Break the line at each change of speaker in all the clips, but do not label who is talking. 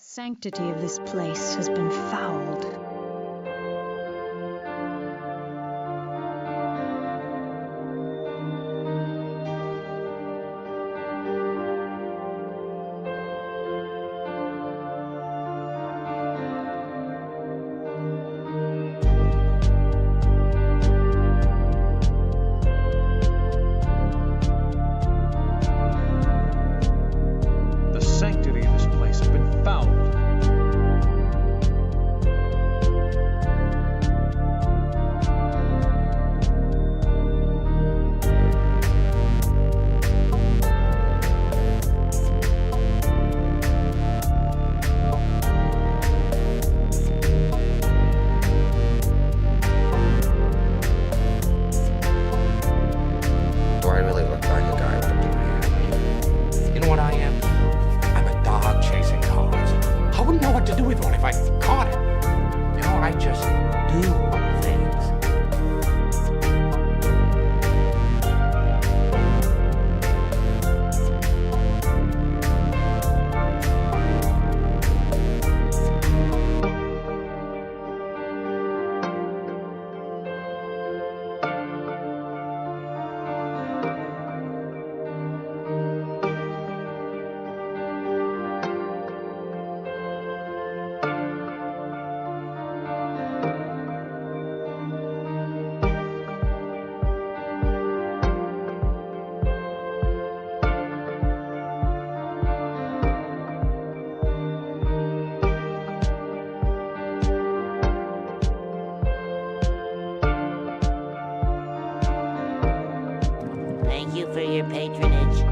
sanctity of this place has been fouled.
Thank you for your patronage.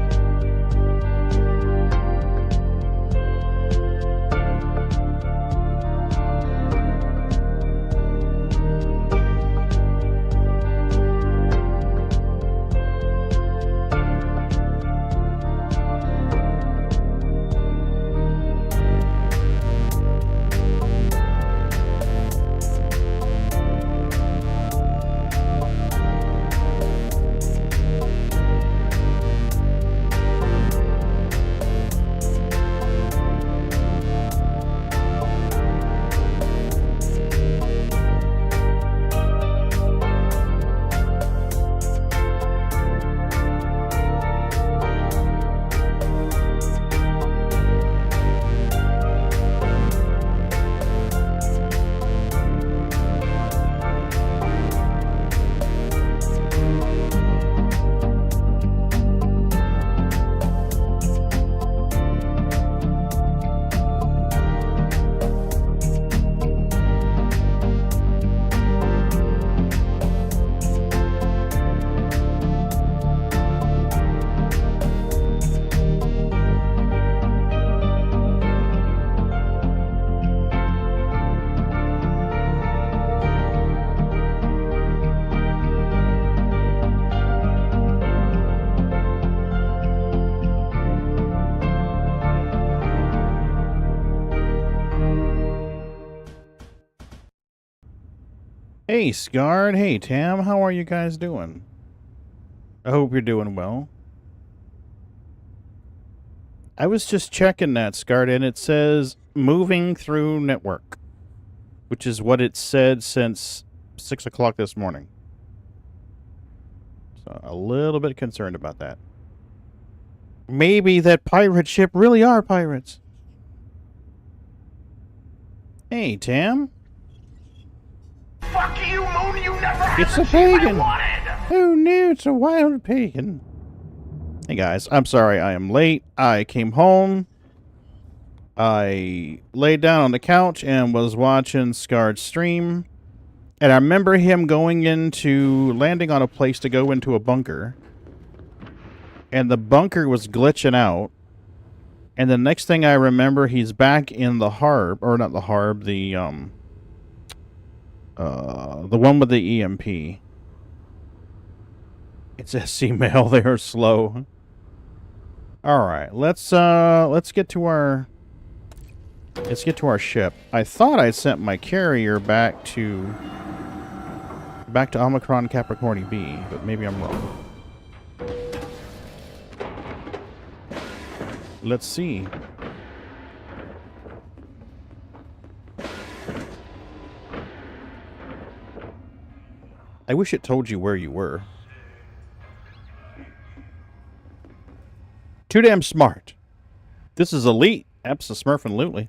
Hey, Scarred. Hey, Tam. How are you guys doing? I hope you're doing well. I was just checking that, Scarred, and it says moving through network, which is what it said since 6 o'clock this morning. So a little bit concerned about that. Maybe that pirate ship really are pirates. Hey, Tam.
Fuck you, Moon! You never had
It's
the
a
ship I
pagan!
wanted!
Oh no, it's a wild pagan. Hey guys, I'm sorry I am late. I came home. I laid down on the couch and was watching Scarred's stream. And I remember him landing on a place to go into a bunker. And the bunker was glitching out. And the next thing I remember, he's back in the harb, or not the harb, the one with the EMP. It's SC mail. They are slow. All right, let's get to our ship. I thought I sent my carrier back to Omicron Capricorni B, but maybe I'm wrong. Let's see. I wish it told you where you were. Too damn smart. This is elite. Abso-smurfing-lutely.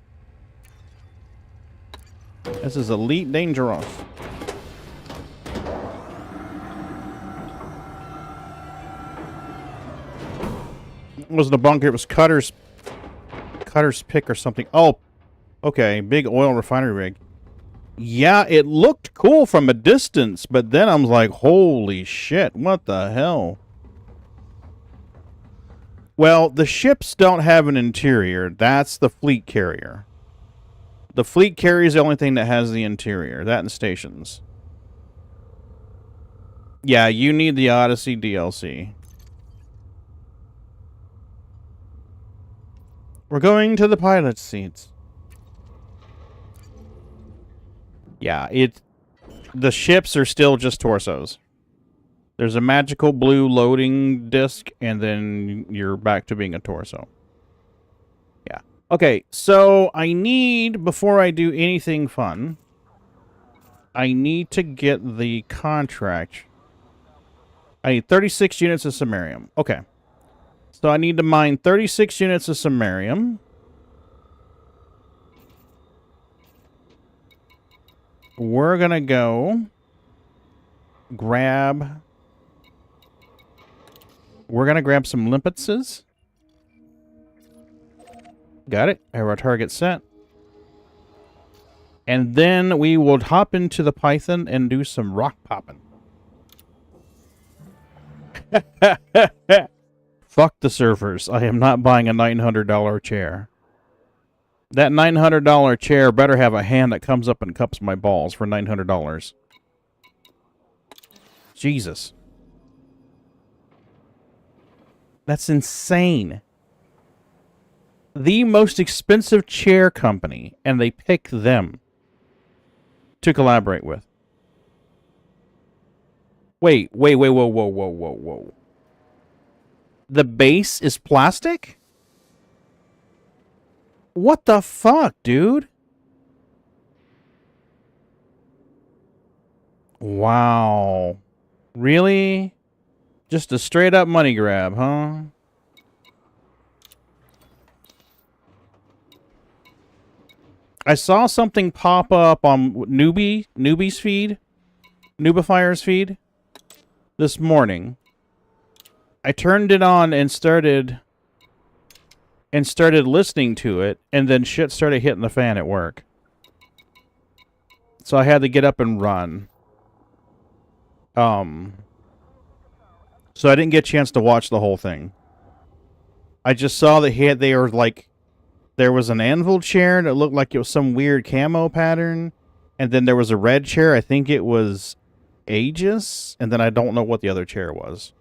This is elite dangerous. It wasn't a bunker, it was Cutter's pick or something. Oh, okay, big oil refinery rig. Yeah, it looked cool from a distance, but then I was like, holy shit, what the hell? Well, the ships don't have an interior. That's the fleet carrier. The fleet carrier is the only thing that has the interior. That and stations. Yeah, you need the Odyssey DLC. We're going to the pilot seats. Yeah, the ships are still just torsos. There's a magical blue loading disc, and then you're back to being a torso. Yeah. Okay, so I need, before I do anything fun, I need to get the contract. I need 36 units of Sammarium. Okay. So I need to mine 36 units of Sammarium. We're going to go grab... We're going to grab some limpetses. Got it. I have our target set. And then we will hop into the Python and do some rock popping. Fuck the servers. I am not buying a $900 chair. That $900 chair better have a hand that comes up and cups my balls for $900. Jesus. That's insane. The most expensive chair company, and they pick them to collaborate with. Wait, whoa. The base is plastic? What the fuck, dude? Wow. Really? Just a straight up money grab, huh? I saw something pop up on Newbie's feed, Noobifier's feed, this morning. I turned it on and started listening to it, and then shit started hitting the fan at work. So I had to get up and run. So I didn't get a chance to watch the whole thing. I just saw that they were like, there was an anvil chair that looked like it was some weird camo pattern, and then there was a red chair. I think it was Aegis, and then I don't know what the other chair was.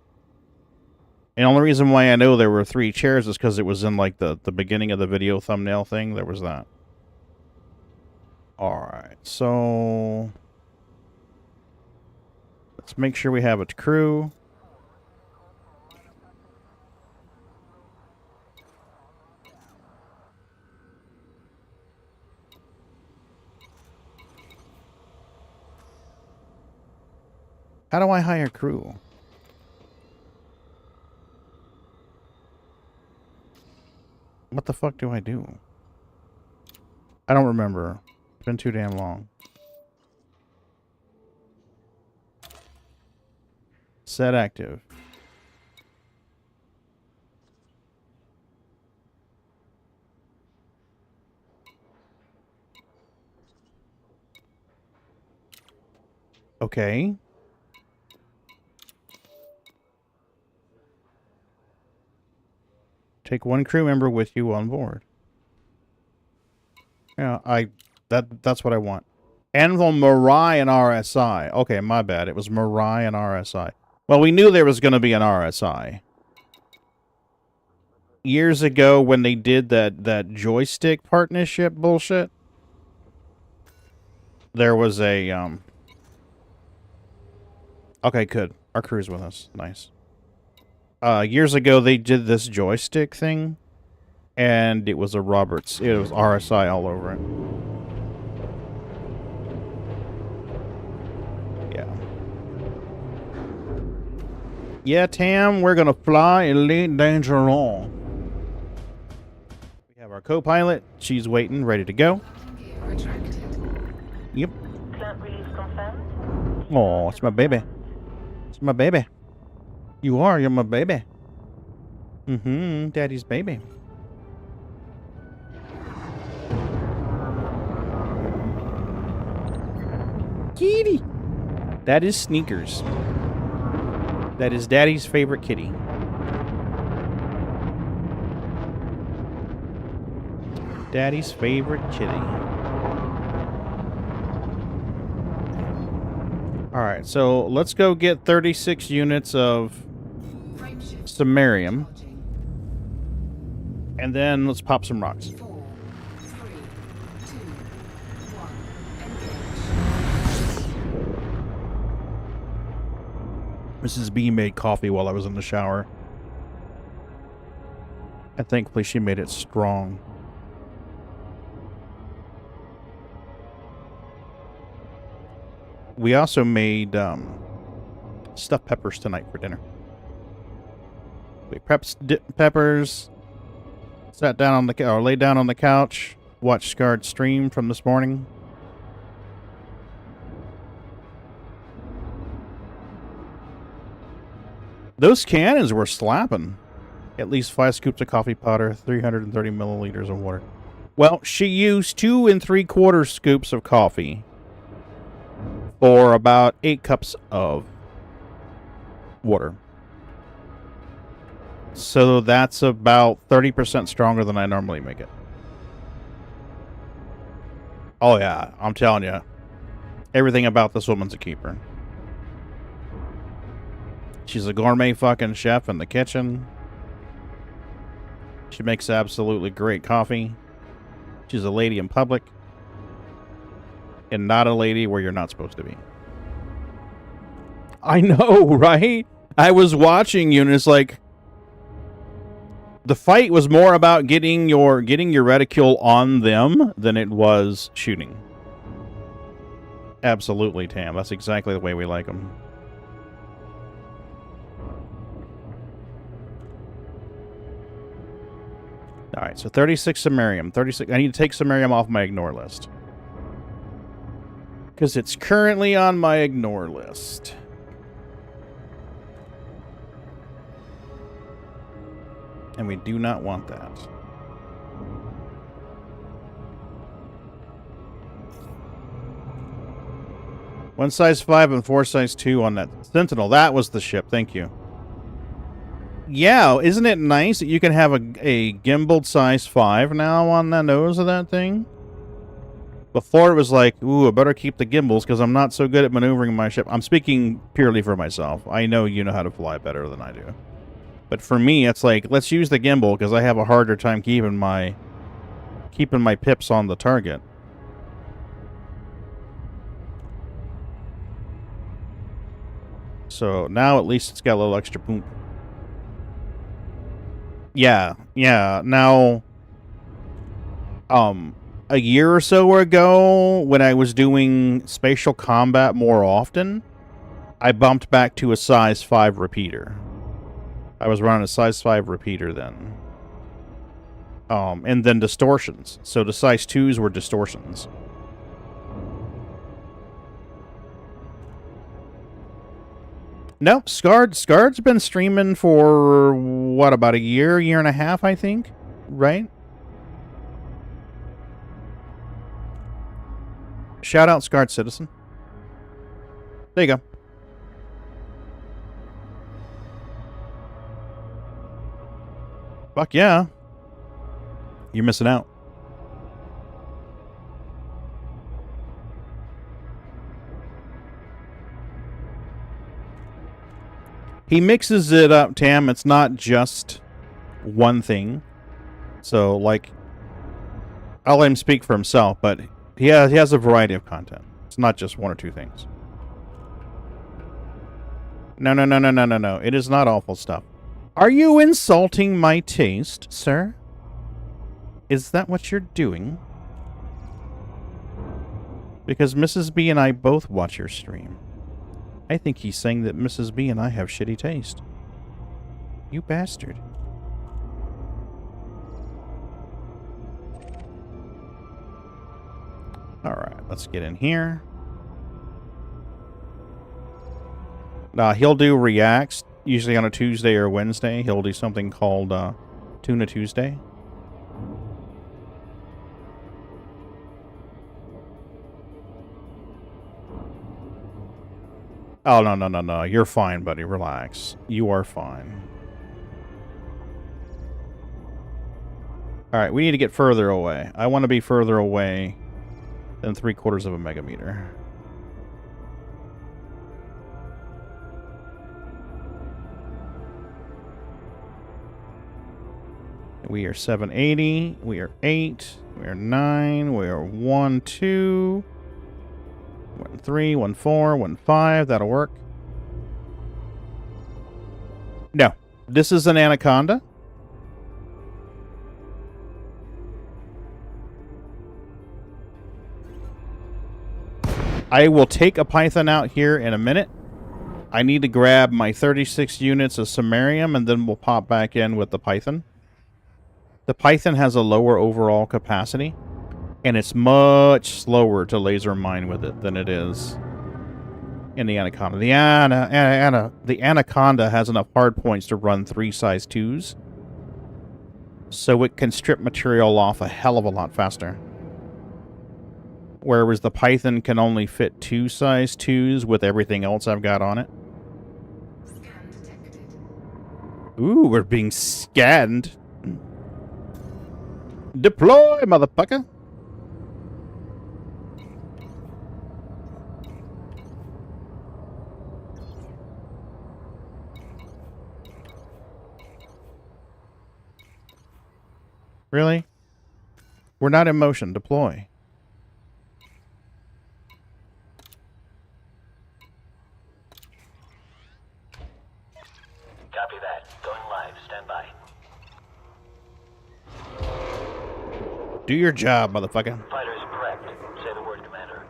And the only reason why I know there were 3 chairs is because it was in like the beginning of the video thumbnail thing. There was that. Alright, so let's make sure we have a crew. How do I hire crew? What the fuck do I do? I don't remember. It's been too damn long. Set active. Okay. Take 1 crew member with you on board. Yeah, that's what I want. Anvil, Mirai, and RSI. Okay, my bad. It was Mirai and RSI. Well, we knew there was going to be an RSI. Years ago when they did that joystick partnership bullshit, there was a okay, good. Our crew's with us. Nice. Years ago, they did this joystick thing, and it was a Roberts. It was RSI all over it. Yeah. Yeah, Tam, we're gonna fly Elite Dangeron. We have our co-pilot. She's waiting, ready to go. Yep. Oh, it's my baby. It's my baby. You're my baby. Mm-hmm, Daddy's baby. Kitty. That is Sneakers. That is Daddy's favorite kitty. Daddy's favorite kitty. Alright, so let's go get 36 units of Sammarium. And then let's pop some rocks.
4, 3, 2, 1, engage.
Mrs. B made coffee while I was in the shower. And thankfully she made it strong. We also made stuffed peppers tonight for dinner. We prepped peppers, sat down on the or laid down on the couch, watched Scarred stream from this morning. Those cannons were slapping. At least 5 scoops of coffee powder, 330 milliliters of water. Well, she used 2 3/4 scoops of coffee for about 8 cups of water. So that's about 30% stronger than I normally make it. Oh yeah, I'm telling you. Everything about this woman's a keeper. She's a gourmet fucking chef in the kitchen. She makes absolutely great coffee. She's a lady in public. And not a lady where you're not supposed to be. I know, right? I was watching you and it's like the fight was more about getting your reticule on them than it was shooting. Absolutely, Tam. That's exactly the way we like them. Alright, so 36 Sammarium. 36. I need to take Sammarium off my ignore list. Because it's currently on my ignore list. And we do not want that. One size 5 and 4 size 2 on that Sentinel. That was the ship. Thank you. Yeah, isn't it nice that you can have a gimbaled size 5 now on the nose of that thing? Before it was like, ooh, I better keep the gimbals because I'm not so good at maneuvering my ship. I'm speaking purely for myself. I know you know how to fly better than I do. But for me, it's like, let's use the gimbal because I have a harder time keeping my pips on the target. So now at least it's got a little extra boom. Yeah. Now, a year or so ago, when I was doing spatial combat more often, I bumped back to a size 5 repeater. I was running a size 5 repeater then. And then distortions. So the size 2s were distortions. Nope, Scarred's been streaming for, what, about a year and a half, I think? Right? Shout out Scarred Citizen. There you go. Fuck yeah. You're missing out. He mixes it up, Tam. It's not just one thing. So, like, I'll let him speak for himself, but he has a variety of content. It's not just 1 or 2 things. No. It is not awful stuff. Are you insulting my taste, sir? Is that what you're doing? Because Mrs. B and I both watch your stream. I think he's saying that Mrs. B and I have shitty taste. You bastard. Alright, let's get in here. He'll do reacts, usually on a Tuesday or Wednesday. He'll do something called Tuna Tuesday. Oh, no. You're fine, buddy. Relax. You are fine. Alright, we need to get further away. I want to be further away than 3/4 of a megameter. We are 780. We are 8. We are 9. We are 1, 2. 1, 3, 1, 4, 1, 5. That'll work. No. This is an anaconda. I will take a python out here in a minute. I need to grab my 36 units of Sammarium, and then we'll pop back in with the python. The python has a lower overall capacity, and it's much slower to laser mine with it than it is in the anaconda. The anaconda has enough hard points to run 3 size 2s, so it can strip material off a hell of a lot faster. Whereas the python can only fit 2 size 2s with everything else I've got on it.
Scan detected.
Ooh, we're being scanned. Deploy, motherfucker! Really? We're not in motion. Deploy.
Copy that. Going live. Stand by.
Do your job, motherfucker.
Fighters prepped. Say the word, Commander.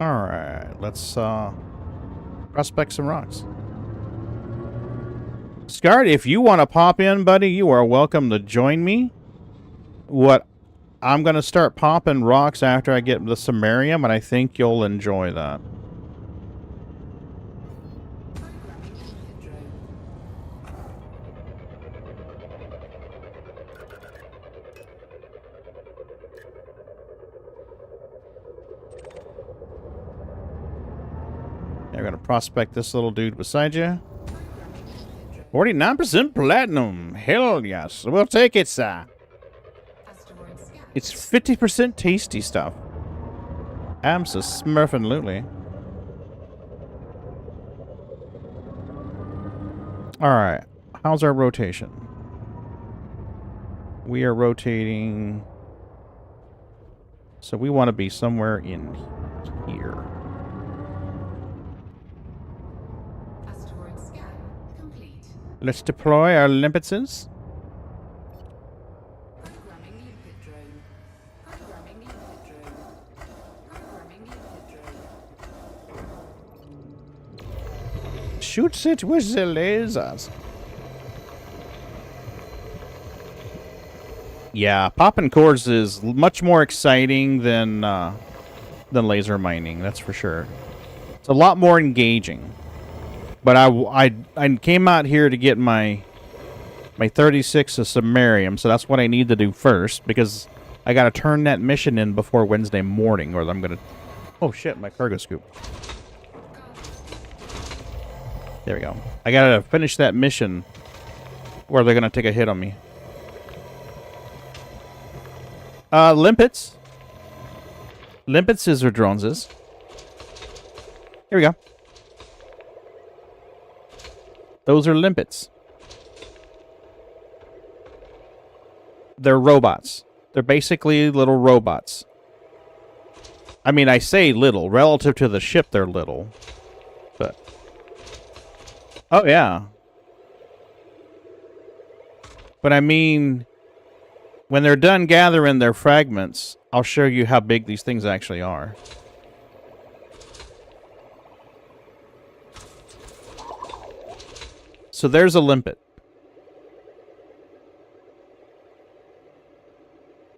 Alright, let's prospect some rocks. Scart, if you want to pop in, buddy, you are welcome to join me. I'm going to start popping rocks after I get the Sammarium, and I think you'll enjoy that.
Programming input drone.
They're going to prospect this little dude beside you.
Programming input drone.
49% platinum. Hell yes. We'll take it, sir.
Asteroid scan.
It's 50% tasty stuff. Smurfin'-lutely. Alright. How's our rotation? We are rotating... So we want to be somewhere in here.
Asteroid scan complete.
Let's deploy our limpetses.
Programming input drone. Programming input drone. Programming input drone.
Shoots it with the lasers. Yeah, popping cores is much more exciting than laser mining. That's for sure. It's a lot more engaging. But I came out here to get my 36 of Sammarium, so that's what I need to do first, because I got to turn that mission in before Wednesday morning, or I'm gonna. Oh shit! My cargo scoop. There we go. I gotta finish that mission, or they're gonna take a hit on me. Limpets. Limpet scissor droneses. Here we go. Those are limpets. They're robots. They're basically little robots. I mean, I say little. Relative to the ship, they're little. But... Oh, yeah. But I mean... when they're done gathering their fragments, I'll show you how big these things actually are. So there's a limpet.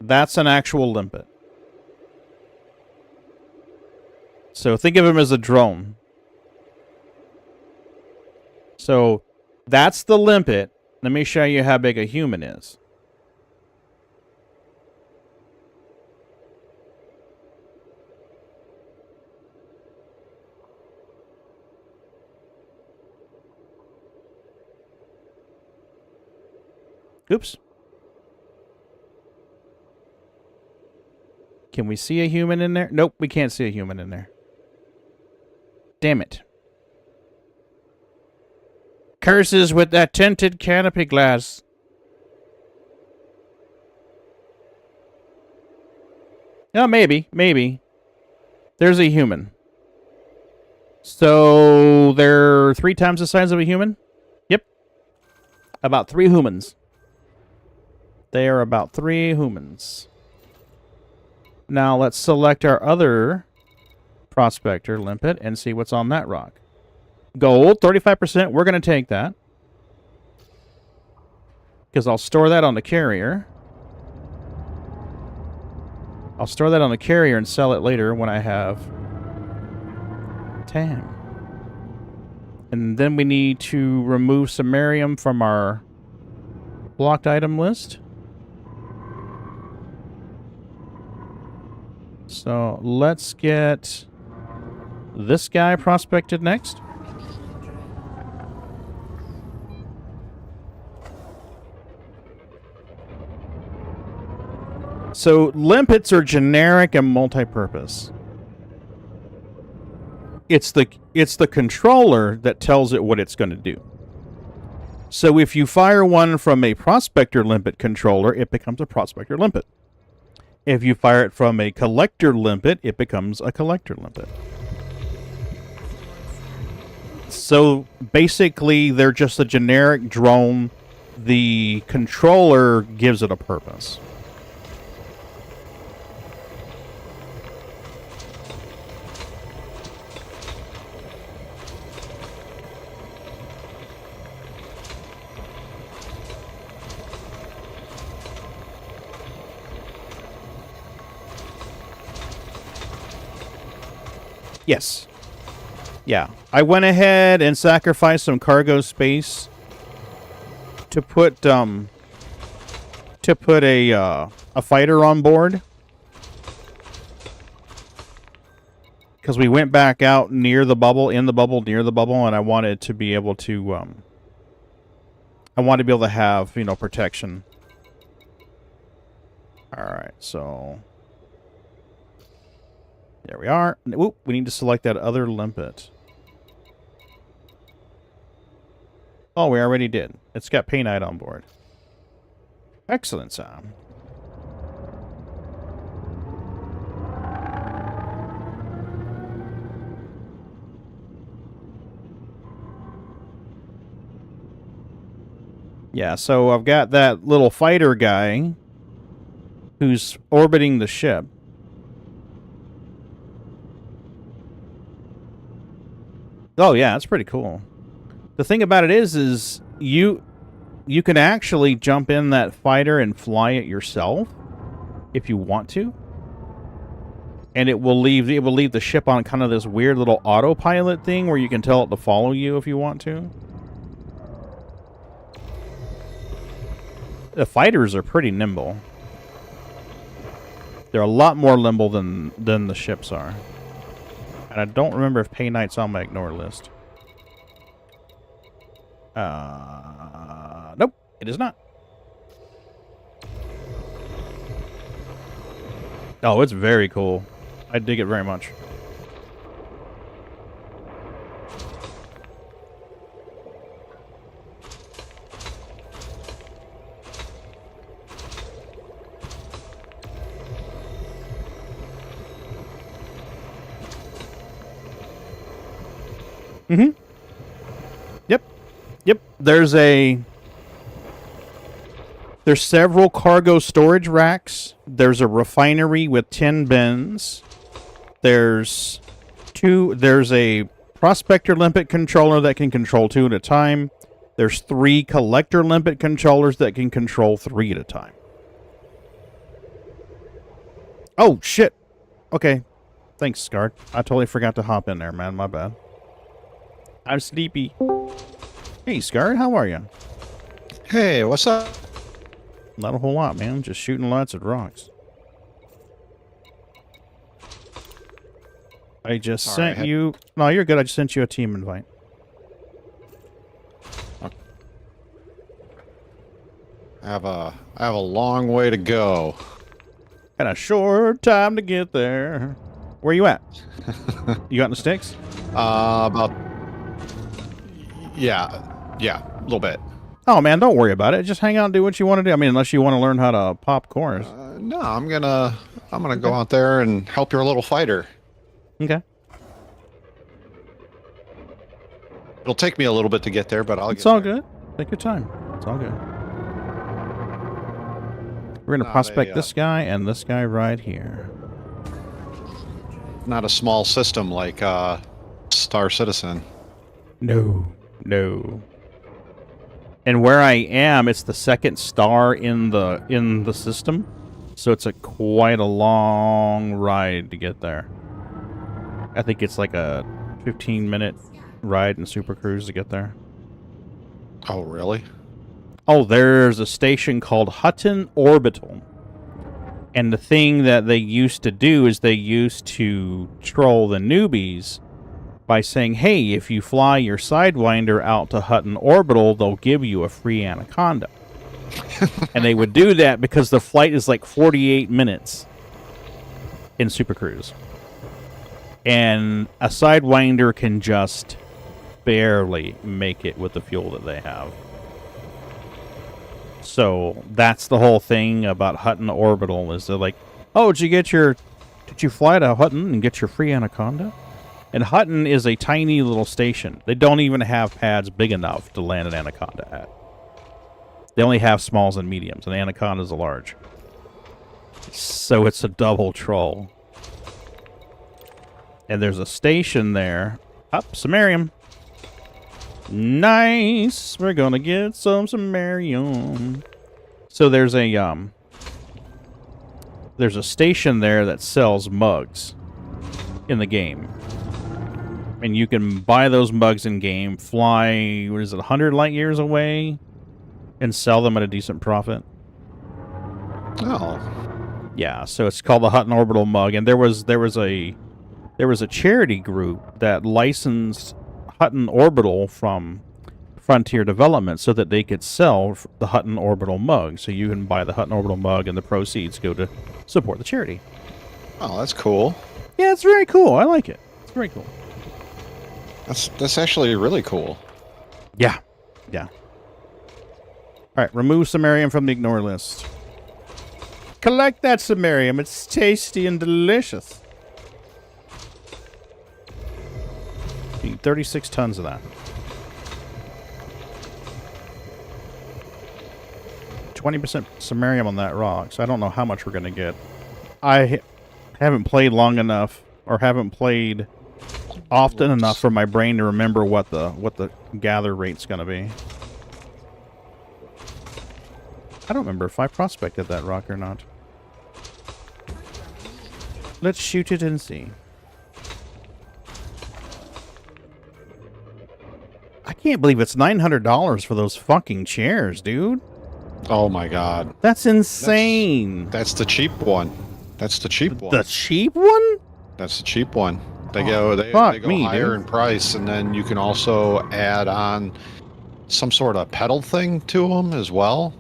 That's an actual limpet. So think of him as a drone. So that's the limpet. Let me show you how big a human is. Oops. Can we see a human in there? Nope, we can't see a human in there. Damn it. Curses with that tinted canopy glass. No, maybe. There's a human. So they're 3 times the size of a human? Yep. About 3 humans. They are about 3 humans. Now let's select our other prospector limpet and see what's on that rock. Gold, 35%. We're going to take that. Because I'll store that on the carrier. I'll store that on the carrier and sell it later when I have TAM. And then we need to remove Sammarium from our blocked item list. So let's get this guy prospected next. So limpets are generic and multi-purpose. It's the controller that tells it what it's going to do. So if you fire one from a prospector limpet controller, it becomes a prospector limpet. If you fire it from a collector limpet, it becomes a collector limpet. So basically, they're just a generic drone. The controller gives it a purpose. Yes. Yeah. I went ahead and sacrificed some cargo space to put a fighter on board. Because we went back out near the bubble, near the bubble, and I wanted to be able to have, protection. Alright, so there we are. Oop, we need to select that other limpet. Oh, we already did. It's got Painite on board. Excellent, Sam. Yeah, so I've got that little fighter guy who's orbiting the ship. Oh yeah, that's pretty cool. The thing about it is you can actually jump in that fighter and fly it yourself if you want to. And it will leave the ship on kind of this weird little autopilot thing where you can tell it to follow you if you want to. The fighters are pretty nimble. They're a lot more nimble than the ships are. And I don't remember if Painite's on my ignore list. Nope, it is not. Oh, it's very cool. I dig it very much. Mm-hmm. Yep. There's a There's several cargo storage racks. There's a refinery with 10 bins. There's a prospector limpet controller that can control 2 at a time. There's 3 collector limpet controllers that can control 3 at a time. Oh, shit. Okay. Thanks, Scarred. I totally forgot to hop in there, man. My bad. I'm sleepy. Hey, Scarred, how are you?
Hey, what's up?
Not a whole lot, man. Just shooting lots of rocks. I just sent you... No, you're good. I just sent you a team invite.
I have a long way to go.
And a short time to get there. Where you at? You got in the sticks?
About... Yeah, a little bit.
Oh, man, don't worry about it. Just hang out and do what you want to do. I mean, unless you want to learn how to pop cores.
No, I'm gonna go out there and help your little fighter.
Okay.
It'll take me a little bit to get there, but I'll get there.
It's all good. Take your time. It's all good. We're going to prospect this guy and this guy right here.
Not a small system like Star Citizen.
No. And where I am, it's the second star in the system, so it's quite a long ride to get there. I think it's like a 15-minute ride in Super Cruise to get there.
Oh, really?
Oh, there's a station called Hutton Orbital. And the thing that they used to do is they used to troll the newbies by saying, hey, if you fly your Sidewinder out to Hutton Orbital, they'll give you a free Anaconda. And they would do that because the flight is like 48 minutes in Super Cruise. And a Sidewinder can just barely make it with the fuel that they have. So that's the whole thing about Hutton Orbital is they're like, oh, did you fly to Hutton and get your free Anaconda? And Hutton is a tiny little station. They don't even have pads big enough to land an Anaconda at. They only have smalls and mediums, and Anaconda's a large. So it's a double troll. And there's a station there. Up, Sammarium. Nice. We're gonna get some Sammarium. So there's a station there that sells mugs in the game. And you can buy those mugs in game, fly, 100 light years away, and sell them at a decent profit.
Oh.
Yeah, so it's called the Hutton Orbital mug, and there was a charity group that licensed Hutton Orbital from Frontier Development so that they could sell the Hutton Orbital mug. So you can buy the Hutton Orbital mug, and the proceeds go to support the charity.
Oh, that's cool.
Yeah, it's very cool. I like it. It's very cool.
That's actually really cool.
Yeah. All right, remove Sammarium from the ignore list. Collect that Sammarium. It's tasty and delicious. You need 36 tons of that. 20% Sammarium on that rock, so I don't know how much we're going to get. I haven't played long enough, or haven't played often enough for my brain to remember what the gather rate's going to be. I don't remember if I prospected that rock or not. Let's shoot it and see. I can't believe it's $900 for those fucking chairs, dude.
Oh my god.
That's insane.
That's the cheap one. That's the cheap one.
The cheap one?
That's the cheap one. They
go
higher in price, and then you can also add on some sort of pedal thing to them as well.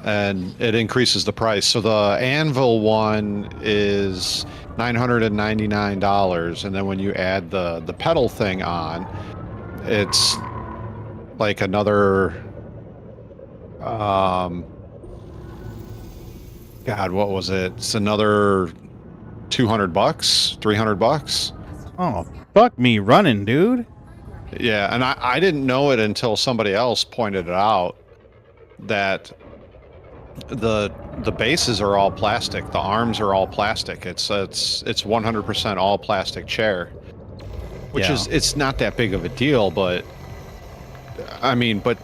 And it increases the price. So the anvil one is $999, and then when you add the pedal thing on, it's like another God, what was it? It's another $200, $300.
Oh, fuck me running, dude.
Yeah, and I didn't know it until somebody else pointed it out that The bases are all plastic. The arms are all plastic. It's 100% all plastic chair, which
Yeah.
is it's not that big of a deal. But I mean, but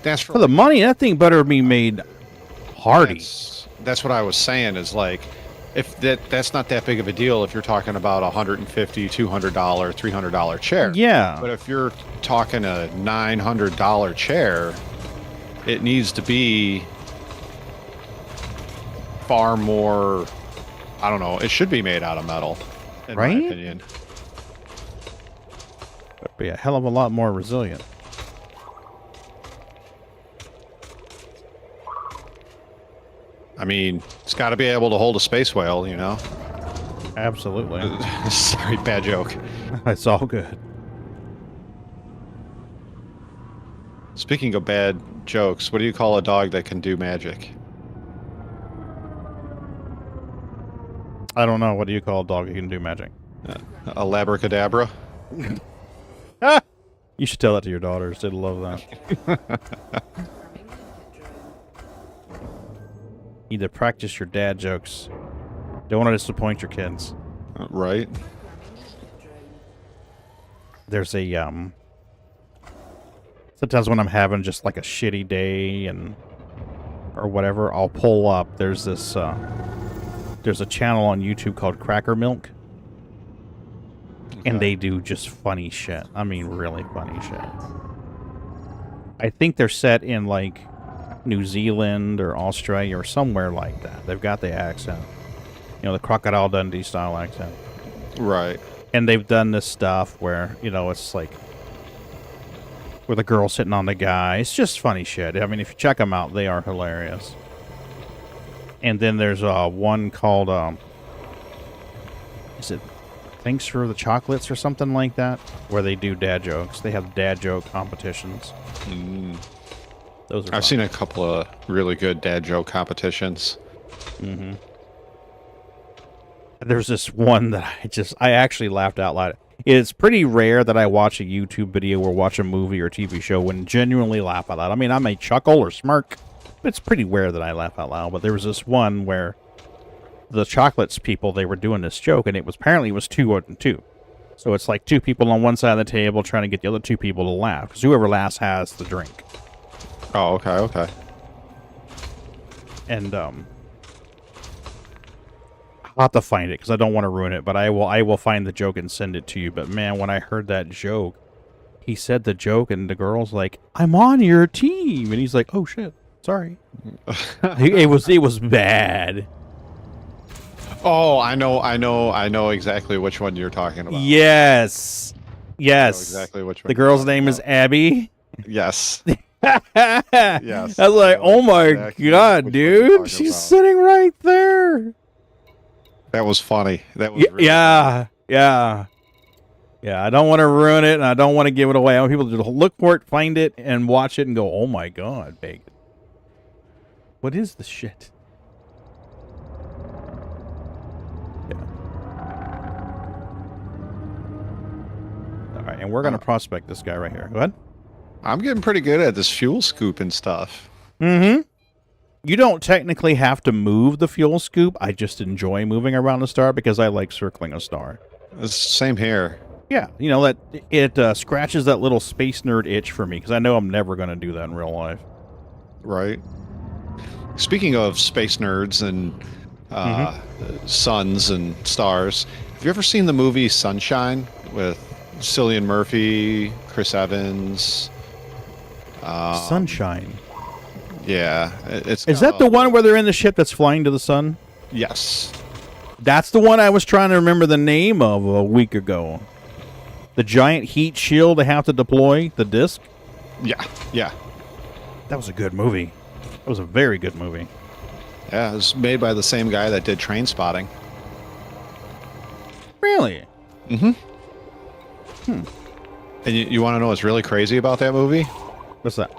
that's
For the money, that thing better be made hardy.
That's what I was saying. Is like, if that's not that big of a deal if you're talking about $150, $200, $300 chair.
Yeah.
But if you're talking a $900 chair, it needs to be far more. I don't know. It should be made out of metal, in my
Right?
opinion.
It'd be a hell of a lot more resilient.
I mean, it's got to be able to hold a space whale, you know?
Absolutely.
Sorry, bad joke.
It's all good.
Speaking of bad jokes, what do you call a dog that can do magic?
I don't know. What do you call a dog who can do magic?
A labracadabra?
Ah! You should tell that to your daughters. They'd love that. Either practice your dad jokes. Don't want to disappoint your kids.
Right?
There's a sometimes when I'm having just like a shitty day and or whatever, I'll pull up. There's this there's a channel on YouTube called Cracker Milk. And they do just funny shit. I mean, really funny shit. I think they're set in like New Zealand or Australia or somewhere like that. They've got the accent. You know, the Crocodile Dundee style accent.
Right.
And they've done this stuff where, you know, it's like where the girl's sitting on the guy. It's just funny shit. I mean, if you check them out, they are hilarious. And then there's one called, is it Thanks for the Chocolates or something like that? Where they do dad jokes. They have dad joke competitions. Those are fun.
I've seen a couple of really good dad joke competitions.
Mm-hmm. There's this one that I actually laughed out loud. It's pretty rare that I watch a YouTube video or watch a movie or TV show and genuinely laugh out loud. I mean, I may chuckle or smirk, but it's pretty rare that I laugh out loud. But there was this one where the Chocolates people, they were doing this joke, and it was 2 and 2. So it's like 2 people on one side of the table trying to get the other 2 people to laugh, because whoever laughs has the drink.
Oh, okay.
And I'll have to find it because I don't want to ruin it, but I will find the joke and send it to you. But man, when I heard that joke, he said the joke and the girl's like, "I'm on your team," and he's like, "Oh shit, sorry." it was bad.
Oh, I know exactly which one you're talking about.
Yes.
I know exactly which one.
The girl's name is Abby.
Yes.
Yes. I was like, "Oh my god, dude, she's sitting right there."
That was funny. That was really
yeah. I don't want to ruin it, and I don't want to give it away. I want people to look for it, find it, and watch it, and go, "Oh my god, bacon! What is this shit?" Yeah. All right, and we're gonna prospect this guy right here. Go ahead.
I'm getting pretty good at this fuel scoop and stuff.
Mm-hmm. You don't technically have to move the fuel scoop. I just enjoy moving around a star because I like circling a star.
It's same here.
Yeah, you know, that it scratches that little space nerd itch for me because I know I'm never going to do that in real life.
Right. Speaking of space nerds and suns and stars, have you ever seen the movie Sunshine with Cillian Murphy, Chris Evans?
Sunshine.
Yeah.
Is that the one where they're in the ship that's flying to the sun?
Yes.
That's the one I was trying to remember the name of a week ago. The giant heat shield they have to deploy, the disc?
Yeah.
That was a good movie. That was a very good movie.
Yeah, it was made by the same guy that did Train Spotting.
Really?
And you want to know what's really crazy about that movie?
What's that?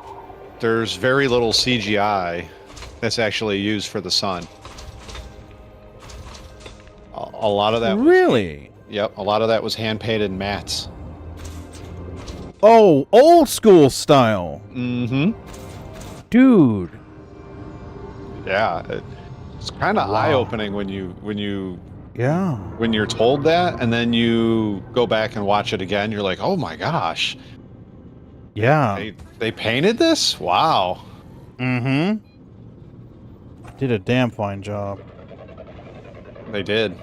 There's very little CGI that's actually used for the sun. A lot of that.
Really?
Yep, a lot of that was hand-painted mats.
Oh, old school style.
Mm-hmm.
Dude.
Yeah, it's kind of eye-opening when
Yeah.
when you're told that, and then you go back and watch it again. You're like, oh my gosh,
Yeah.
they painted this? Wow.
Mm-hmm. Did a damn fine job.
They did.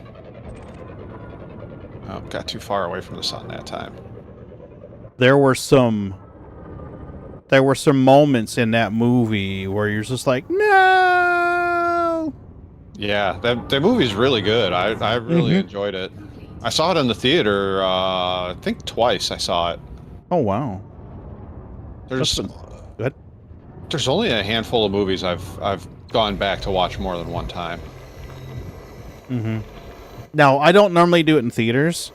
Oh, got too far away from the sun that time.
There were some moments in that movie where you're just like, no.
Yeah, that movie's really good. I really enjoyed it. I saw it in the theater. I think twice. I saw it.
Oh wow.
There's
Good.
there's only a handful of movies I've gone back to watch more than one time.
Mm-hmm. Now, I don't normally do it in theaters,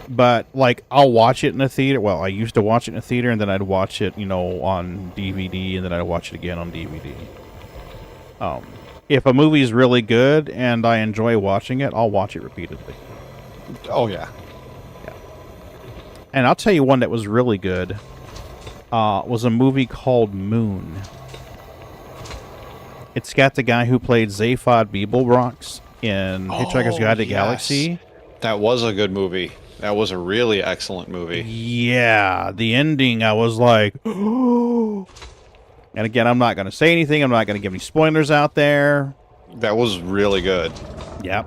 but, like, I'll watch it in a theater. Well, I used to watch it in a theater, and then I'd watch it, on DVD, and then I'd watch it again on DVD. If a movie's really good and I enjoy watching it, I'll watch it repeatedly.
Oh, yeah.
And I'll tell you one that was really good, was a movie called Moon. It's got the guy who played Zaphod Beeblebrox in Hitchhiker's Guide to the Galaxy.
That was a good movie. That was a really excellent movie.
Yeah, the ending, I was like, oh. And again, I'm not going to say anything. I'm not going to give any spoilers out there.
That was really good.
Yep.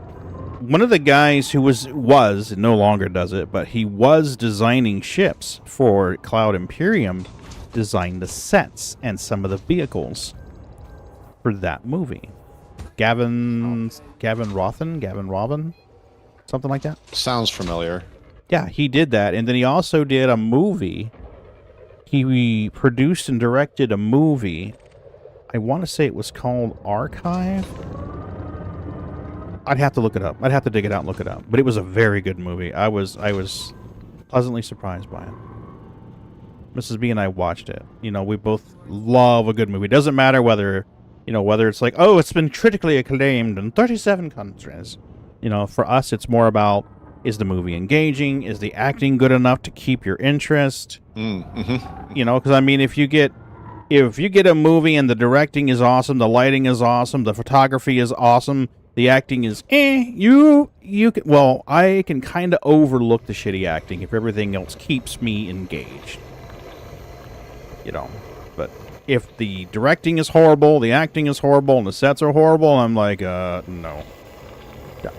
One of the guys who was no longer does it, but he was designing ships for Cloud Imperium, designed the sets and some of the vehicles for that movie. Gavin Robin, something like that.
Sounds familiar.
Yeah, he did that, and then he also did a movie. He produced and directed a movie. I want to say it was called Archive. I'd have to look it up. I'd have to dig it out and look it up. But it was a very good movie. I was pleasantly surprised by it. Mrs. B and I watched it. We both love a good movie. It doesn't matter whether it's like, oh, it's been critically acclaimed in 37 countries. For us, it's more about, is the movie engaging? Is the acting good enough to keep your interest?
Mm-hmm.
Because I mean, if you get a movie and the directing is awesome, the lighting is awesome, the photography is awesome, the acting is I can kind of overlook the shitty acting if everything else keeps me engaged. But if the directing is horrible, the acting is horrible, and the sets are horrible, I'm like, no. Yeah.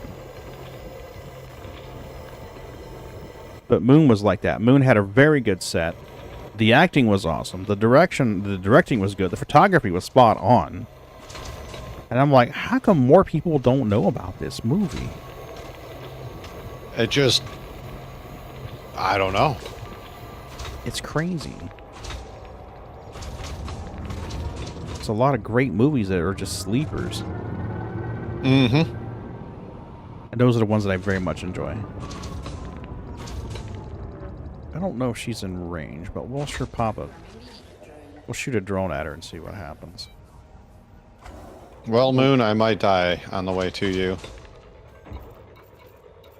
But Moon was like that. Moon had a very good set. The acting was awesome. The directing was good. The photography was spot on. And I'm like, how come more people don't know about this movie?
It just, I don't know.
It's crazy. It's a lot of great movies that are just sleepers.
Mm-hmm.
And those are the ones that I very much enjoy. I don't know if she's in range, but we'll sure we'll shoot a drone at her and see what happens.
Well, Moon, I might die on the way to you.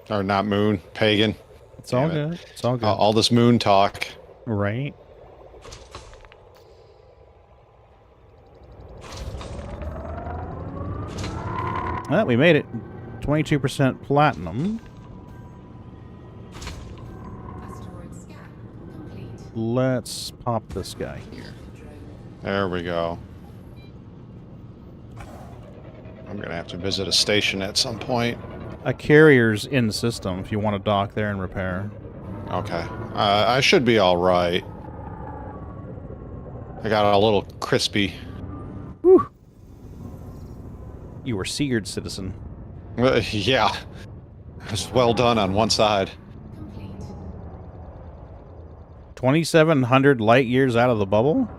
Or not Moon, Pagan.
It's all good. It's all good.
All this Moon talk.
Right. Well, we made it. 22% platinum.
Asteroid scan complete.
Let's pop this guy here.
There we go. I'm going to have to visit a station at some point.
A carrier's in the system if you want to dock there and repair.
Okay. I should be all right. I got a little crispy.
Whew. You were seared, citizen.
Yeah. It was well done on one side.
Complete.
2,700 light years out of the bubble?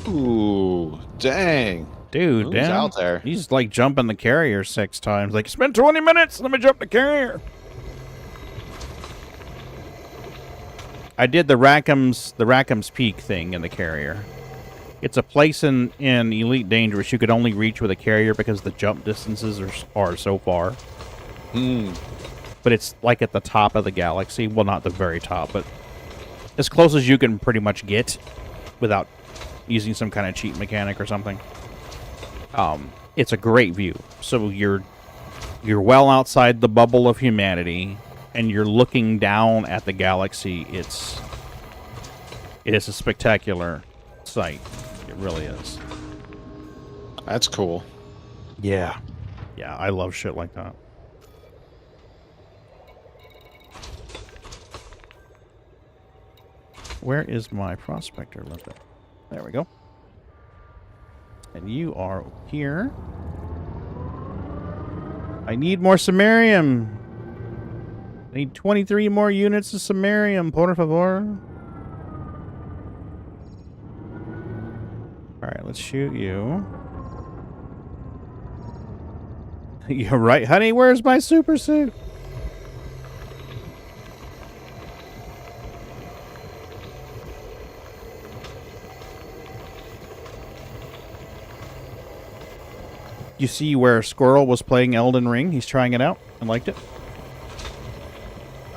Ooh, dang.
Dude,
Who's
damn.
out there?
He's like jumping the carrier 6 times. Like, it's been 20 minutes. Let me jump the carrier. I did the Rackham's Peak thing in the carrier. It's a place in Elite Dangerous you could only reach with a carrier because the jump distances are so far.
Hmm.
But it's like at the top of the galaxy. Well, not the very top, but as close as you can pretty much get without using some kind of cheat mechanic or something. it's a great view. So you're well outside the bubble of humanity, and you're looking down at the galaxy. It is a spectacular sight. It really is.
That's cool.
Yeah. Yeah, I love shit like that. Where is my prospector? There we go. And you are here. I need more Sammarium. I need 23 more units of Sammarium, por favor. Alright, let's shoot you. You're right, honey. Where's my super suit? You see where Squirrel was playing Elden Ring? He's trying it out and liked it.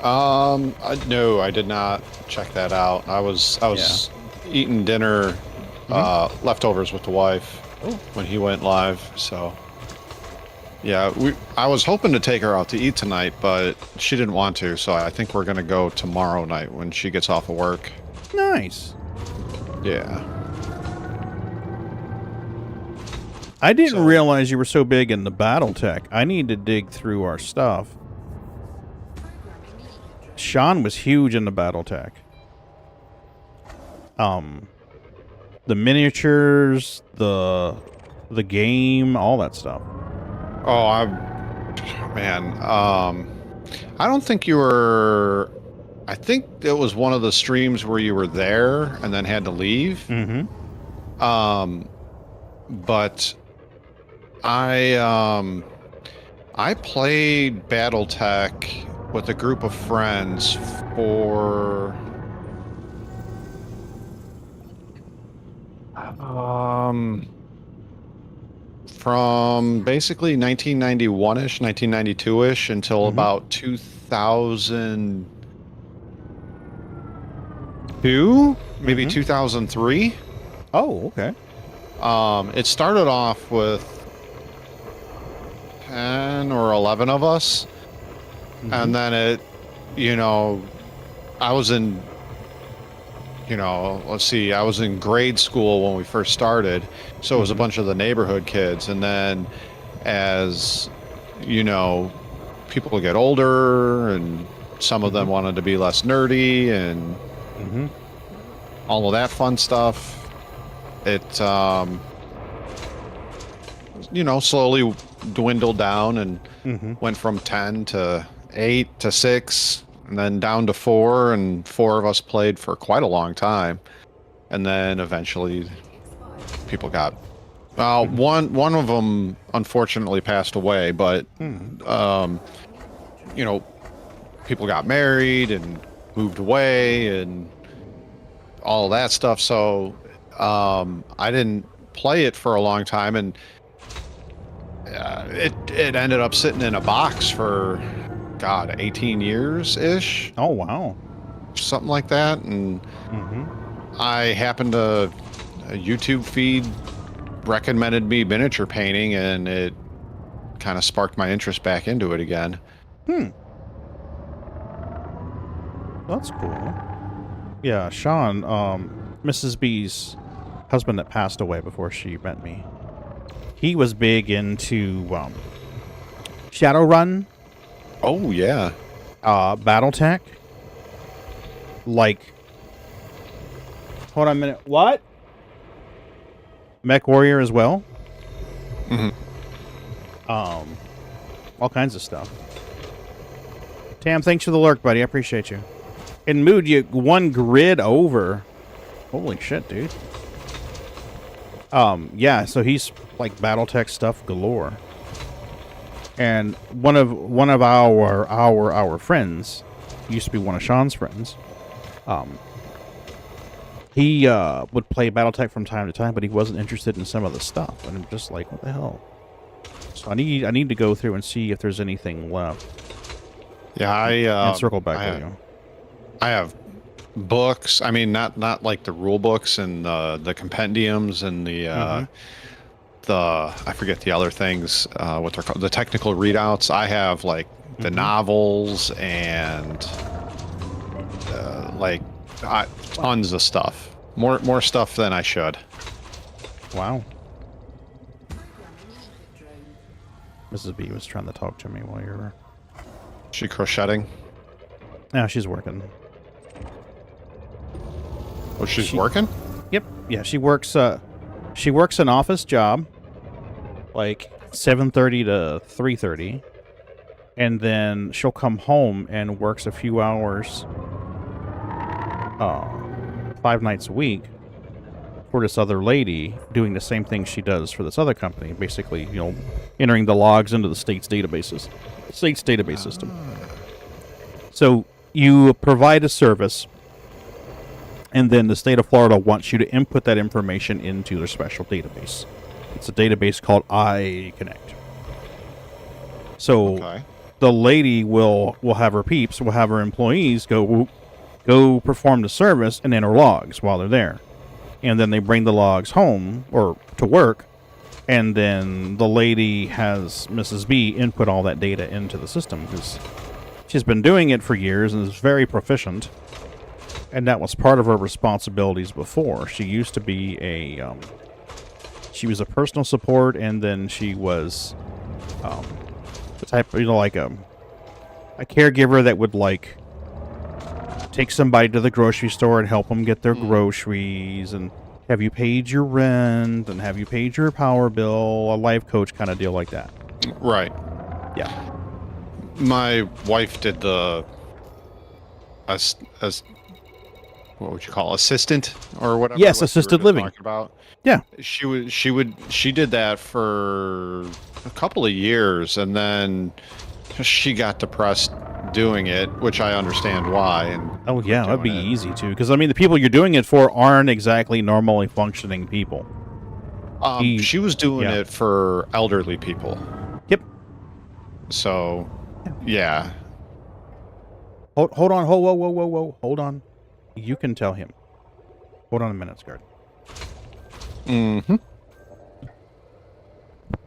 No, I did not check that out. I was eating dinner, leftovers with the wife when he went live. So, yeah, I was hoping to take her out to eat tonight, but she didn't want to. So I think we're gonna go tomorrow night when she gets off of work.
Nice.
Yeah.
I didn't realize you were so big in the battle tech. I need to dig through our stuff. Sean was huge in the battle tech. The miniatures, the game, all that stuff.
Oh, man. I don't think you were. I think it was one of the streams where you were there and then had to leave.
Mm-hmm.
But I played BattleTech with a group of friends for from basically 1991-ish, 1992-ish until about 2002, maybe 2003.
Oh, okay.
It started off with 10 or 11 of us, and then I was in, let's see, I was in grade school when we first started, so it was a bunch of the neighborhood kids, and then as, people get older, and some of them wanted to be less nerdy, and all of that fun stuff. It, slowly dwindled down and went from 10 to 8 to 6 and then down to 4, and 4 of us played for quite a long time. And then eventually people got, one of them unfortunately passed away, but, people got married and moved away and all that stuff. So, I didn't play it for a long time, and it ended up sitting in a box for 18 years ish.
Oh wow,
something like that. And I happened to a YouTube feed recommended me miniature painting, and it kind of sparked my interest back into it again.
That's cool. Yeah, Sean, Mrs. B's husband that passed away before she met me, he was big into Shadowrun.
Oh yeah.
BattleTech. Like, hold on a minute. What? Mech Warrior as well. All kinds of stuff. Tam, thanks for the lurk, buddy. I appreciate you. In Mood, you one grid over. Holy shit, dude. Yeah, so he's like BattleTech stuff galore. And one of our friends, used to be one of Sean's friends, he would play BattleTech from time to time, but he wasn't interested in some of the stuff. And I'm just like, what the hell? So I need to go through and see if there's anything left.
Yeah,
and circle back with you.
I have books. I mean, not like the rule books and the compendiums and the I forget the other things, what they're called, the technical readouts. I have like the novels and tons of stuff. More stuff than I should.
Wow. Mrs. B was trying to talk to me while you were...
She crocheting?
No, she's working.
Oh, she's working?
Yep. Yeah, she works an office job, like 7:30 to 3:30, and then she'll come home and works a few hours, 5 nights a week for this other lady, doing the same thing she does for this other company. Basically, you know, entering the logs into the state's database system. So you provide a service, and then the state of Florida wants you to input that information into their special database. It's a database called iConnect. So the lady will have her peeps, will have her employees go perform the service and enter logs while they're there. And then they bring the logs home or to work, and then the lady has Mrs. B input all that data into the system because she's been doing it for years and is very proficient. And that was part of her responsibilities before. She used to be she was a personal support, and then she was the type of, like a caregiver that would like take somebody to the grocery store and help them get their groceries, and have you paid your rent, and have you paid your power bill, a life coach kind of deal like that.
Right.
Yeah.
My wife did the as what would you call assistant or whatever?
Yes, assisted living.
Talking about.
Yeah.
She did that for a couple of years, and then she got depressed doing it, which I understand why. And
oh yeah, that'd be easy too, because I mean the people you're doing it for aren't exactly normally functioning people.
She was doing it for elderly people.
Yep.
So, yeah.
Hold on, whoa, hold on. You can tell him. Hold on a minute, Scarred.
Mm-hmm.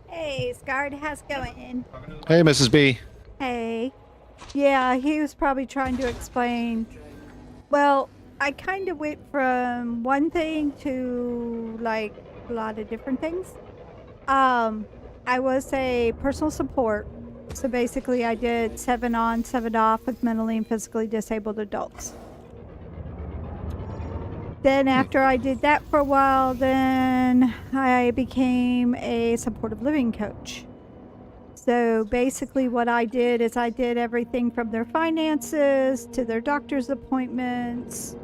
Hey, Scarred, how's it going?
Hey, Mrs. B.
Hey. Yeah, he was probably trying to explain. Well, I kind of went from one thing to like a lot of different things. I was a personal support. So basically I did 7 on, 7 off with mentally and physically disabled adults. Then after I did that for a while, then I became a supportive living coach. So basically what I did is I did everything from their finances to their doctor's appointments,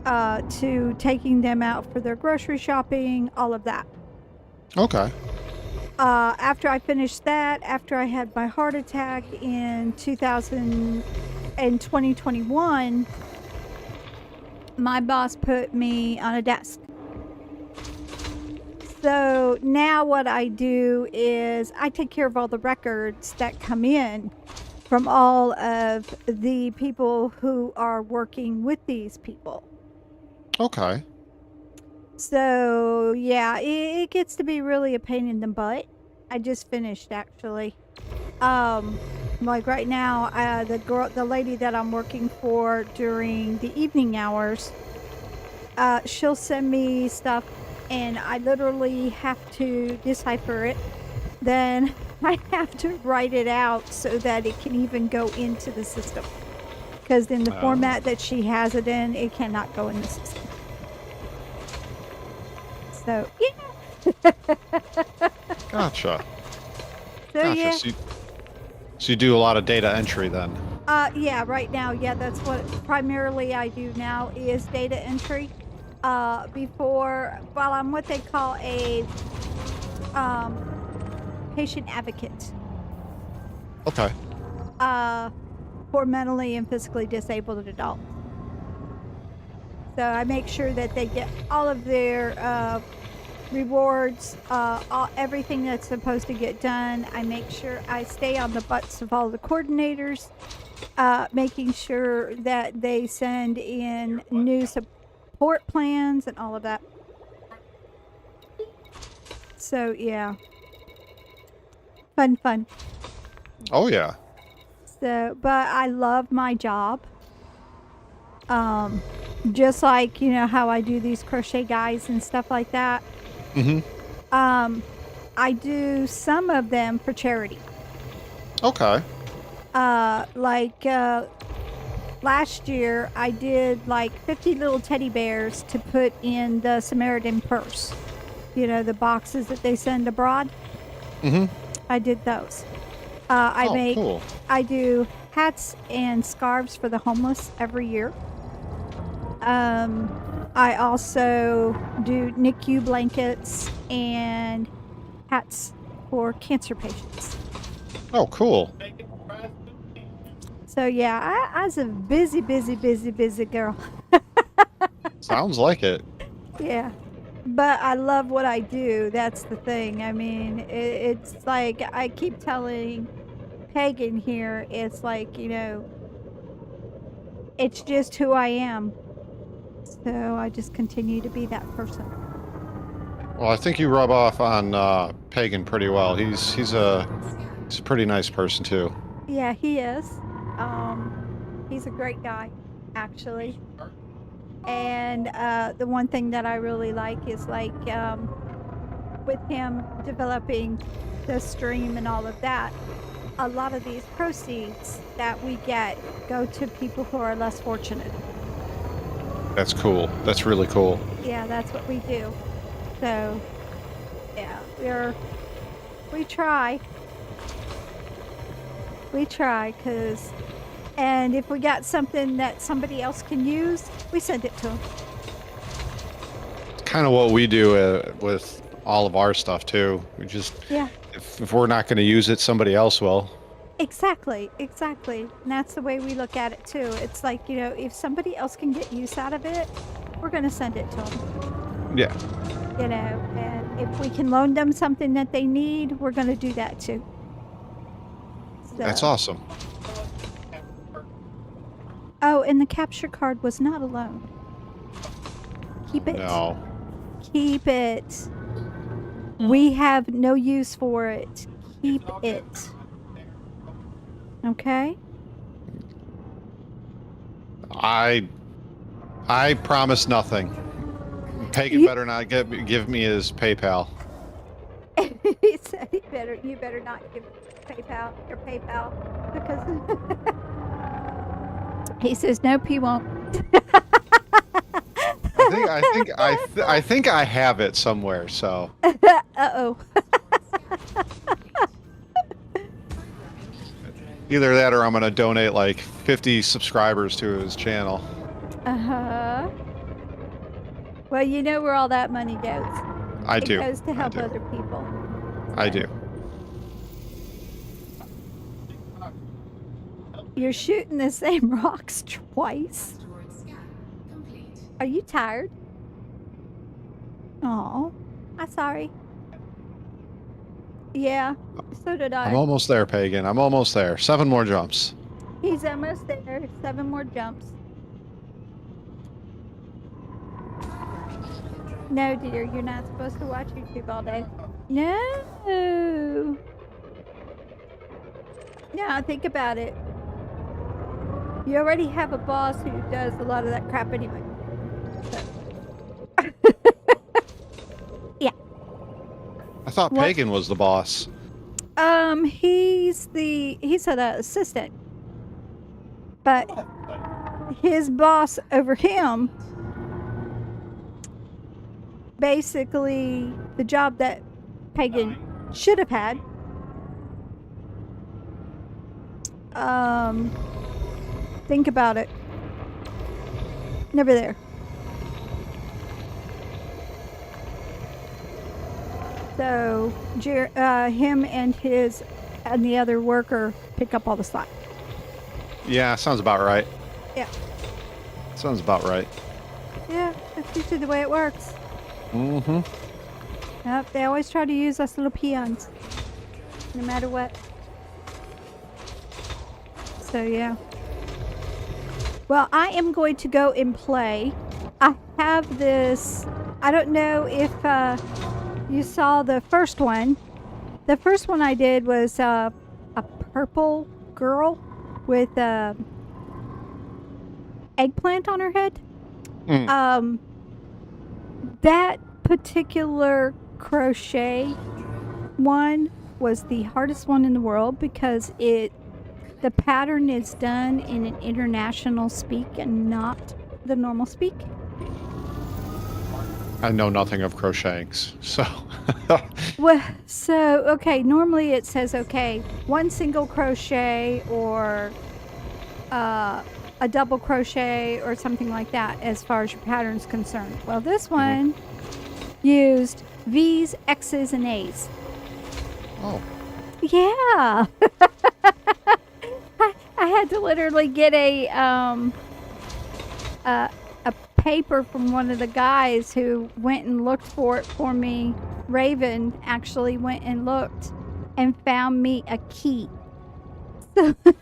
to taking them out for their grocery shopping, all of that.
Okay.
After I finished that, after I had my heart attack in 2021, my boss put me on a desk. So now what I do is I take care of all the records that come in from all of the people who are working with these people.
Okay.
So yeah, it gets to be really a pain in the butt. I just finished actually. Like right now, the lady that I'm working for during the evening hours, she'll send me stuff and I literally have to decipher it. Then I have to write it out so that it can even go into the system. Because in the format that she has it in, it cannot go in the system. So, yeah.
Gotcha.
So, yeah.
So you do a lot of data entry then?
Yeah, right now, yeah, that's what primarily I do now is data entry. I'm what they call a patient advocate.
Okay.
For mentally and physically disabled adults. So I make sure that they get all of their rewards, everything that's supposed to get done. I make sure I stay on the butts of all the coordinators, making sure that they send in new support plans and all of that. So yeah, fun.
Oh yeah.
So, but I love my job. Just like how I do these crochet guides and stuff like that.
Mm-hmm.
I do some of them for charity.
Okay.
Last year I did like 50 little teddy bears to put in the Sammarium purse. The boxes that they send abroad.
Mm-hmm.
I did those.
Cool.
I do hats and scarves for the homeless every year. I also do NICU blankets and hats for cancer patients.
Oh, cool.
So yeah, I was a busy girl.
Sounds like it.
Yeah. But I love what I do. That's the thing. I mean, it's like I keep telling Pagan here, it's like, it's just who I am. So I just continue to be that person.
Well, I think you rub off on Pagan pretty well. He's a pretty nice person too.
Yeah, he is. He's a great guy, actually. And the one thing that I really like is with him developing the stream and all of that, a lot of these proceeds that we get go to people who are less fortunate.
That's cool. That's really cool.
Yeah, that's what we do. So, yeah, we try. We try, and if we got something that somebody else can use, we send it to them.
It's kind of what we do with all of our stuff too. We just, if we're not going to use it, somebody else will.
Exactly. And that's the way we look at it too. It's like, if somebody else can get use out of it, we're going to send it to them.
Yeah.
And if we can loan them something that they need, we're going to do that too. So.
That's awesome.
Oh, and the capture card was not a loan. Keep it.
No.
Keep it. We have no use for it. Keep it. Okay?
I promise nothing. Pagan better not give me his PayPal.
He said you better not give your PayPal because he says nope, he won't.
I think I have it somewhere. So.
Uh-oh.
Either that, or I'm gonna donate like 50 subscribers to his channel.
Uh-huh. Well, you know where all that money goes.
I do.
It goes to help other people.
I do.
You're shooting the same rocks twice. Are you tired? Oh, I'm sorry. Yeah, so did I.
I'm almost there, Pagan. I'm almost there. 7 more jumps.
He's almost there. 7 more jumps. No, dear, you're not supposed to watch YouTube all day. No. Yeah, think about it. You already have a boss who does a lot of that crap anyway. So. Yeah.
I thought Pagan was the boss.
He's an assistant. But his boss over him, basically the job that Pagan should have had, think about it. Never there. So him and the other worker pick up all the slack.
Yeah, sounds about right.
Yeah.
Sounds about right.
Yeah, that's usually the way it works.
Mm-hmm.
Yep, they always try to use us little peons, no matter what. So yeah. Well, I am going to go and play. I have this. I don't know if you saw the first one. The first one I did was a purple girl with a eggplant on her head. That particular crochet one was the hardest one in the world because the pattern is done in an international speak and not the normal speak.
I know nothing of crocheting, so.
Well, so okay, normally it says okay, one single crochet or a double crochet or something like that as far as your pattern's concerned. Well, this one used V's, X's, and A's.
Oh.
Yeah. I had to literally get a paper from one of the guys who went and looked for it for me. Raven actually went and looked and found me a key. So I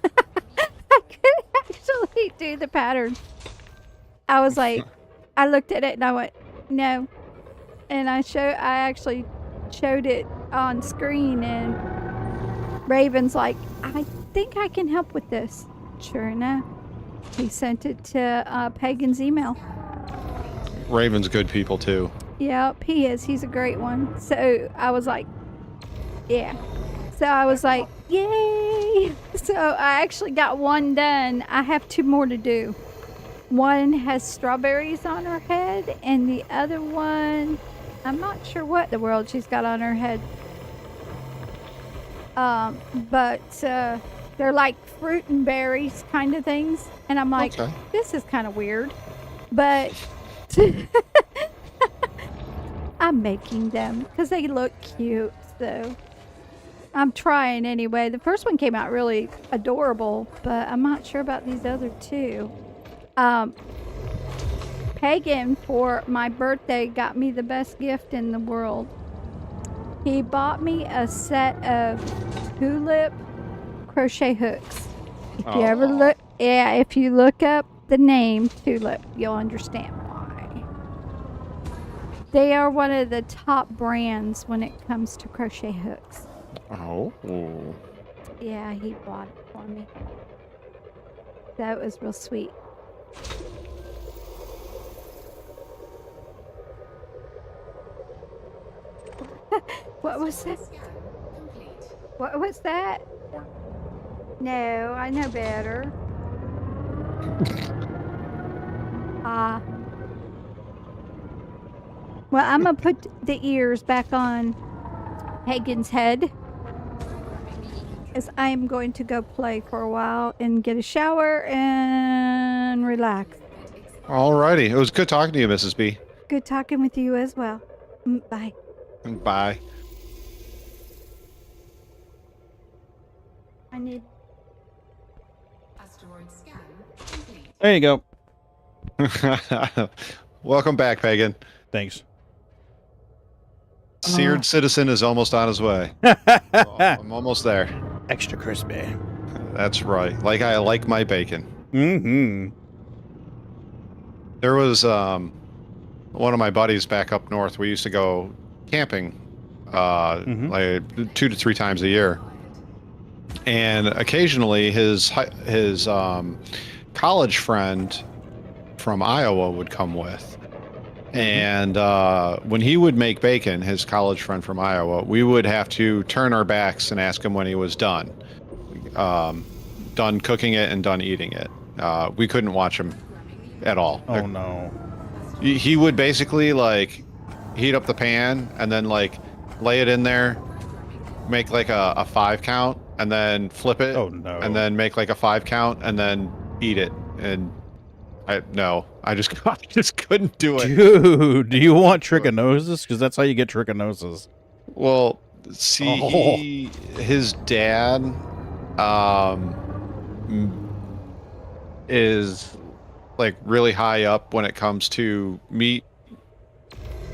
could actually do the pattern. I was like, I looked at it and I went, no. And I actually showed it on screen and Raven's like, I think I can help with this. Sure enough, he sent it to Pagan's email.
Raven's good people too.
Yep, he is. He's a great one. So I was like, yeah. So I was like, yay. So I actually got one done. I have 2 more to do. One has strawberries on her head, and the other one, I'm not sure what in the world she's got on her head. But they're like fruit and berries kind of things. And I'm like,
Okay.
This is kind of weird. But I'm making them because they look cute. So I'm trying anyway. The first one came out really adorable, but I'm not sure about these other 2. Pagan, for my birthday, got me the best gift in the world. He bought me a set of tulip crochet hooks. If you ever look, if you look up the name tulip, you'll understand why. They are one of the top brands when it comes to crochet hooks.
Oh.
Yeah, he bought it for me. That was real sweet. What was that? What was that? No, I know better. Well, I'm gonna put the ears back on Hagen's head, as I'm going to go play for a while and get a shower and relax.
Alrighty. It was good talking to you, Mrs. B.
Good talking with you as well. Bye.
Bye.
I need.
Asteroid scan complete.
There you go.
Welcome back, Pagan.
Thanks.
Seared Citizen is almost on his way. Oh, I'm almost there.
Extra crispy.
That's right. Like I like my bacon.
Mm-hmm.
There was one of my buddies back up north. We used to go camping like 2 to 3 times a year. And occasionally his college friend from Iowa would come with. And when he would make bacon, his college friend from Iowa, we would have to turn our backs and ask him when he was done. Done cooking it and done eating it. We couldn't watch him at all.
Oh, no.
He would basically like heat up the pan and then like lay it in there, make like a 5 count, and then flip it.
Oh, no.
And then make like a 5 count and then eat it. And I just couldn't do it.
Dude, do you want trichinosis? Because that's how you get trichinosis.
Well, see, his dad is like really high up when it comes to meat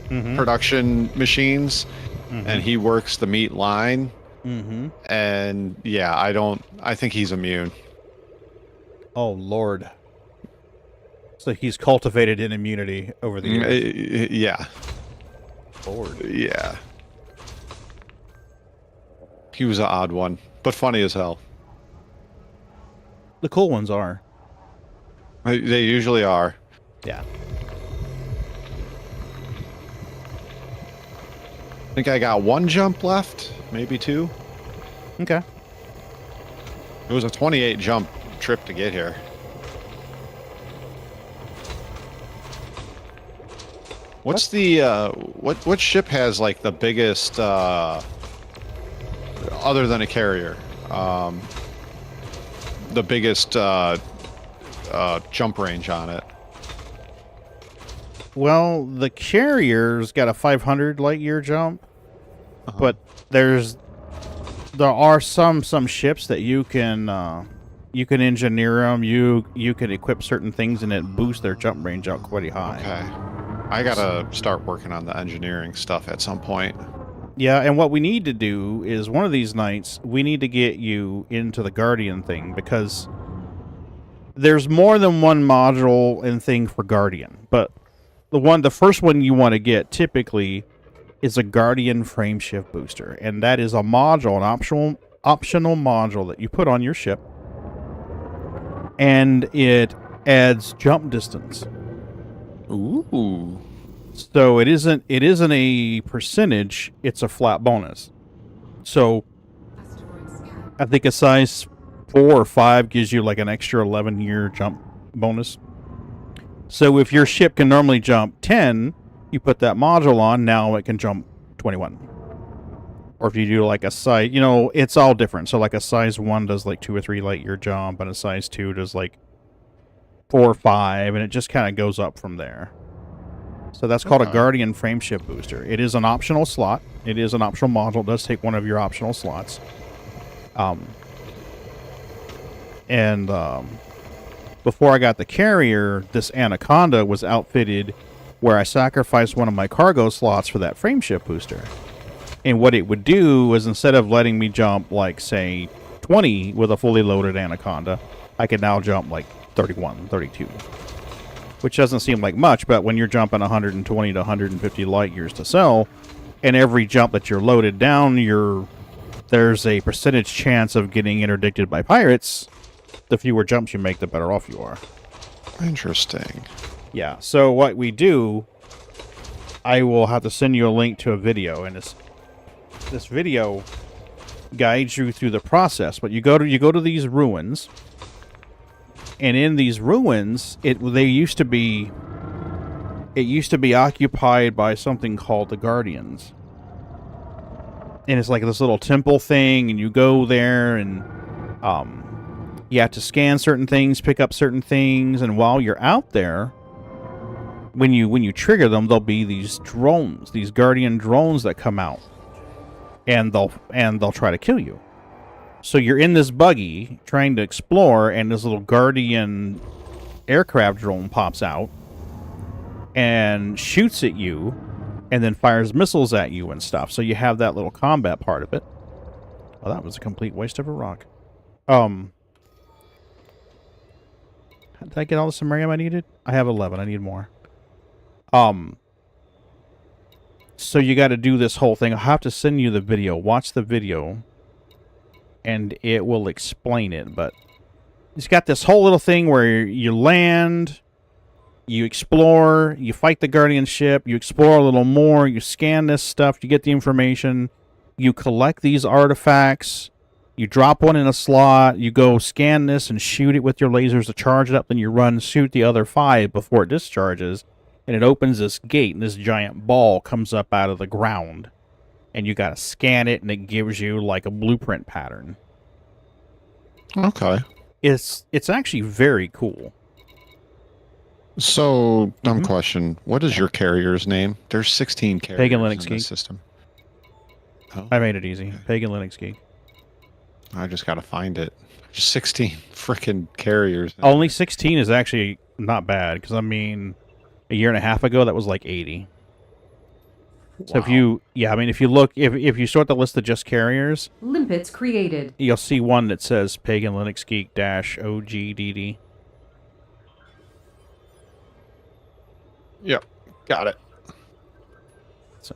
production machines, and he works the meat line. And yeah, I think he's immune.
Oh, Lord. So he's cultivated an immunity over the years.
Yeah.
Lord.
Yeah. He was an odd one, but funny as hell.
The cool ones are.
They usually are.
Yeah.
I think I got one jump left, maybe two.
Okay.
It was a 28 jump trip to get here. What's the what ship has like the biggest other than a carrier? The biggest jump range on it.
Well, the carrier's got a 500 light year jump, but there are some ships that you can engineer them. You can equip certain things and it boosts their jump range out quite high.
Okay. I gotta start working on the engineering stuff at some point.
Yeah, and what we need to do is one of these nights we need to get you into the Guardian thing, because there's more than one module and thing for Guardian, but the first one you want to get typically is a Guardian frameshift booster, and that is a module, an optional module that you put on your ship, and it adds jump distance.
Ooh.
So it isn't a percentage, it's a flat bonus. So
Asteroid scan.
I think a size 4 or 5 gives you like an extra 11-year jump bonus. So if your ship can normally jump 10, you put that module on, now it can jump 21. Or if you do like a size, it's all different. So like a size 1 does like 2 or 3 light year jump, and a size 2 does like 4 or 5, and it just kind of goes up from there. So that's called a Guardian frameshift booster. It is an optional slot. It is an optional module. It does take one of your optional slots. Before I got the carrier, this Anaconda was outfitted where I sacrificed one of my cargo slots for that frameshift booster. And what it would do is, instead of letting me jump like, say, 20 with a fully loaded Anaconda, I could now jump like 31, 32. Which doesn't seem like much, but when you're jumping 120 to 150 light years to sell, and every jump that you're loaded down, there's a percentage chance of getting interdicted by pirates. The fewer jumps you make, the better off you are.
Interesting.
Yeah, so what we do, I will have to send you a link to a video, and this video guides you through the process. But you go to these ruins, and in these ruins, it used to be occupied by something called the Guardians. And it's like this little temple thing, and you go there, and you have to scan certain things, pick up certain things, and while you're out there, when you trigger them, there'll be these drones, these Guardian drones that come out, and they'll try to kill you. So you're in this buggy trying to explore, and this little Guardian aircraft drone pops out and shoots at you, and then fires missiles at you and stuff. So you have that little combat part of it. Oh, that was a complete waste of a rock. Did I get all the Sammarium I needed? I have 11. I need more. So you got to do this whole thing. I'll have to send you the video. Watch the video, and it will explain it. But it's got this whole little thing where you land, you explore, you fight the Guardian ship, you explore a little more, you scan this stuff, you get the information, you collect these artifacts, you drop one in a slot, you go scan this and shoot it with your lasers to charge it up, then you run, shoot the other 5 before it discharges, and it opens this gate, and this giant ball comes up out of the ground. And you got to scan it, and it gives you like a blueprint pattern.
Okay.
It's actually very cool.
So, dumb question. What is your carrier's name? There's 16 carriers
Pagan Linux
in
Geek.
this system. Oh,
I made it easy. Pagan Linux Geek.
I just got to find it. There's 16 freaking carriers.
Only 16 is actually not bad, because I mean, a year and a half ago that was like 80. So if you look, if you sort the list of just carriers,
Limpets created.
you'll see one that says Pagan Linux Geek -OGDD.
Yep, got it.
So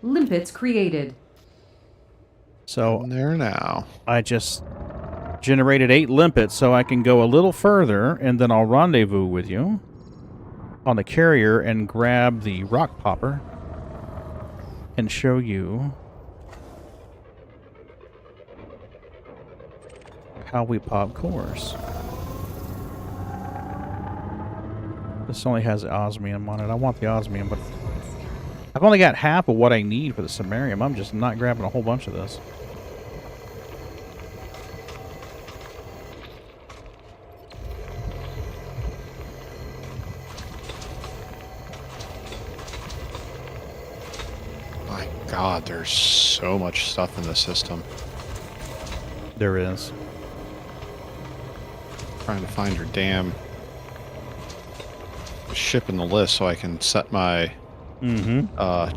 Limpets created.
So
In there now.
I just generated 8 limpets so I can go a little further, and then I'll rendezvous with you on the carrier and grab the rock popper and show you how we pop cores. This only has osmium on it. I want the osmium, but I've only got half of what I need for the Sammarium. I'm just not grabbing a whole bunch of this.
My God, there's so much stuff in the system.
There is.
Trying to find your damn ship in the list so I can set my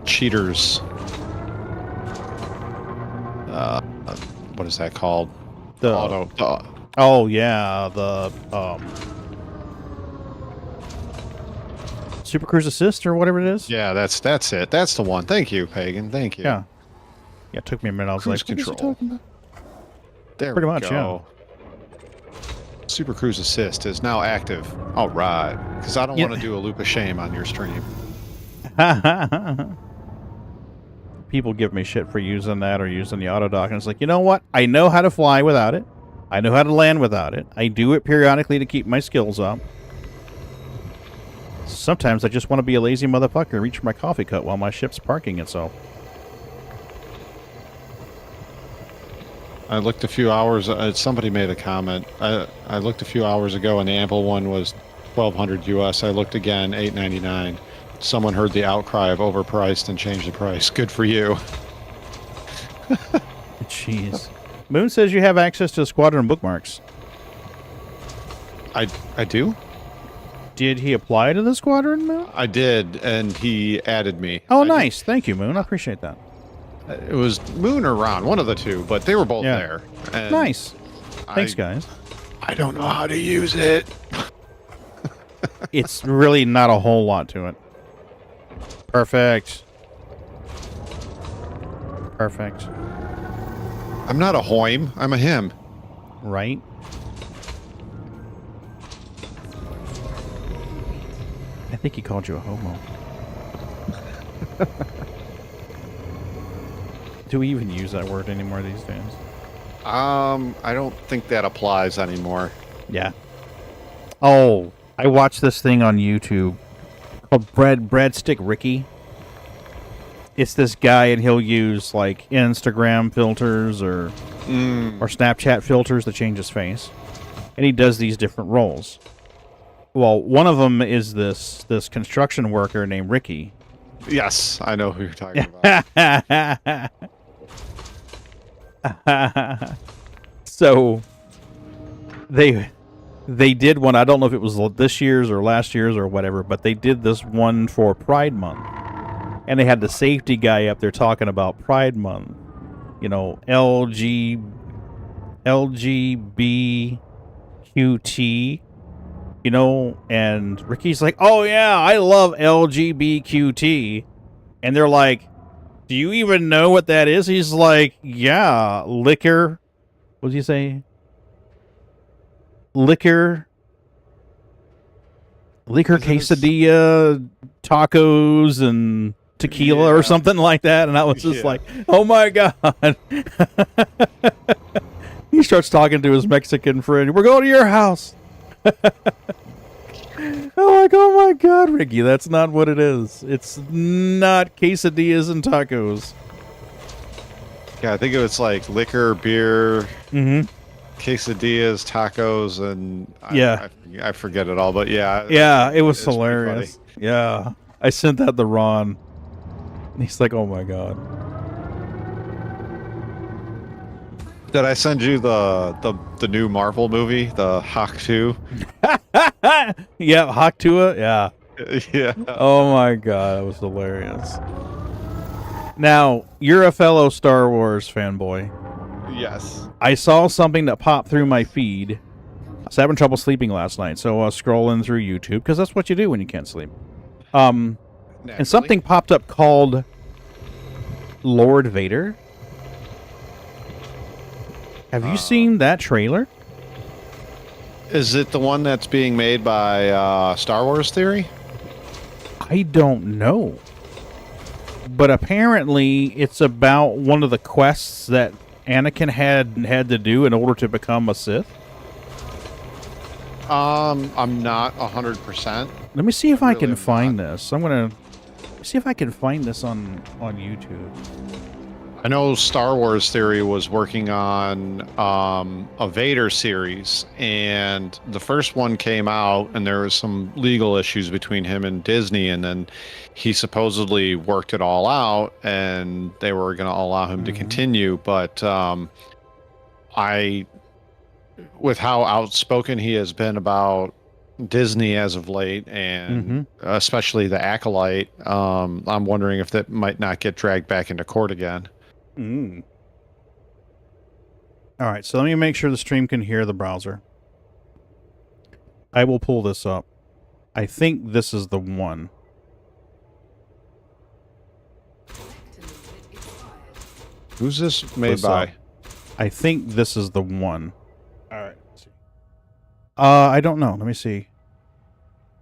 cheaters. What is that called?
The
Auto.
Oh yeah, the Super Cruise Assist or whatever it is.
Yeah, that's it. That's the one. Thank you, Pagan. Thank you.
Yeah. Yeah, it took me a minute. I was
Cruise
like, what is he
control.
talking about?
There
Pretty
we
much,
go. Super Cruise Assist is now active. All right, because I don't
Yeah.
want to do a loop of shame on your stream.
People give me shit for using that or using the auto dock, and it's like, you know what? I know how to fly without it. I know how to land without it. I do it periodically to keep my skills up. Sometimes I just want to be a lazy motherfucker and reach for my coffee cup while my ship's parking itself.
I looked a few hours. Somebody made a comment. I looked a few hours ago, and the ample one was $1,200 US. I looked again, $8.99. Someone heard the outcry of overpriced and changed the price. Good for you.
Jeez. Moon says you have access to Squadron bookmarks.
I do.
Did he apply to the Squadron, Moon?
I did, and he added me.
Oh,
I did-
nice. Thank you, Moon. I appreciate that.
It was Moon or Ron, one of the two, but they were both
Yeah.
there. And
Nice. Thanks,
I,
guys.
I don't know how to use it.
It's really not a whole lot to it. Perfect. Perfect.
I'm not a hoim. I'm a him.
Right? I think he called you a homo. Do we even use that word anymore these days?
I don't think that applies anymore.
Yeah. Oh, I watched this thing on YouTube called Breadstick Ricky. It's this guy, and he'll use like Instagram filters or Snapchat filters to change his face, and he does these different roles. Well, one of them is this construction worker named Ricky.
Yes, I know who you're talking about.
So they did one. I don't know if it was this year's or last year's or whatever, but they did this one for Pride Month, and they had the safety guy up there talking about Pride Month. You know, LGBTQT. You know, and Ricky's like, "Oh yeah, I love LGBTQT," and they're like, "Do you even know what that is?" He's like, "Yeah, liquor." What did you say? Liquor quesadilla, tacos, and tequila or something like that. And I was just like, "Oh my god!" He starts talking to his Mexican friend. "We're going to your house." I'm like, oh my god, Ricky, that's not what it is. It's not quesadillas and tacos.
Yeah, I think it was like liquor, beer,
Mm-hmm.
quesadillas, tacos, and I forget it all. But yeah,
Yeah, it was
it's pretty
hilarious. Yeah, I sent that to Ron. And he's like, oh my god.
Did I send you the new Marvel movie, the Hawk 2?
Yeah, Haktua, yeah.
Yeah.
Oh my god, that was hilarious. Now, you're a fellow Star Wars fanboy.
Yes.
I saw something that popped through my feed. I was having trouble sleeping last night, so I was scrolling through YouTube, because that's what you do when you can't sleep. And something popped up called Lord Vader. Have you seen that trailer?
Is it the one that's being made by Star Wars Theory?
I don't know. But apparently it's about one of the quests that Anakin had to do in order to become a Sith.
I'm not 100%.
Let me see if I
Really
can
am
find
not.
this. I'm gonna see if I can find this on YouTube.
I know Star Wars Theory was working on a Vader series, and the first one came out, and there was some legal issues between him and Disney, and then he supposedly worked it all out, and they were going to allow him to continue. But with how outspoken he has been about Disney as of late, and especially the Acolyte, I'm wondering if that might not get dragged back into court again.
All right, so let me make sure the stream can hear the browser. I will pull this up. I think this is the one.
Who's this made
What's
by?
up? I think this is the one. All right. Let's see. I don't know. Let me see.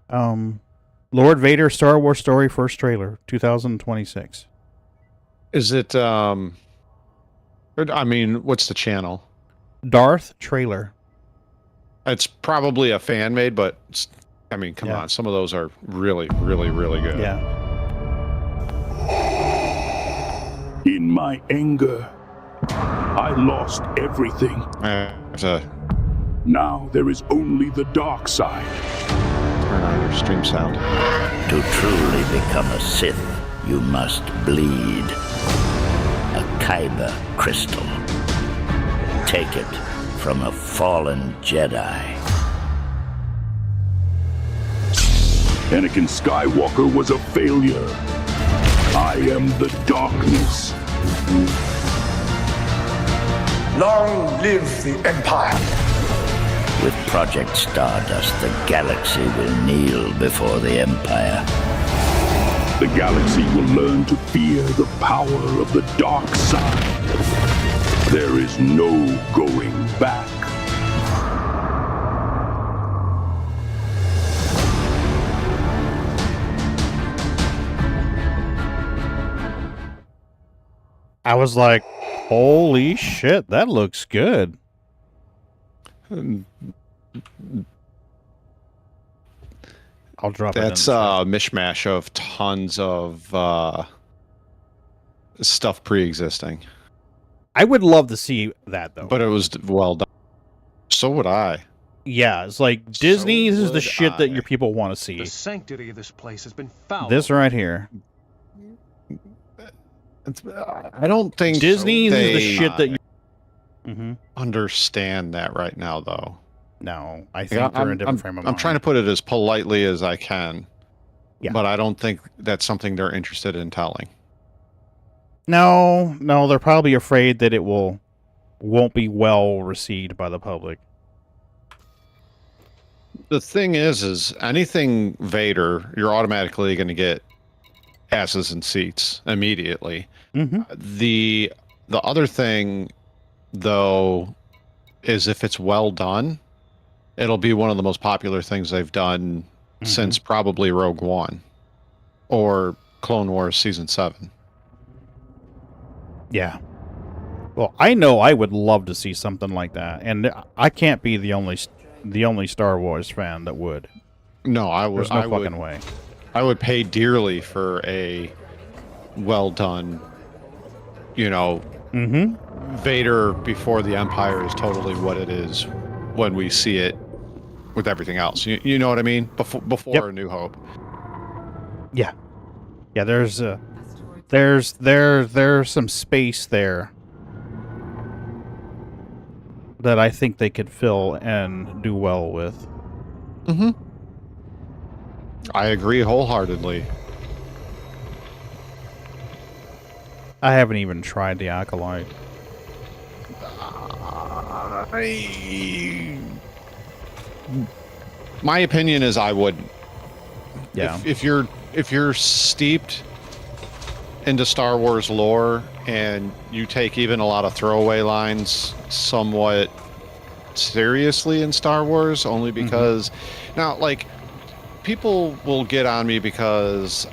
Lord Vader Star Wars Story first trailer 2026.
Is it I mean, what's the channel?
Darth trailer.
It's probably a fan made, but I mean, come on, some of those are really, really, really good.
Yeah.
In my anger, I lost everything. Now there is only the dark side.
Turn on your stream sound.
To truly become a Sith, you must bleed. A Kyber crystal. Take it from a fallen Jedi.
Anakin Skywalker was a failure. I am the darkness.
Long live the Empire.
With Project Stardust, the galaxy will kneel before the Empire.
The galaxy will learn to fear the power of the dark side. There is no going back.
I was like, holy shit, that looks good. I'll drop
That's
it.
a mishmash of tons of stuff pre-existing.
I would love to see that, though.
But it was well done. So would I.
Yeah, it's like Disney, this is the
would
shit that
I.
your people want to see.
The sanctity of this place has been fouled.
This right here.
I don't think
Disney is the
they
shit that you
understand that right now, though.
No, I think they're in a different frame of mind.
I'm trying to put it as politely as I can.
Yeah.
But I don't think that's something they're interested in telling.
No, they're probably afraid that it won't be well received by the public.
The thing is anything Vader, you're automatically going to get asses and seats immediately. The other thing, though, is if it's well done, it'll be one of the most popular things they've done since probably Rogue One or Clone Wars Season 7.
Yeah. Well, I know I would love to see something like that, and I can't be the only Star Wars fan that would.
No, I would.
There's no fucking way.
I would pay dearly for a well done, Vader before the Empire is totally what it is when we see it with everything else. You know what I mean? Before A New Hope.
Yeah. Yeah, there's some space there that I think they could fill and do well with.
I agree wholeheartedly.
I haven't even tried the Acolyte.
My opinion is I wouldn't.
Yeah.
If you're steeped into Star Wars lore and you take even a lot of throwaway lines somewhat seriously in Star Wars, only because now, like, people will get on me because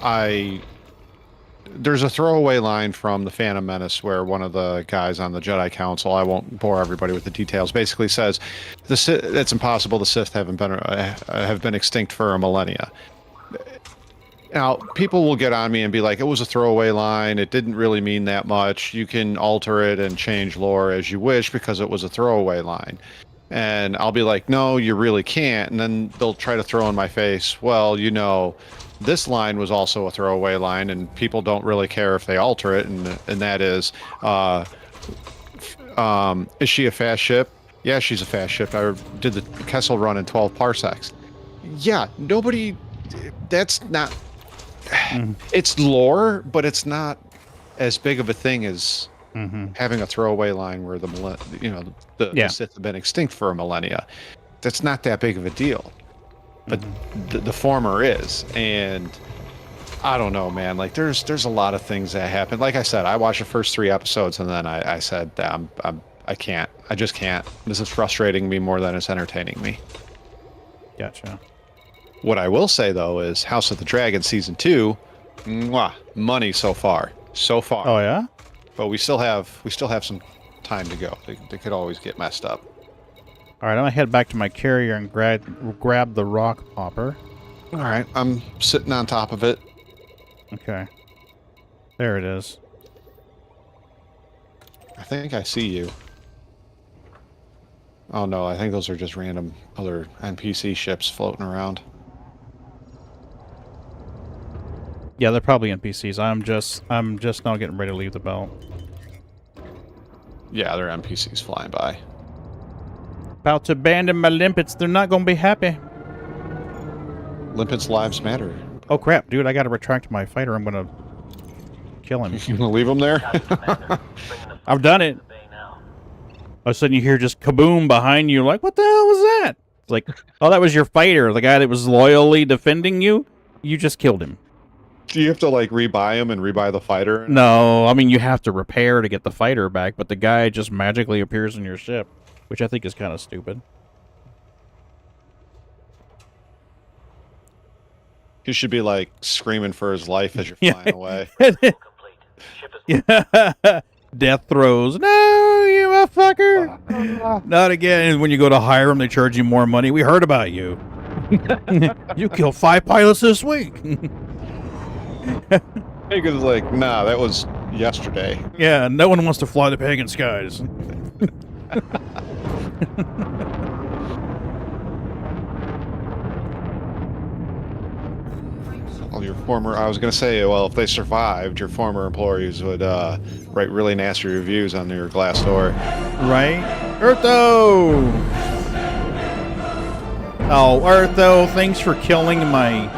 there's a throwaway line from the Phantom Menace where one of the guys on the Jedi Council, I won't bore everybody with the details, basically says it's impossible the Sith have been extinct for a millennia. Now, people will get on me and be like, it was a throwaway line. It didn't really mean that much. You can alter it and change lore as you wish because it was a throwaway line. And I'll be like, no, you really can't. And then they'll try to throw in my face, well, you know, this line was also a throwaway line and people don't really care if they alter it. And that is she a fast ship? Yeah, she's a fast ship. I did the Kessel run in 12 parsecs. Yeah, nobody, that's not... It's lore, but it's not as big of a thing as having a throwaway line where the Sith have been extinct for a millennia. That's not that big of a deal, but the former is. And I don't know, man. Like there's a lot of things that happen. Like I said, I watched the first 3 episodes and then I said, I can't. I just can't. This is frustrating me more than it's entertaining me.
Gotcha.
What I will say, though, is House of the Dragon Season 2, money so far. So far.
Oh, yeah?
But we still have some time to go. They could always get messed up.
All right, I'm going to head back to my carrier and grab the rock popper.
All right, I'm sitting on top of it.
Okay. There it is.
I think I see you. Oh, no, I think those are just random other NPC ships floating around.
Yeah, they're probably NPCs. I'm just now getting ready to leave the belt.
Yeah, they're NPCs flying by.
About to abandon my limpets. They're not going to be happy.
Limpets' lives matter.
Oh, crap, dude. I got to retract my fighter. I'm going to kill him.
You going to leave him there?
I've done it. All of a sudden you hear just kaboom behind you. Like, what the hell was that? It's like, oh, that was your fighter. The guy that was loyally defending you. You just killed him.
Do you have to, like, rebuy him and rebuy the fighter?
No, I mean, you have to repair to get the fighter back, but the guy just magically appears in your ship, which I think is kind of stupid.
He should be, like, screaming for his life as you're flying away.
Yeah. Death throws. No, you motherfucker. Not again. And when you go to hire them, they charge you more money. We heard about you. You killed 5 pilots this week.
Pagan's like, nah, that was yesterday.
Yeah, no one wants to fly the pagan skies.
Well, your former, I was going to say, well, if they survived, your former employees would write really nasty reviews on your Glassdoor.
Right? Eartho! Oh, Eartho, thanks for killing my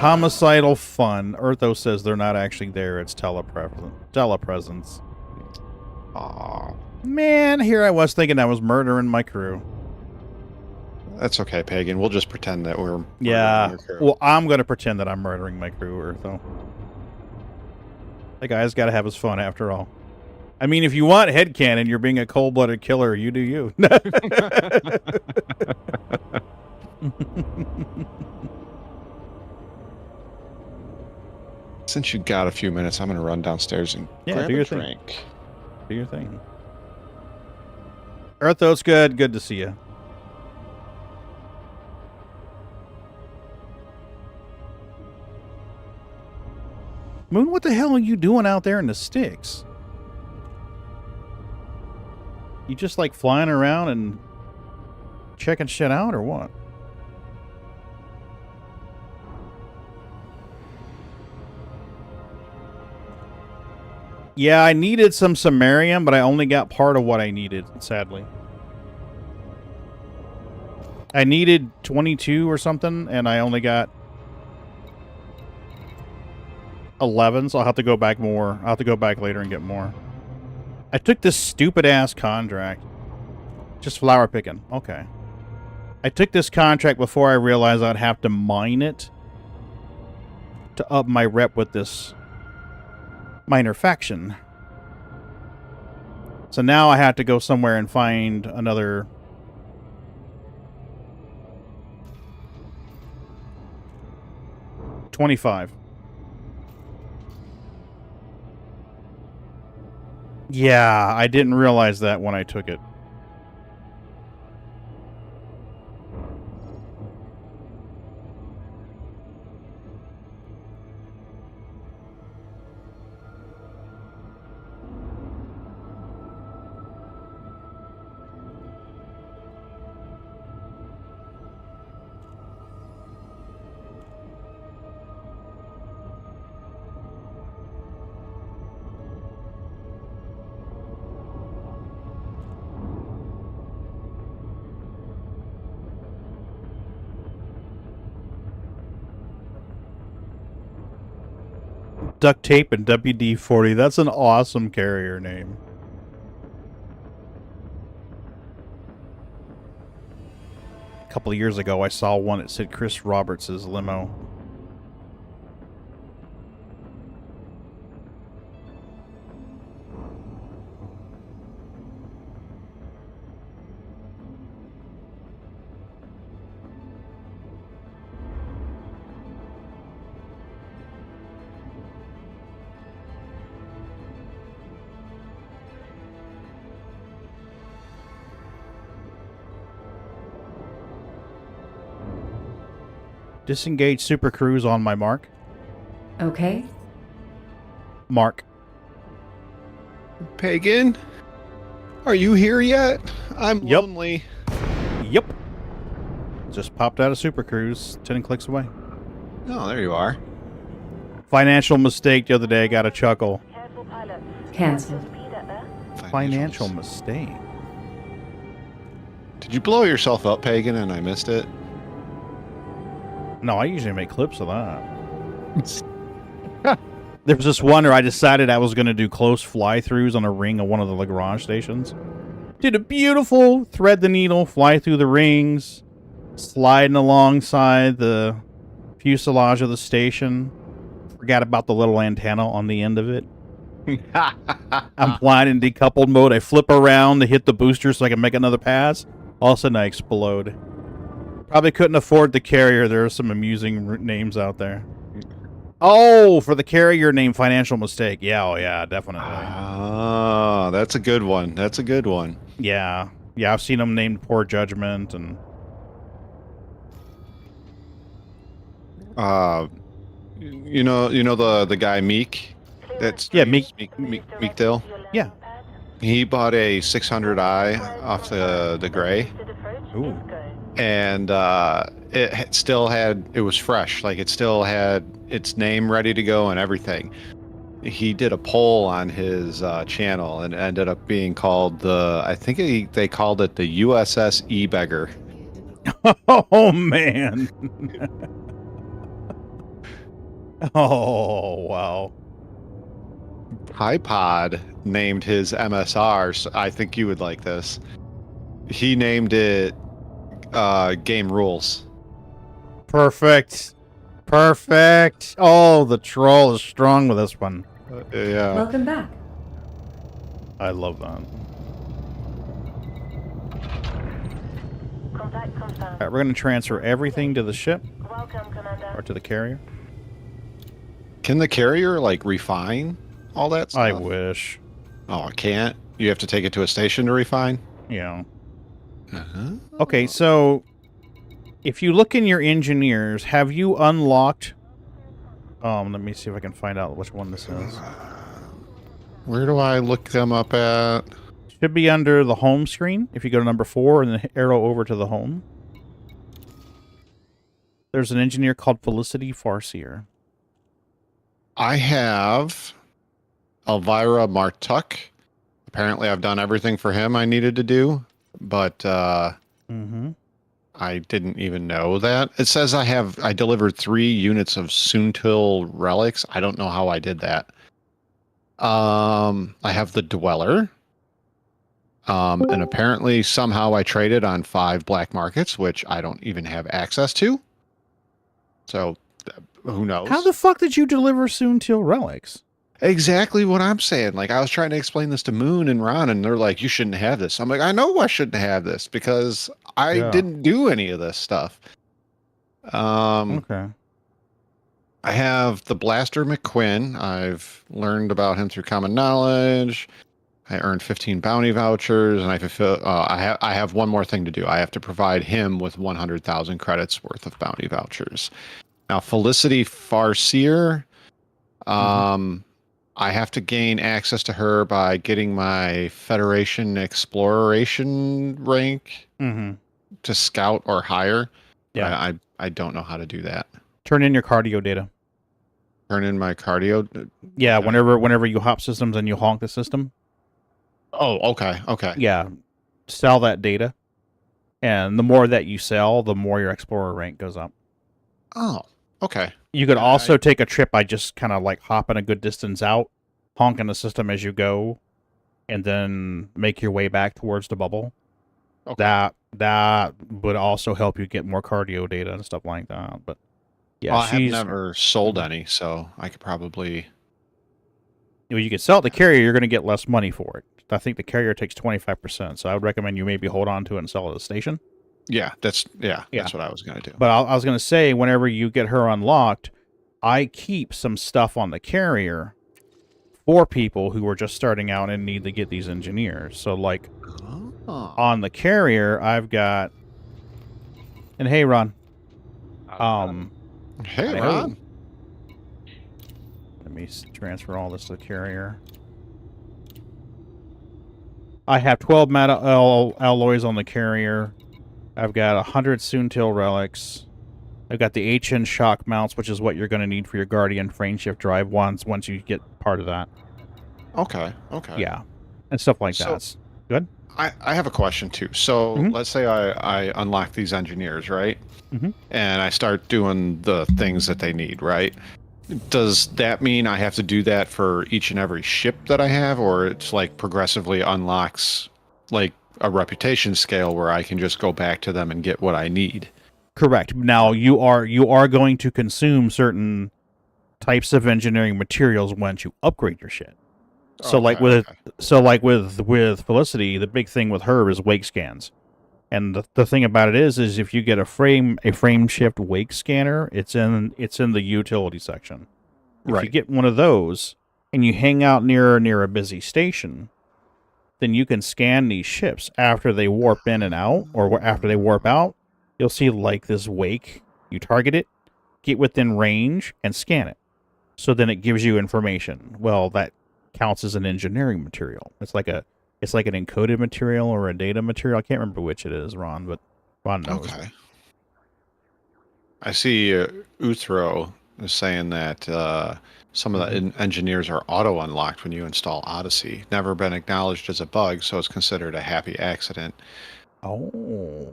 homicidal fun. Eartho says they're not actually there. It's telepresence.
Aw.
Man, here I was thinking I was murdering my crew.
That's okay, Pagan. We'll just pretend that we're
yeah.
your crew.
Well, I'm going to pretend that I'm murdering my crew, Eartho. The guy's got to have his fun after all. I mean, if you want headcanon, you're being a cold-blooded killer. You do you.
Since you got a few minutes, I'm going to run downstairs and grab
do your
a drink.
Thing. Do your thing. Eartho, it's good. Good to see you. Moon, what the hell are you doing out there in the sticks? You just like flying around and checking shit out or what? Yeah, I needed some Sammarium, but I only got part of what I needed, sadly. I needed 22 or something, and I only got 11, so I'll have to go back more. I'll have to go back later and get more. I took this stupid-ass contract. Just flower picking. Okay. I took this contract before I realized I'd have to mine it. to up my rep with this minor faction. So now I have to go somewhere and find another... $25. Yeah, I didn't realize that when I took it. Duct Tape and WD-40. That's an awesome carrier name. A couple of years ago, I saw one that said Chris Roberts' limo. Disengage Super Cruise on my mark.
Okay.
Mark.
Pagan, are you here yet? I'm
Yep.
lonely.
Yep. Just popped out of Super Cruise. 10 clicks away.
Oh, there you are.
Financial mistake the other day. Got a chuckle.
Cancelled.
Financial mistake.
Did you blow yourself up, Pagan, and I missed it?
No, I usually make clips of that. There was this one where I decided I was going to do close fly-throughs on a ring of one of the Lagrange stations. Did a beautiful thread the needle, fly through the rings, sliding alongside the fuselage of the station. Forgot about the little antenna on the end of it. I'm flying in decoupled mode. I flip around to hit the booster so I can make another pass. All of a sudden, I explode. Probably couldn't afford the carrier. There are some amusing names out there. Oh, for the carrier name, financial mistake. Yeah, oh yeah, definitely.
Oh, that's a good one. That's a good one.
Yeah. Yeah, I've seen them named Poor Judgment and...
You know the guy Meek? That's
Yeah, Meek
Dill?
Yeah.
He bought a 600i off the Gray.
Ooh.
And it was fresh. Like, it still had its name ready to go and everything. He did a poll on his channel and ended up being called they called it the USS E-Beggar.
Oh, man. Oh, wow.
HiPod named his MSR, so I think you would like this. He named it Game Rules.
Perfect. Perfect. Oh, the troll is strong with this one.
Yeah.
Welcome back.
I love that. Alright, we're going to transfer everything to the ship. Or to the carrier.
Can the carrier, like, refine all that stuff?
I wish.
Oh, it can't? You have to take it to a station to refine?
Yeah.
Uh-huh.
Okay, so if you look in your engineers, have you unlocked... let me see if I can find out which one this is.
Where do I look them up at?
Should be under the home screen. If you go to number 4 and then arrow over to the home. There's an engineer called Felicity Farseer.
I have Elvira Martuk. Apparently I've done everything for him I needed to do, but I didn't even know that. It says I delivered 3 units of Soontil relics. I don't know how I did that. I have the Dweller. And apparently somehow I traded on 5 black markets, which I don't even have access to. So Who knows?
How the fuck did you deliver Soon-Till relics?
Exactly what I'm saying. Like, I was trying to explain this to Moon and Ron, and they're like, you shouldn't have this. I'm like, I know I shouldn't have this because I didn't do any of this stuff.
Okay.
I have the Blaster McQuinn. I've learned about him through common knowledge. I earned 15 bounty vouchers, and I have one more thing to do. I have to provide him with 100,000 credits worth of bounty vouchers. Now, Felicity Farseer, I have to gain access to her by getting my Federation Exploration rank to scout or higher.
Yeah.
I don't know how to do that.
Turn in your cardio data.
Turn in my cardio?
Yeah, whenever you hop systems and you honk the system.
Oh, okay.
Yeah. Sell that data. And the more that you sell, the more your Explorer rank goes up.
Oh, okay.
You could also take a trip by just kind of like hopping a good distance out, honking the system as you go, and then make your way back towards the bubble.
Okay.
That would also help you get more cardio data and stuff like that. But yeah,
I have never sold any, so I could probably.
Well, you could sell it to the carrier, you're going to get less money for it. I think the carrier takes 25%, so I would recommend you maybe hold on to it and sell it at the station.
Yeah, that's what I was going to do.
But I was going to say, whenever you get her unlocked, I keep some stuff on the carrier for people who are just starting out and need to get these engineers. So, like, on the carrier, I've got... And hey, Ron.
Hey, Ron.
Let me transfer all this to the carrier. I have 12 metal alloys on the carrier. I've got 100 Soon-Till relics. I've got the HN shock mounts, which is what you're going to need for your Guardian frame shift drive once you get part of that.
Okay.
Yeah. And stuff like that. Good?
I have a question, too. So, let's say I unlock these engineers, right? And I start doing the things that they need, right? Does that mean I have to do that for each and every ship that I have, or it's like progressively unlocks like a reputation scale where I can just go back to them and get what I need?
Correct. Now you are going to consume certain types of engineering materials once you upgrade your ship. So with Felicity, the big thing with her is wake scans. And the thing about it is if you get a frame shift wake scanner, it's in the utility section. If you get one of those and you hang out near a busy station, then you can scan these ships after they warp in and out, or after they warp out. You'll see like this wake. You target it, get within range, and scan it. So then it gives you information. Well, that counts as an engineering material. It's like an encoded material or a data material. I can't remember which it is, Ron, but Ron knows.
Okay. I see Uthro is saying that some of the engineers are auto-unlocked when you install Odyssey. Never been acknowledged as a bug, so it's considered a happy accident.
Oh.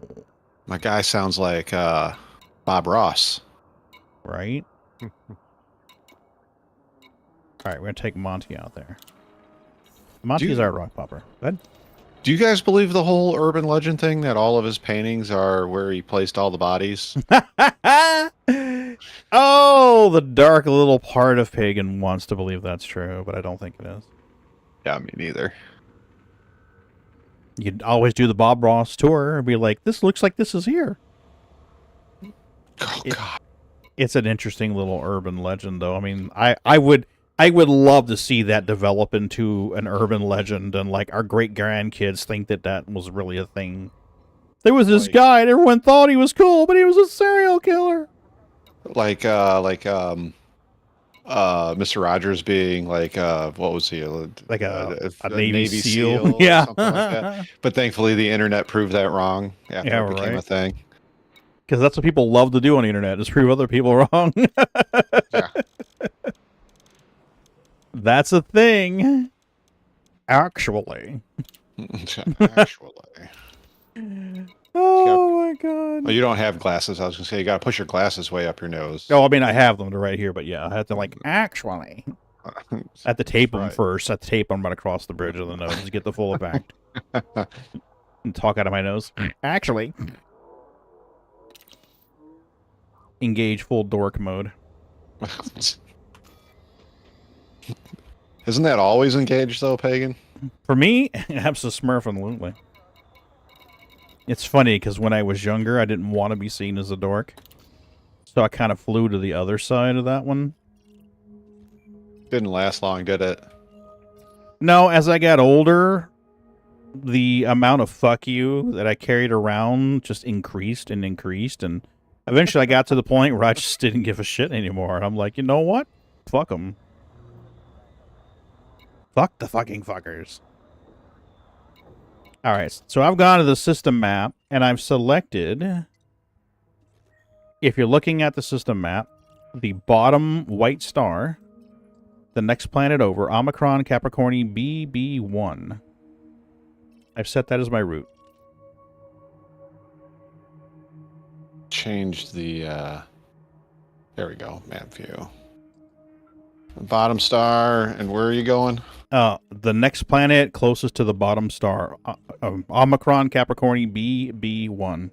My guy sounds like Bob Ross.
Right? All right, we're going to take Monty out there. Monty's our rock popper. Good.
Do you guys believe the whole urban legend thing that all of his paintings are where he placed all the bodies?
Oh, the dark little part of Pagan wants to believe that's true, but I don't think it is.
Yeah, me neither.
You'd always do the Bob Ross tour and be like, this looks like this is here.
Oh, God.
It's an interesting little urban legend, though. I mean, I would love to see that develop into an urban legend, and like our great grandkids think that was really a thing. There was this guy, and everyone thought he was cool, but he was a serial killer.
Like Mr. Rogers being like, what was he?
Like a Navy SEAL.
Yeah. Something like that. But thankfully, the internet proved that wrong after it became a thing.
Because that's what people love to do on the internet, is prove other people wrong.
Yeah.
That's a thing. Actually. Oh my God.
Well, you don't have glasses. I was going to say, you got to push your glasses way up your nose.
Oh, I mean, I have them right here, but yeah, I have to actually. I have to tape them first. I have to tape them right across the bridge of the nose to get the full effect. And talk out of my nose. Actually. Engage full dork mode.
Isn't that always engaged, though, Pagan?
For me, absolutely. It's funny, because when I was younger, I didn't want to be seen as a dork. So I kind of flew to the other side of that one.
Didn't last long, did it?
No, as I got older, the amount of fuck you that I carried around just increased and increased, and eventually I got to the point where I just didn't give a shit anymore. I'm like, you know what? Fuck them. Fuck the fucking fuckers. Alright, so I've gone to the system map, and I've selected, if you're looking at the system map, the bottom white star, the next planet over, Omicron Capricorni BB1. I've set that as my route.
Change the, there we go, map view. Bottom star, and where are you going?
The next planet closest to the bottom star, Omicron Capricorni BB1.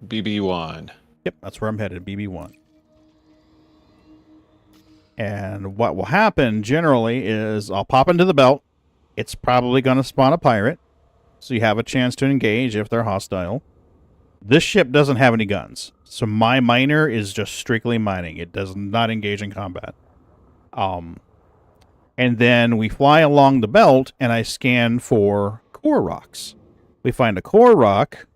BB1.
Yep, that's where I'm headed, BB1. And what will happen generally is I'll pop into the belt. It's probably going to spawn a pirate, so you have a chance to engage if they're hostile. This ship doesn't have any guns, so my miner is just strictly mining. It does not engage in combat. And then we fly along the belt, and I scan for core rocks. We find a core rock,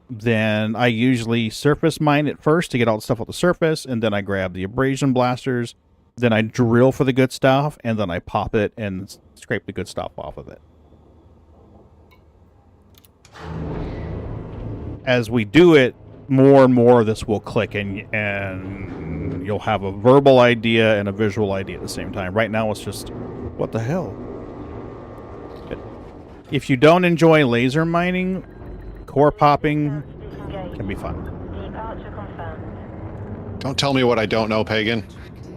then I usually surface mine it first to get all the stuff off the surface, and then I grab the abrasion blasters, then I drill for the good stuff, and then I pop it and scrape the good stuff off of it. As we do it, more and more of this will click, and you'll have a verbal idea and a visual idea at the same time. Right now, it's just, what the hell? If you don't enjoy laser mining, core popping can be fun.
Don't tell me what I don't know, Pagan.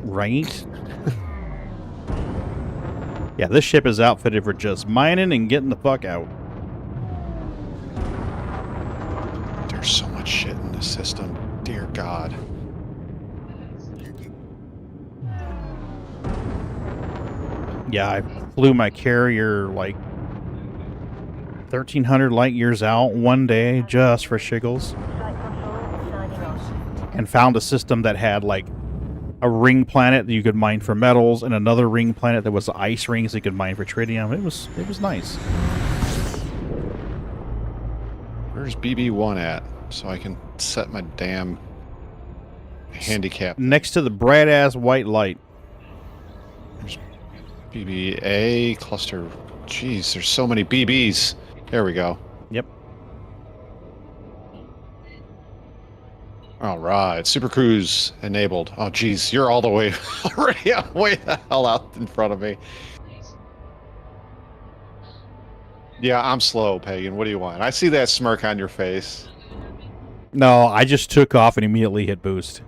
Right? Yeah, this ship is outfitted for just mining and getting the fuck out.
There's so much shit in this system. Dear God.
Yeah, I flew my carrier like 1,300 light years out one day just for shiggles. And found a system that had like a ring planet that you could mine for metals and another ring planet that was ice rings that you could mine for tritium. It was nice.
Where's BB1 at? So I can set my damn handicap.
Next to the bright ass white light.
There's BBA cluster. Jeez, there's so many BBs. There we go.
Yep.
All right, Super Cruise enabled. Oh, geez, you're all the way already way the hell out in front of me. Yeah, I'm slow, Pagan. What do you want? I see that smirk on your face.
No, I just took off and immediately hit boost.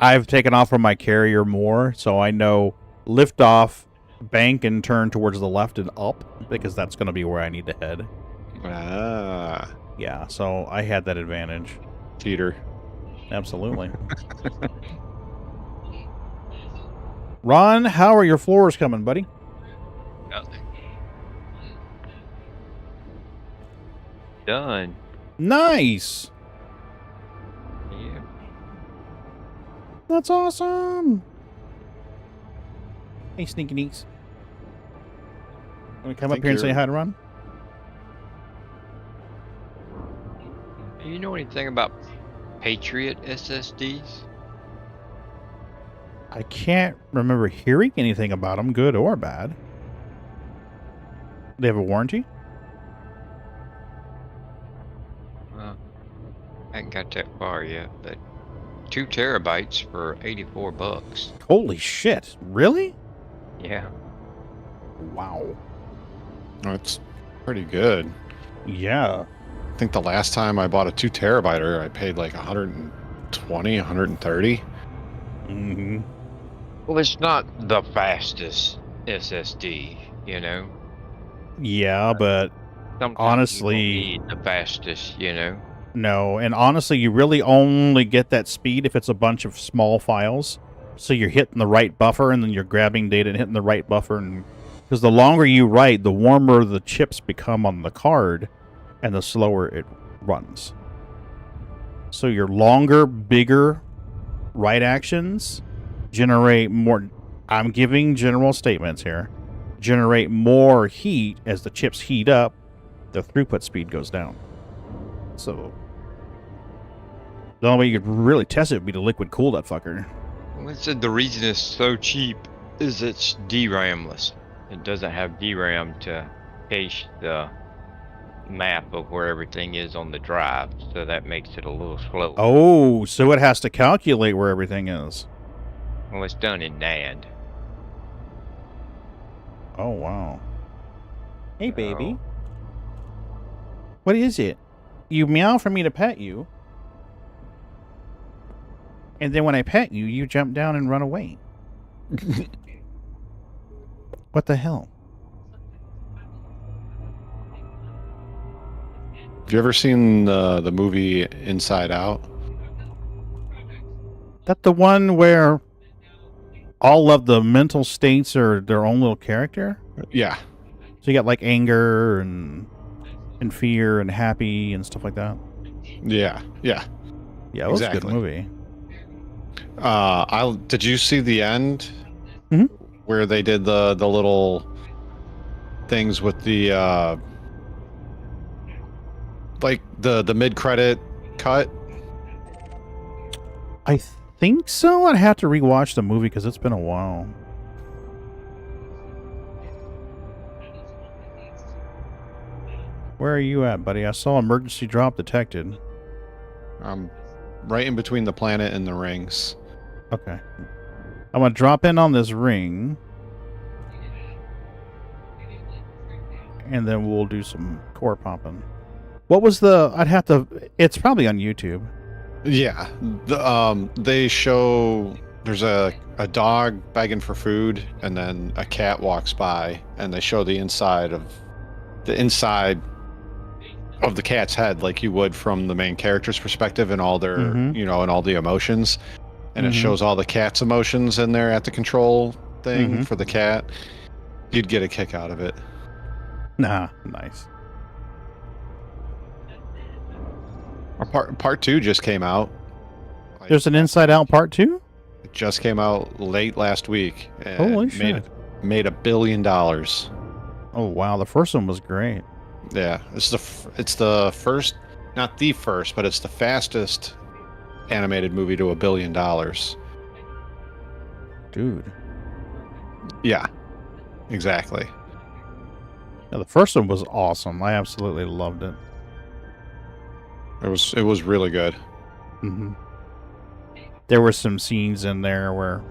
I've taken off from my carrier more, so I know lift off, bank, and turn towards the left and up, because that's going to be where I need to head.
Ah.
Yeah, so I had that advantage.
Cheater.
Absolutely. Ron, how are your floors coming, buddy?
Nothing. Done.
Nice!
Yeah.
That's awesome! Hey, Sneaky Neeks. Want to come up here and say hi to Ron?
Do you know anything about Patriot SSDs?
I can't remember hearing anything about them, good or bad. They have a warranty?
Well, I haven't got that far yet, but 2 terabytes for $84.
Holy shit, really?
Yeah.
Wow.
That's pretty good.
Yeah.
I think the last time I bought a 2 terabyter, I paid like 120, 130.
Mm-hmm.
Well, it's not the fastest SSD, you know?
Yeah, but
Sometimes
honestly,
you don't need the fastest, you know?
No, and honestly, you really only get that speed if it's a bunch of small files. So you're hitting the right buffer, and then you're grabbing data and hitting the right buffer. And because the longer you write, the warmer the chips become on the card, and the slower it runs. So your longer, bigger write actions generate more. I'm giving general statements here. Generate more heat as the chips heat up. The throughput speed goes down. So the only way you could really test it would be to liquid cool that fucker.
Well, it said the reason it's so cheap is it's DRAMless. It doesn't have DRAM to cache the map of where everything is on the drive, so that makes it a little slower.
Oh, so it has to calculate where everything is.
Well, it's done in NAND.
Oh, wow. Hey, baby. What is it? You meow for me to pet you. And then when I pet you, you jump down and run away. What the hell?
Have you ever seen the movie Inside Out?
That the one where all of the mental states are their own little character?
Yeah.
So you got like anger and fear and happy and stuff like that?
Yeah. Yeah.
Yeah, it was a good movie.
Did you see the end?
Mhm.
Where they did the little things with the like the mid-credit cut?
I think so. I'd have to rewatch the movie because it's been a while. Where are you at, buddy? I saw emergency drop detected.
Right in between the planet and the rings.
Okay. I'm going to drop in on this ring. And then we'll do some core popping. What was the... I'd have to... It's probably on YouTube.
Yeah. They show... There's a dog begging for food, and then a cat walks by, and they show the inside of the cat's head, like you would from the main character's perspective, and all their, and all the emotions. And it shows all the cat's emotions in there at the control thing for the cat. You'd get a kick out of it.
Nah, nice.
Part 2 just came out.
There's an Inside Out Part 2?
It just came out late last week.
Holy shit.
Made $1 billion.
Oh, wow. The first one was great.
Yeah. It's the first, not the first, but it's the fastest animated movie to $1 billion.
Dude.
Yeah. Exactly.
Yeah, the first one was awesome. I absolutely loved it.
It was really good.
There were some scenes in there where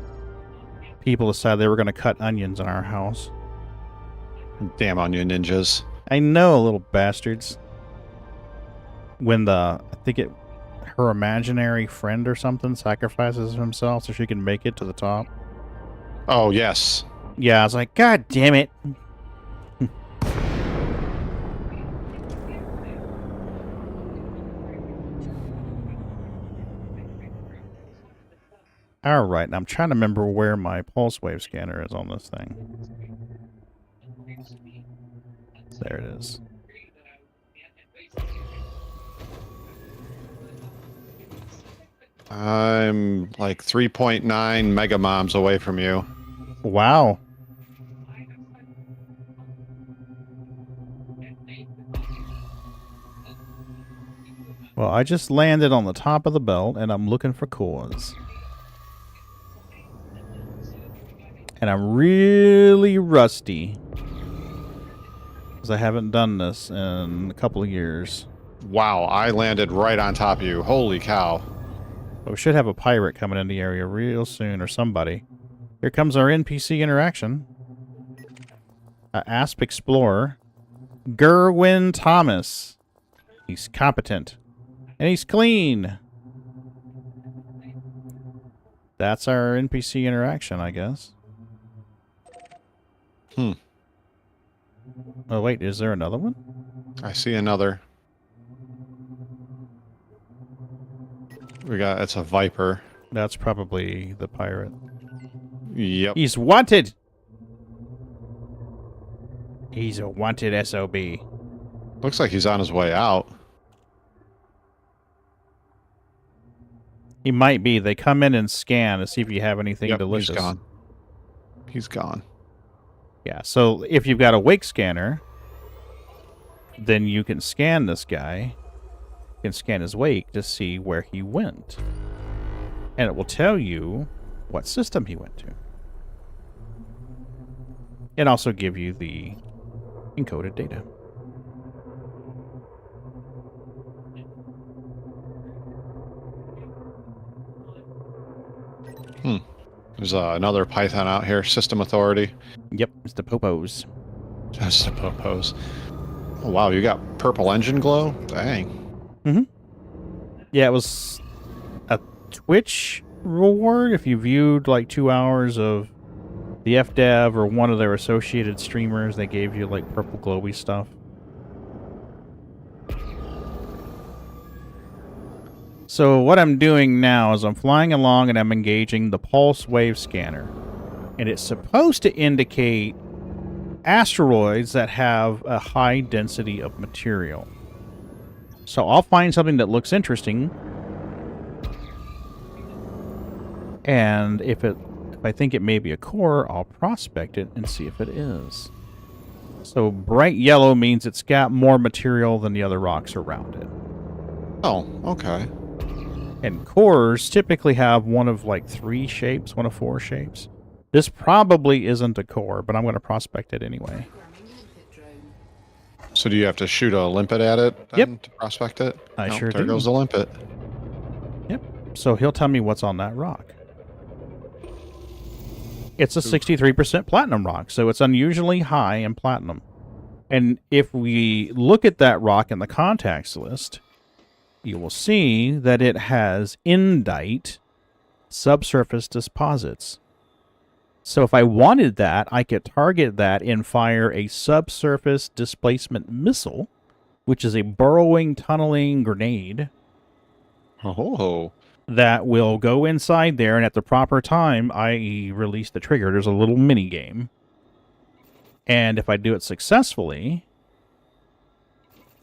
people decided they were going to cut onions in our house.
Damn onion ninjas.
I know, little bastards. When her imaginary friend or something sacrifices himself so she can make it to the top.
Oh, yes.
Yeah, I was like, God damn it. All right, I'm trying to remember where my pulse wave scanner is on this thing. There it is.
I'm like 3.9 megamoms away from you.
Wow. Well, I just landed on the top of the belt, and I'm looking for cores. And I'm really rusty. Because I haven't done this in a couple of years.
Wow, I landed right on top of you. Holy cow.
But we should have a pirate coming in the area real soon, or somebody. Here comes our NPC interaction. Asp Explorer. Gerwin Thomas. He's competent. And he's clean. That's our NPC interaction, I guess.
Oh,
wait, is there another one?
I see another. It's a Viper.
That's probably the pirate.
Yep.
He's wanted! He's a wanted SOB.
Looks like he's on his way out.
He might be. They come in and scan to see if you have anything delicious.
He's gone. He's gone.
Yeah, so if you've got a wake scanner, then you can scan this guy. You can scan his wake to see where he went. And it will tell you what system he went to. And also give you the encoded data.
There's another Python out here, System Authority.
Yep, it's the Popos.
Just the Popos. Oh, wow, you got purple engine glow? Dang.
Mm-hmm. Yeah, it was a Twitch reward if you viewed like 2 hours of the FDev or one of their associated streamers. They gave you like purple glowy stuff. So what I'm doing now is I'm flying along and I'm engaging the pulse wave scanner. And it's supposed to indicate asteroids that have a high density of material. So I'll find something that looks interesting. And if I think it may be a core, I'll prospect it and see if it is. So bright yellow means it's got more material than the other rocks around it.
Oh, okay.
And cores typically have one of like 3 shapes, one of 4 shapes. This probably isn't a core, but I'm going to prospect it anyway.
So do you have to shoot a limpet at it then to prospect it?
I sure do.
There goes the limpet.
Yep. So he'll tell me what's on that rock. It's a 63% platinum rock, so it's unusually high in platinum. And if we look at that rock in the contacts list, you will see that it has indite subsurface deposits. So if I wanted that, I could target that and fire a subsurface displacement missile, which is a burrowing, tunneling grenade.
Oh.
That will go inside there, and at the proper time, I release the trigger. There's a little mini game. And if I do it successfully,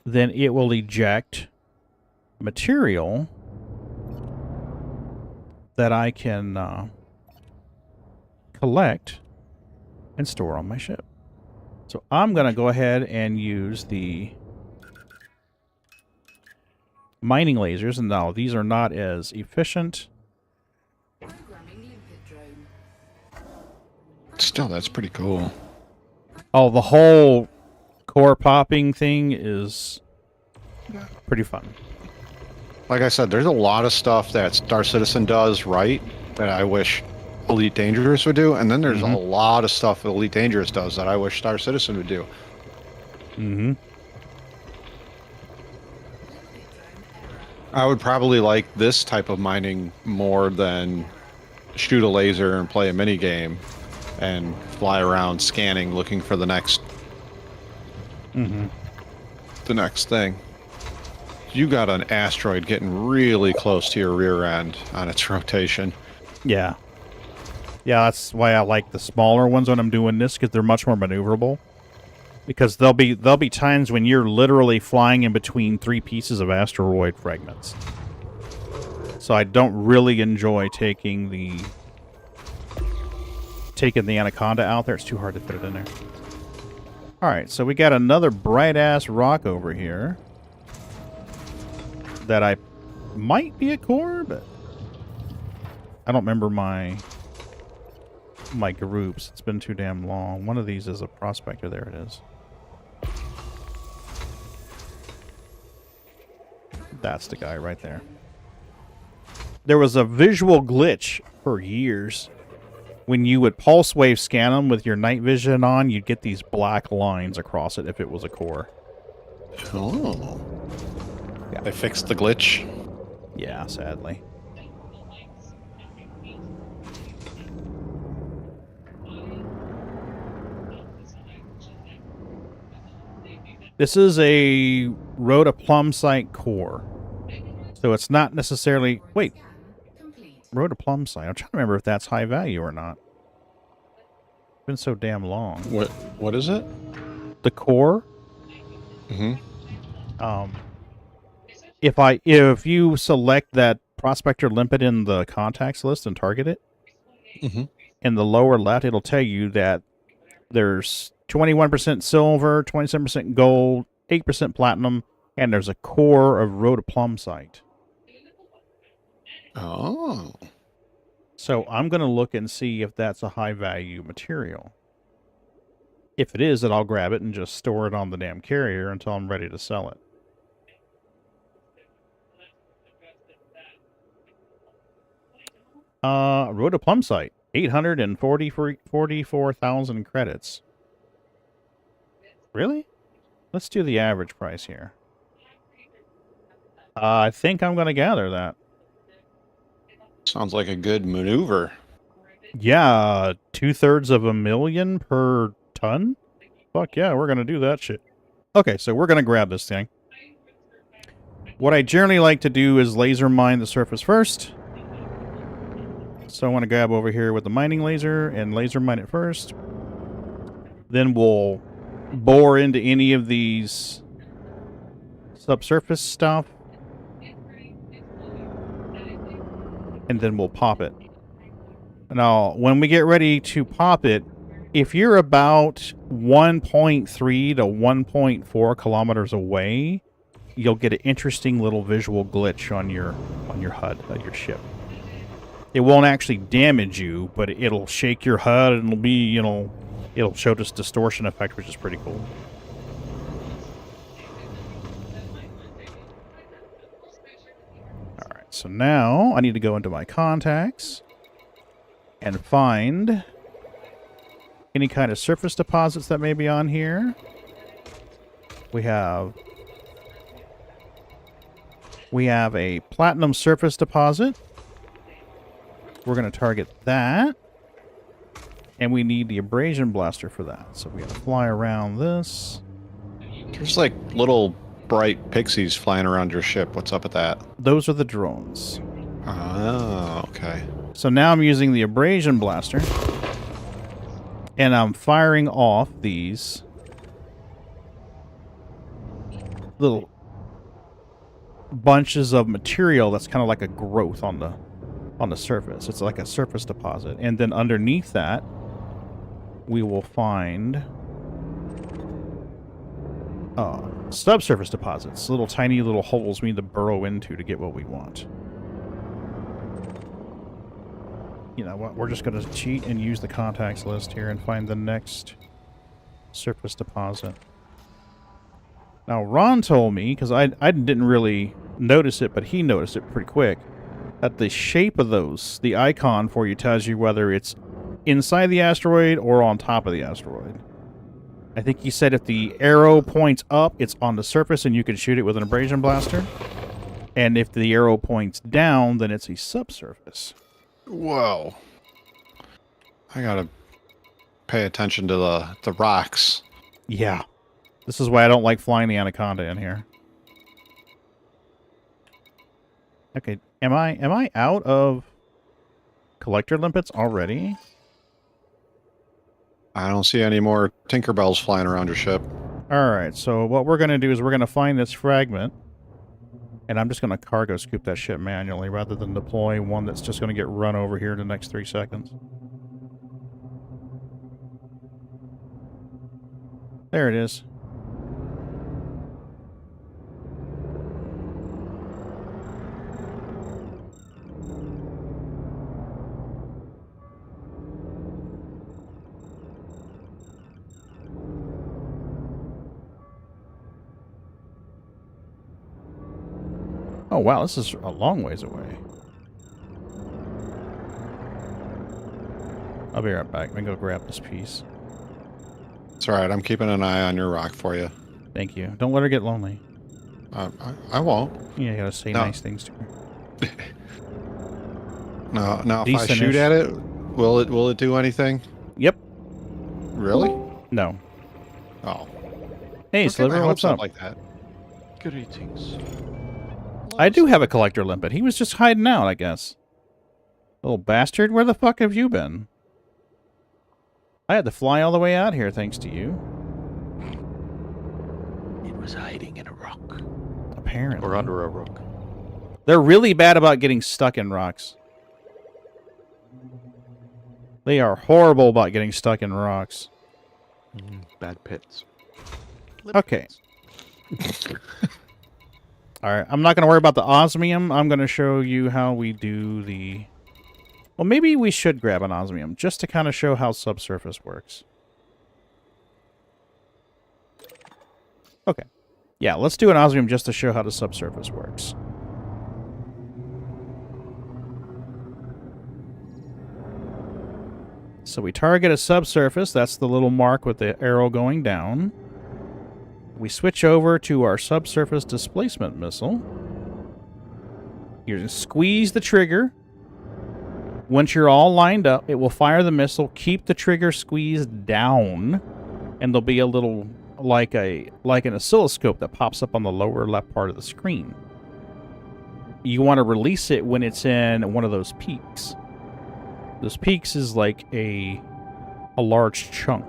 then it will eject material that I can collect and store on my ship. So I'm going to go ahead and use the mining lasers, and now these are not as efficient.
Still, that's pretty cool.
Oh, the whole core popping thing is pretty fun.
Like I said, there's a lot of stuff that Star Citizen does right that I wish Elite Dangerous would do, and then there's a lot of stuff that Elite Dangerous does that I wish Star Citizen would do.
Mm-hmm.
I would probably like this type of mining more than shoot a laser and play a mini game and fly around scanning looking for the next the next thing. You got an asteroid getting really close to your rear end on its rotation.
Yeah. Yeah, that's why I like the smaller ones when I'm doing this, because they're much more maneuverable. Because there'll be times when you're literally flying in between 3 pieces of asteroid fragments. So I don't really enjoy taking the Anaconda out there. It's too hard to fit it in there. Alright, so we got another bright-ass rock over here that I might be a core, but I don't remember my groups. It's been too damn long. One of these is a prospector. There it is. That's the guy right there. There was a visual glitch for years. When you would pulse wave scan them with your night vision on, you'd get these black lines across it if it was a core.
Oh. Yeah. They fixed the glitch?
Yeah, sadly. This is a Rhoda Plum Site core. So it's not necessarily... Wait. Road to plum site. I'm trying to remember if that's high value or not. It's been so damn long.
What is it?
The core. If you select that prospector limpet in the contacts list and target it, in the lower left, it'll tell you that there's 21% silver, 27% gold, 8% platinum, and there's a core of road to plum site.
Oh.
So I'm going to look and see if that's a high value material. If it is, then I'll grab it and just store it on the damn carrier until I'm ready to sell it. Road to plum site. 844,000 credits. Really? Let's do the average price here. I think I'm going to gather that.
Sounds like a good maneuver.
Yeah, 2/3 of a million per ton? Fuck yeah, we're going to do that shit. Okay, so we're going to grab this thing. What I generally like to do is laser mine the surface first. So I want to grab over here with the mining laser and laser mine it first. Then we'll bore into any of these subsurface stuff. And then we'll pop it. Now, when we get ready to pop it, if you're about 1.3 to 1.4 kilometers away, you'll get an interesting little visual glitch on your HUD of your ship. It won't actually damage you, but it'll shake your HUD and it'll be, you know, it'll show this distortion effect, which is pretty cool. Alright, so now I need to go into my contacts and find any kind of surface deposits that may be on here. We have a platinum surface deposit. We're going to target that. And we need the abrasion blaster for that. So we got to fly around this.
There's like little bright pixies flying around your ship. What's up with that?
Those are the drones.
Oh, okay.
So now I'm using the abrasion blaster. And I'm firing off these little bunches of material that's kind of like a growth on the surface. It's like a surface deposit. And then underneath that, we will find subsurface deposits. Little tiny little holes we need to burrow into to get what we want. You know what? We're just going to cheat and use the contacts list here and find the next surface deposit. Now, Ron told me, because I didn't really notice it, but he noticed it pretty quick, that the shape of those, the icon for you, tells you whether it's inside the asteroid or on top of the asteroid. I think he said if the arrow points up, it's on the surface and you can shoot it with an abrasion blaster. And if the arrow points down, then it's a subsurface.
Whoa. I gotta pay attention to the rocks.
Yeah. This is why I don't like flying the Anaconda in here. Okay, am I out of collector limpets already?
I don't see any more Tinkerbells flying around your ship.
Alright, so what we're going to do is we're going to find this fragment. And I'm just going to cargo scoop that ship manually rather than deploy one that's just going to get run over here in the next 3 seconds. There it is. Oh, wow, this is a long ways away. I'll be right back. Let me go grab this piece.
It's alright, I'm keeping an eye on your rock for you.
Thank you. Don't let her get lonely.
I won't.
Yeah, you gotta say nice things to her.
Now if I shoot at it, will it do anything?
Yep.
Really?
No.
Oh.
Hey, Sliver, what's up?
Like that.
Greetings.
I do have a collector limpet. He was just hiding out, I guess. Little bastard, where the fuck have you been? I had to fly all the way out here thanks to you.
It was hiding in a rock.
Apparently.
Or under a rock.
They're really bad about getting stuck in rocks. They are horrible about getting stuck in rocks.
Bad pits.
Okay. Alright, I'm not going to worry about the osmium. I'm going to show you how we do the... Well, maybe we should grab an osmium, just to kind of show how subsurface works. Okay. Yeah, let's do an osmium just to show how the subsurface works. So we target a subsurface. That's the little mark with the arrow going down. We switch over to our subsurface displacement missile. You squeeze the trigger. Once you're all lined up, it will fire the missile. Keep the trigger squeezed down, and there'll be a little, like an oscilloscope that pops up on the lower left part of the screen. You want to release it when it's in one of those peaks. Those peaks is like a large chunk.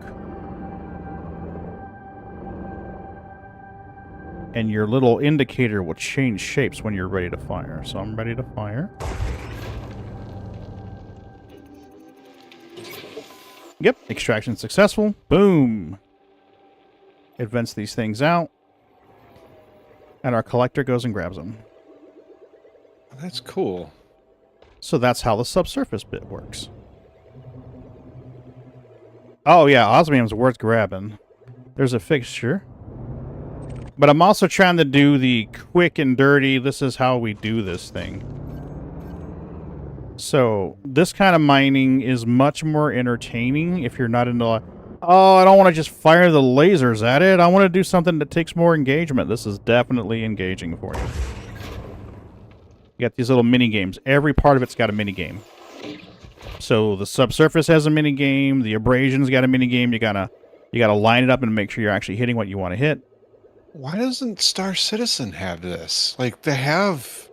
And your little indicator will change shapes when you're ready to fire. So I'm ready to fire. Yep, extraction successful. Boom. It vents these things out. And our collector goes and grabs them.
That's cool.
So that's how the subsurface bit works. Oh yeah, osmium's worth grabbing. There's a fixture. But I'm also trying to do the quick and dirty, this is how we do this thing. So, this kind of mining is much more entertaining if you're not into, oh, I don't want to just fire the lasers at it. I want to do something that takes more engagement. This is definitely engaging for you. You got these little mini games. Every part of it's got a mini game. So, the subsurface has a mini game. The abrasion's got a mini game. You gotta line it up and make sure you're actually hitting what you want to hit.
Why doesn't Star Citizen have this? Like, they have...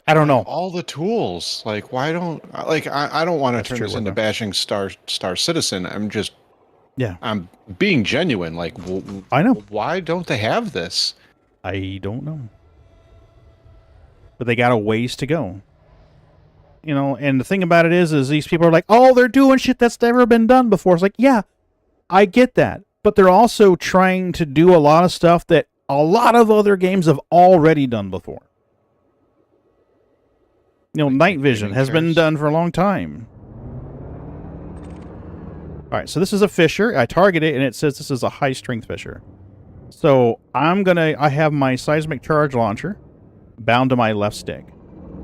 I don't know.
All the tools. Like, why don't... Like, I don't want to turn this into bashing Star Citizen. I'm just...
Yeah.
I'm being genuine. Like,
I know.
Why don't they have this?
I don't know. But they got a ways to go. You know, and the thing about it is these people are like, oh, they're doing shit that's never been done before. It's like, yeah, I get that. But they're also trying to do a lot of stuff that a lot of other games have already done before. You know, night vision has been done for a long time. Alright, so this is a fisher. I target it, and it says this is a high-strength fisher. So, I have my seismic charge launcher bound to my left stick.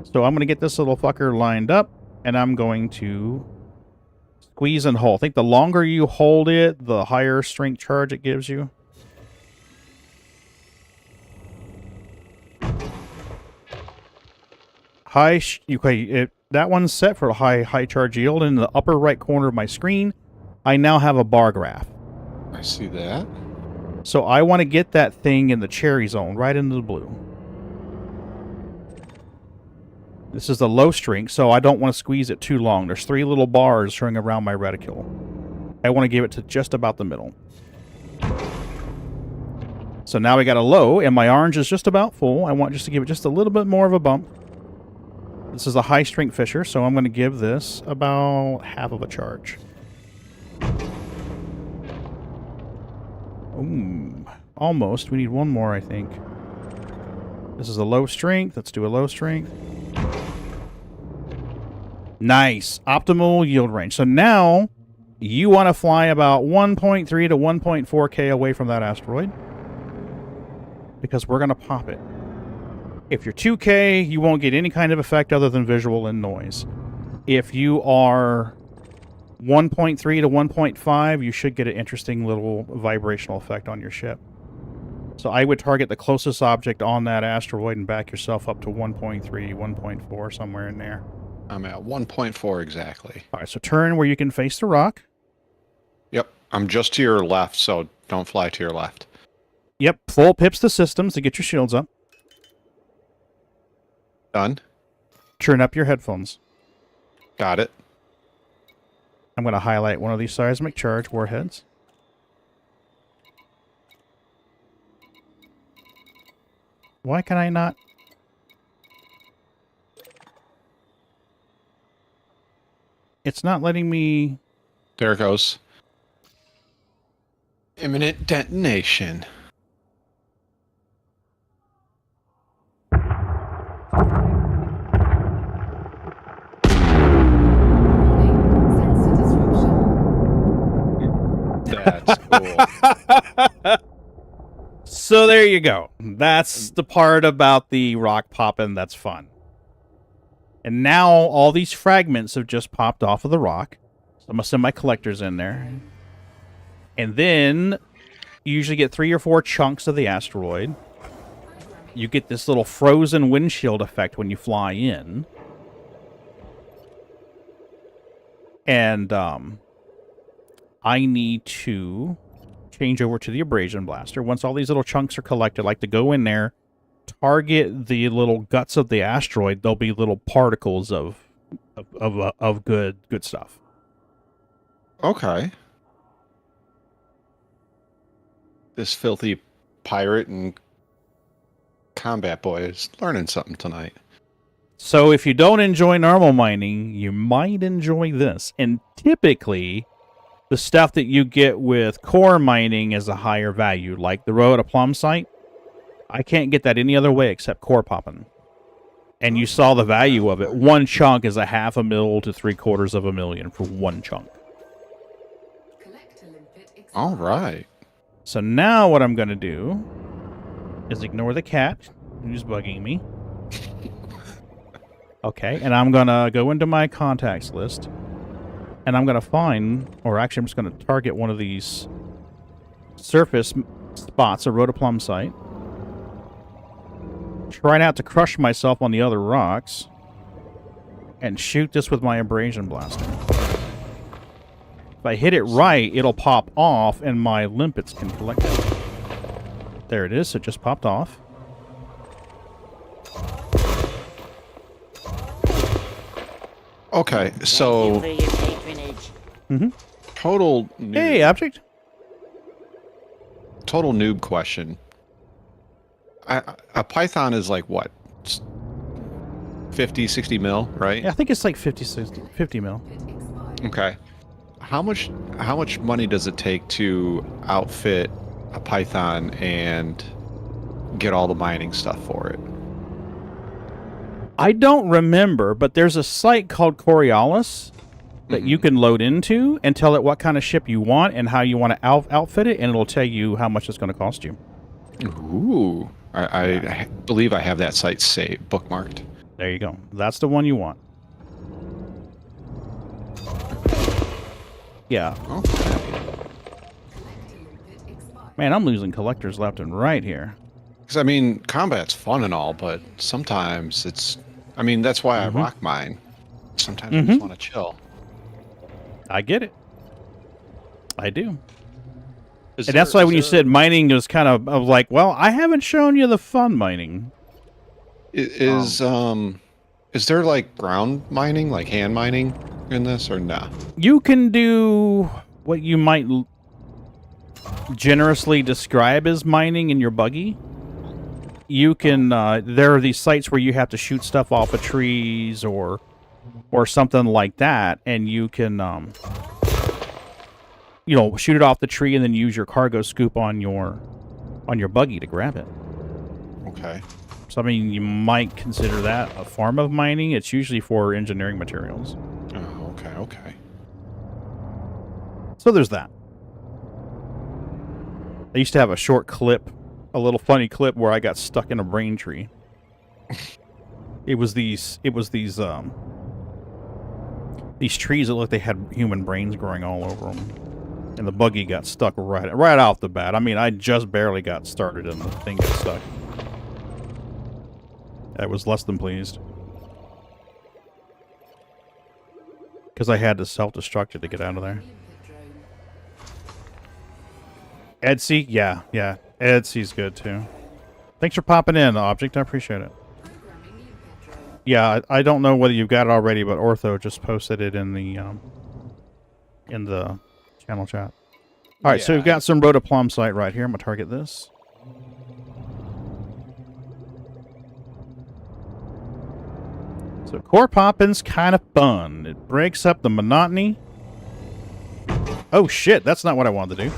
So, I'm going to get this little fucker lined up, and I'm going to squeeze and hold. I think the longer you hold it, the higher strength charge it gives you. That one's set for high charge yield. In the upper right corner of my screen, I now have a bar graph.
I see that.
So I want to get that thing in the cherry zone, right into the blue. This is the low strength, so I don't want to squeeze it too long. There's 3 little bars showing around my reticule. I want to give it to just about the middle. So now we got a low, and my orange is just about full. I want just to give it just a little bit more of a bump. This is a high-strength fisher, so I'm going to give this about half of a charge. Almost. We need one more, I think. This is a low strength. Let's do a low strength. Nice. Optimal yield range. So now you want to fly about 1.3 to 1.4K away from that asteroid, because we're going to pop it. If you're 2K, you won't get any kind of effect other than visual and noise. If you are 1.3 to 1.5, you should get an interesting little vibrational effect on your ship. So I would target the closest object on that asteroid and back yourself up to 1.3, 1.4, somewhere in there.
I'm at 1.4 exactly.
All right, so turn where you can face the rock.
Yep, I'm just to your left, so don't fly to your left.
Yep, full pips to systems to get your shields up.
Done.
Turn up your headphones.
Got it.
I'm going to highlight one of these seismic charge warheads. Why can I not? It's not letting me...
There it goes. Imminent detonation. That's cool.
So there you go. That's the part about the rock popping that's fun. And now all these fragments have just popped off of the rock. So I'm going to send my collectors in there. And then you usually get 3 or 4 chunks of the asteroid. You get this little frozen windshield effect when you fly in. And I need to change over to the abrasion blaster. Once all these little chunks are collected, I like to go in there, target the little guts of the asteroid. There'll be little particles of good stuff.
Okay. This filthy pirate and combat boy is learning something tonight.
So if you don't enjoy normal mining, you might enjoy this. And typically, the stuff that you get with core mining is a higher value, like the Rota Plum site. I can't get that any other way except core popping. And you saw the value of it. One chunk is $500,000 to $750,000 for one chunk.
All right.
So now what I'm going to do is ignore the cat who's bugging me. Okay, and I'm going to go into my contacts list. And I'm going to find, or actually I'm just going to target one of these surface spots, a Rotoplum site. Try not to crush myself on the other rocks. And shoot this with my abrasion blaster. If I hit it right, it'll pop off and my limpets can collect it. There it is, it just popped off.
Okay, so...
Thank you for your patronage.
Mm-hmm.
Total noob.
Hey, object.
Total noob question. A Python is like what? 50, 60 mil, right?
Yeah, I think it's like 50 mil.
Okay. How much money does it take to outfit a Python and get all the mining stuff for it?
I don't remember, but there's a site called Coriolis that you can load into and tell it what kind of ship you want and how you want to outfit it, and it'll tell you how much it's going to cost you.
Ooh. I believe I have that site saved, bookmarked.
There you go. That's the one you want. Yeah.
Okay.
Man, I'm losing collectors left and right here.
Because, I mean, combat's fun and all, but sometimes it's... I mean, that's why I rock mine. Sometimes I just want to chill.
I get it. I do. And that's why when you said mining was kind of like, well, I haven't shown you the fun mining.
Is there like ground mining, like hand mining in this, or nah?
You can do what you might generously describe as mining in your buggy. You can, there are these sites where you have to shoot stuff off of trees or something like that, and you can, you know, shoot it off the tree and then use your cargo scoop on your buggy to grab it.
Okay.
So, I mean, you might consider that a form of mining. It's usually for engineering materials.
Oh, okay, okay.
So there's that. I used to have a short clip, a little funny clip where I got stuck in a brain tree. It was these trees that looked like they had human brains growing all over them. And the buggy got stuck right off the bat. I mean, I just barely got started and the thing got stuck. I was less than pleased. Because I had to self-destruct it to get out of there. Etsy? Yeah. Etsy's good too. Thanks for popping in, Object. I appreciate it. Yeah, I don't know whether you've got it already, but Ortho just posted it in the channel chat. All right, so we've got some rhodoplumbsite right here. I'm gonna target this. So core popping's kind of fun. It breaks up the monotony. Oh shit, that's not what I wanted to do.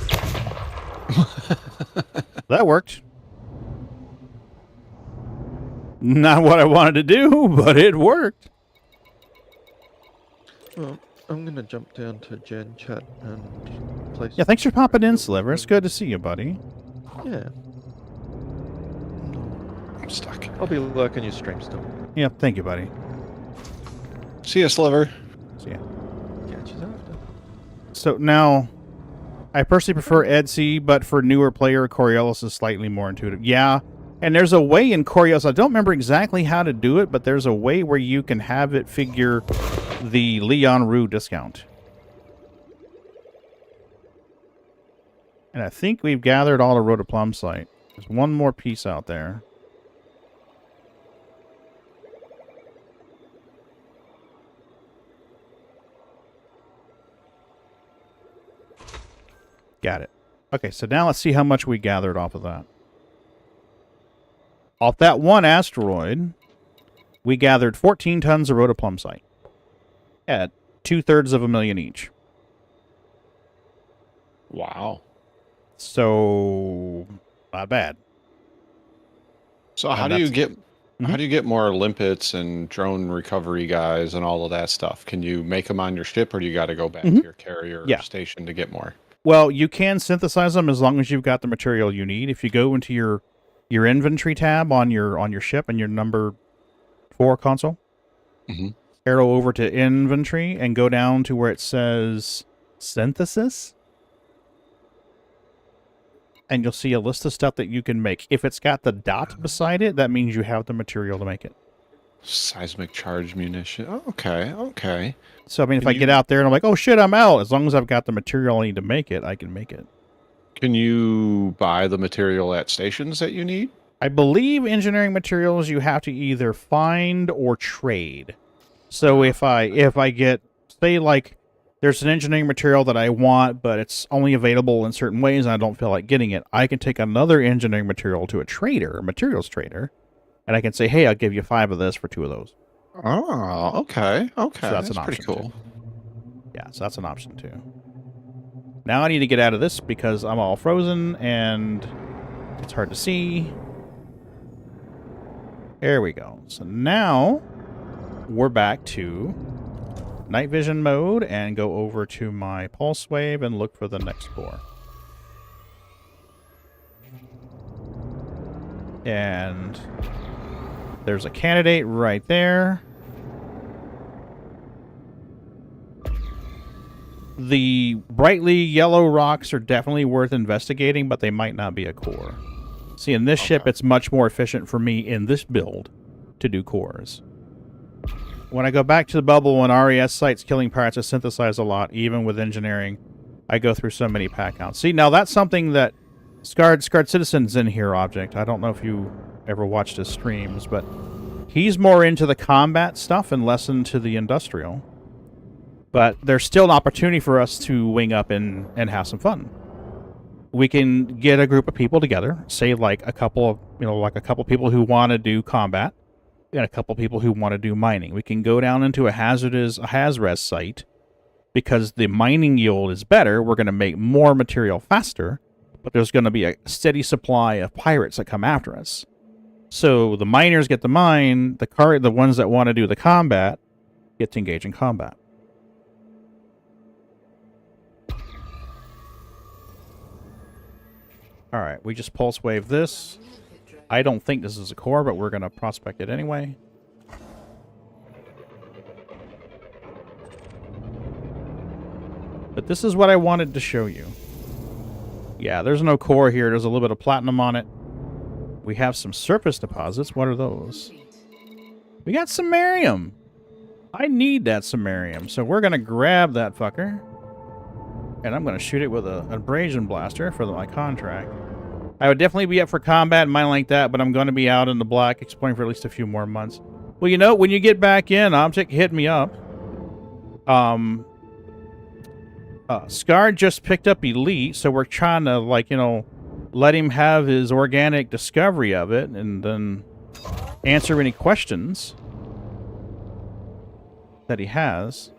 That worked. Not what I wanted to do, but it worked.
Well, I'm gonna jump down to Gen chat and place.
Yeah, thanks for popping in, Sliver. It's good to see you, buddy.
Yeah.
I'm stuck.
I'll be lurking your stream still.
Yeah, thank you, buddy.
See ya, Sliver.
See ya.
Catch you after.
So now, I personally prefer Etsy, but for newer player, Coriolis is slightly more intuitive. Yeah, and there's a way in Coriolis, I don't remember exactly how to do it, but there's a way where you can have it figure the Leon Rue discount. And I think we've gathered all the rhodoplumbsite. There's one more piece out there. Got it. Okay, so now let's see how much we gathered off of that. Off that one asteroid, we gathered 14 tons of rhodoplumbsite at 2/3 each.
Wow.
So, not bad.
So how do you get more limpets and drone recovery guys and all of that stuff? Can you make them on your ship, or do you got to go back to your carrier station to get more?
Well, you can synthesize them as long as you've got the material you need. If you go into your inventory tab on your ship and your number 4 console, arrow over to inventory and go down to where it says synthesis, and you'll see a list of stuff that you can make. If it's got the dot beside it, that means you have the material to make it.
Seismic charge munition. Oh, okay.
So, I mean, if I get out there and I'm like, oh shit, I'm out, as long as I've got the material I need to make it, I can make it.
Can you buy the material at stations that you need?
I believe engineering materials you have to either find or trade. So if I get, say, like, there's an engineering material that I want, but it's only available in certain ways and I don't feel like getting it, I can take another engineering material to a trader, a materials trader, and I can say, hey, I'll give you 5 of this for 2 of those.
Oh, okay.
So that's an option.
Pretty cool.
Yeah, so that's an option too. Now I need to get out of this because I'm all frozen and it's hard to see. There we go. So now we're back to night vision mode and go over to my pulse wave and look for the next core. And there's a candidate right there. The brightly yellow rocks are definitely worth investigating, but they might not be a core. See, in this ship, it's much more efficient for me in this build to do cores. When I go back to the bubble, when RES sites killing pirates, I synthesize a lot, even with engineering. I go through so many pack counts. See, now that's something that Scarred Citizen's in here object. I don't know if you ever watched his streams, but he's more into the combat stuff and less into the industrial. But there's still an opportunity for us to wing up and have some fun. We can get a group of people together, say like a couple of people who want to do combat and a couple people who want to do mining. We can go down into a Haz-Res site because the mining yield is better. We're going to make more material faster, but there's going to be a steady supply of pirates that come after us. So the miners get to mine, the ones that want to do the combat get to engage in combat. Alright, we just pulse wave this. I don't think this is a core, but we're going to prospect it anyway. But this is what I wanted to show you. Yeah, there's no core here. There's a little bit of platinum on it. We have some surface deposits. What are those? We got Sammarium. I need that Sammarium, so we're going to grab that fucker. And I'm going to shoot it with an abrasion blaster for my contract. I would definitely be up for combat and mine like that, but I'm going to be out in the black exploring for at least a few more months. Well, you know, when you get back in, Object, hit me up. Scar just picked up Elite, so we're trying to, like, you know, let him have his organic discovery of it and then answer any questions that he has.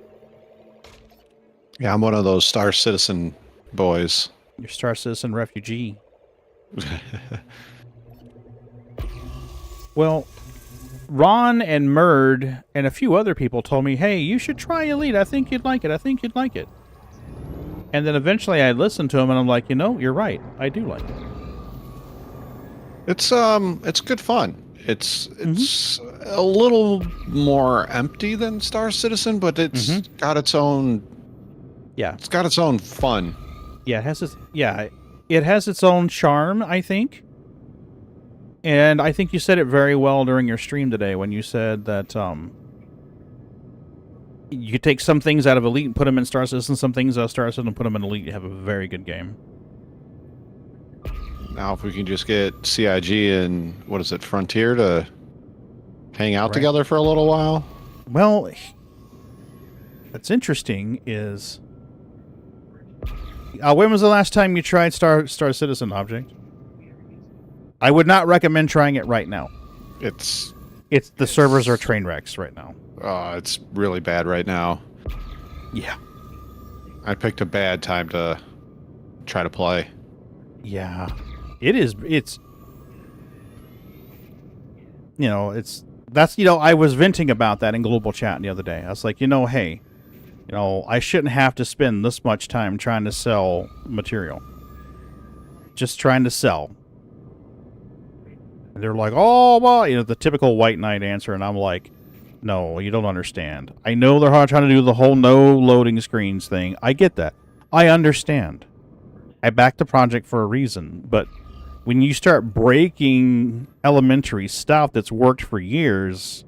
Yeah, I'm one of those Star Citizen boys.
Your Star Citizen refugee. Well, Ron and Murd and a few other people told me, hey, you should try Elite. I think you'd like it. I think you'd like it. And then eventually I listened to him and I'm like, you know, you're right. I do like it.
It's good fun. It's a little more empty than Star Citizen, but it's got its own.
Yeah,
it's got its own fun.
Yeah, it has its own charm, I think. And I think you said it very well during your stream today when you said that you take some things out of Elite and put them in Star Citizen, some things out of Star Citizen and put them in Elite. You have a very good game.
Now, if we can just get CIG and, what is it, Frontier to hang out together for a little while?
Well, what's interesting is... when was the last time you tried Star Citizen, Object? I would not recommend trying it right now. The servers are train wrecks right now.
It's really bad right now.
Yeah.
I picked a bad time to try to play.
Yeah. It is. It's... You know, I was venting about that in Global Chat the other day. I was like, you know, hey, you know, I shouldn't have to spend this much time trying to sell material. Just trying to sell. And they're like, oh, well, you know, the typical white knight answer. And I'm like, no, you don't understand. I know they're trying to do the whole no loading screens thing. I get that. I understand. I backed the project for a reason. But when you start breaking elementary stuff that's worked for years,